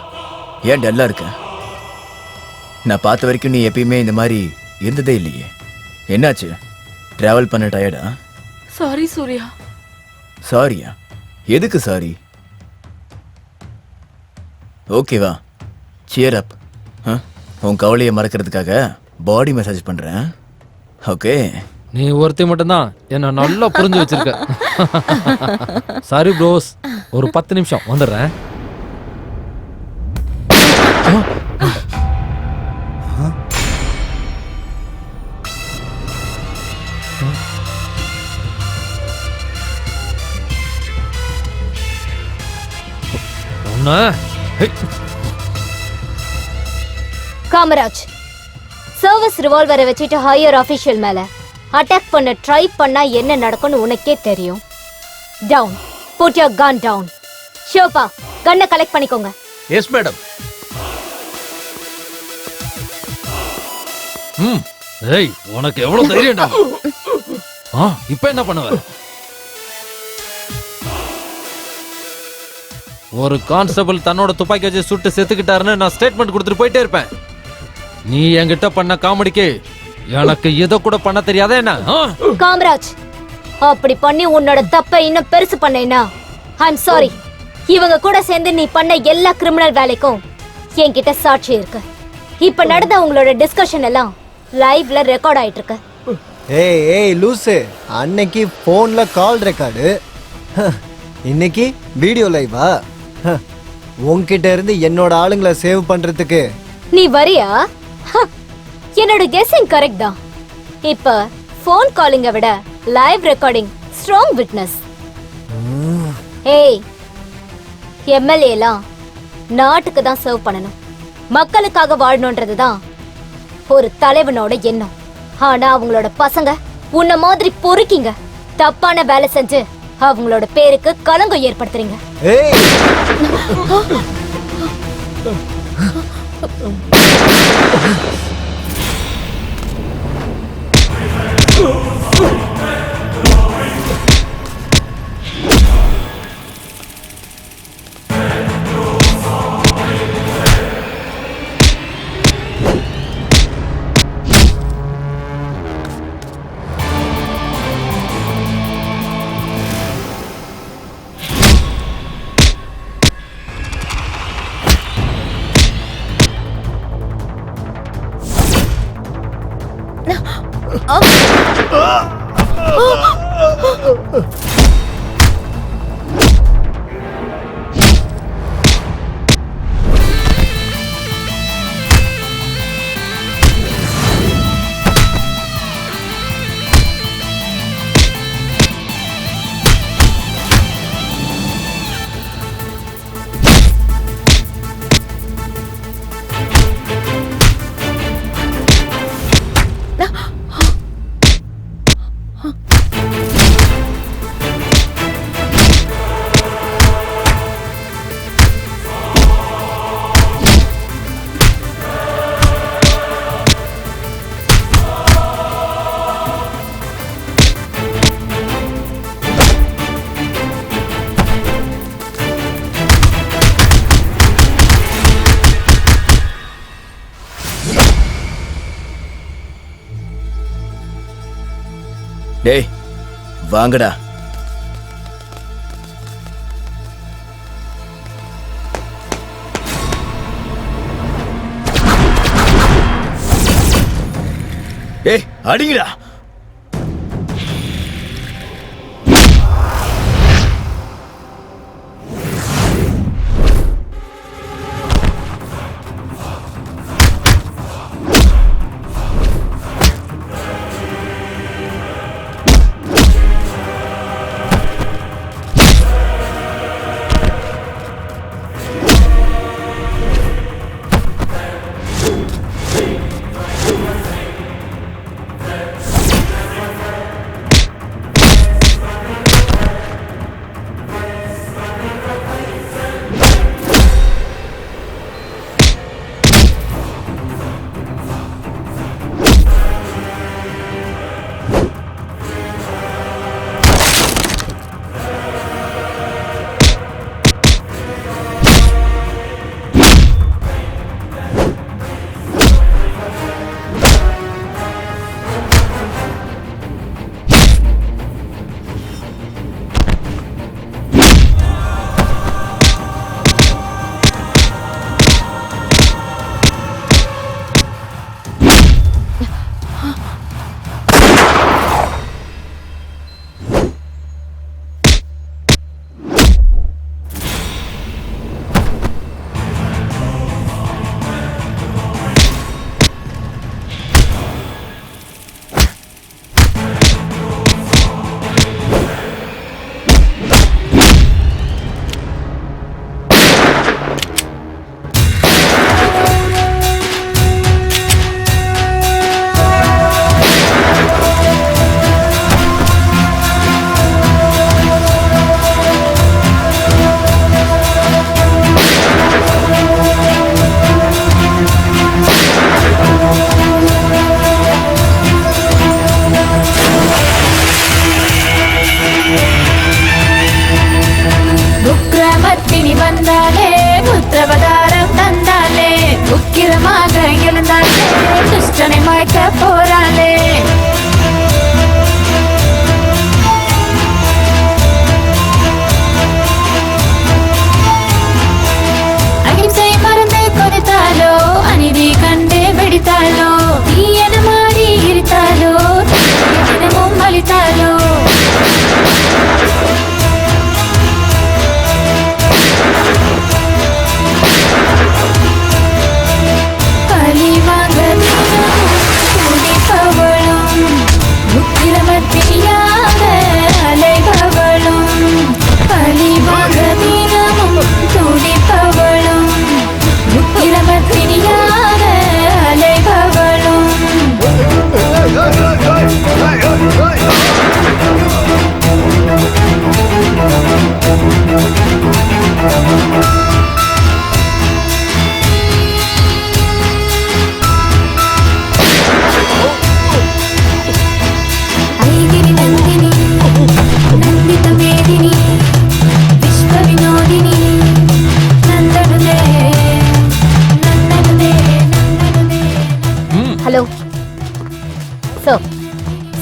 ஏன் டல்லா இருக்க? நான் பார்த்த வரைக்கும் நீ எப்பயுமே இந்த மாதிரி இருந்ததே இல்லையே. என்னாச்சு? டிராவல் பண்ண டயர்டா? சாரி சூர்யா. சாரியா? எதுக்கு சாரி? ஓகேவா, சியர் அப். உன் கவலையை மறக்கிறதுக்காக பாடி மசாஜ் பண்றேன். ஓகே, நீ ஒருத்தி மட்டும்தான் என்ன நல்லா புரிஞ்சு வச்சிருக்க. சாரி ப்ரோஸ், ஒரு 10 நிமிஷம் வந்துடுறேன். காமராஜ், சர்வீஸ் ரிவால்வரை வச்சுட்டு ஹையர் ஆபீஷியல் மேல அட்டாக் பண்ண ட்ரை பண்ணா என்ன நடக்கும்னு உனக்கே தெரியும். Down, put your gun down. Shobha, கன்னை கலெக்ட் பண்ணிக்கோங்க. Yes madam. ஏய், உனக்கு எவ்வளவு தைரியம்டா? இப்ப என்ன பண்ணுவ? ஒரு கான்ஸ்டபிள் தன்னோட துப்பாக்கி வச்சு சுட்டு செத்துக்கிட்டாருன்னு நான் ஸ்டேட்மெண்ட் கொடுத்துட்டு போயிட்டே இருப்பேன். நீ என்கிட்ட பண்ண காமெடிக்கு எனக்கு இதை கூட பண்ண தெரியாத என்ன? காமராஜ், அப்படி பண்ணி உன்னோட தப்பை இன்னும் பெருசு பண்ணேனா ஐம் சாரி. இவங்க கூட சேர்ந்து நீ பண்ண எல்லா கிரிமினல் வேலைக்கும் என்கிட்ட சாட்சி இருக்கு. இப்ப நடந்த உங்களோட டிஸ்கஷன் எல்லாம் லைவ்ல ரெக்கார்ட் ஆயிட்டு இருக்கு. ஏய் ஏய் லூசு, அன்னைக்கு போன்ல கால் ரெக்கார்டு, இன்னைக்கு வீடியோ லைவா? உன்கிட்ட இருந்து என்னோட ஆளுங்களை சேவ் பண்றதுக்கு நீ வரியா? என்னோட கெஸ்ஸிங் கரெக்ட் தான். இப்ப போன் காலிங்க விட லைவ் ரெக்கார்டிங் ஸ்ட்ராங் விட்னஸ். ஏய், எம்எல்ஏ எல்லாம் நாட்டுக்கு தான் சர்வ் பண்ணணும், மக்களுக்காக வாழணும்ன்றது தான் ஒரு தலைவனோட எண்ணம். ஆனா அவங்களோட பசங்க உன்ன மாதிரி பொறுக்கிங்க தப்பான வேலை செஞ்சு அவங்களோட பேருக்கு கலங்கம் ஏற்படுத்துறீங்க. டேய் வாங்கடா. டேய் அடிங்கடா.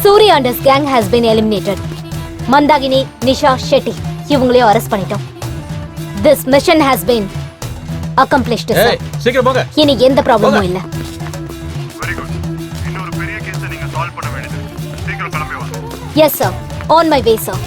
Suri and his gang has been eliminated. Mandagini, Nisha, Shetty இவங்களையும் அரெஸ்ட் பண்ணிட்டோம். This mission has been accomplished, sir. சீக்கிரம் போங்க. இனி எந்த ப்ராப்ளமும் இல்ல. Very good. இன்னொரு பெரிய கேஸ் நீங்க சால்வ் பண்ண வேண்டியது. சீக்கிரம் yes sir, on my way sir.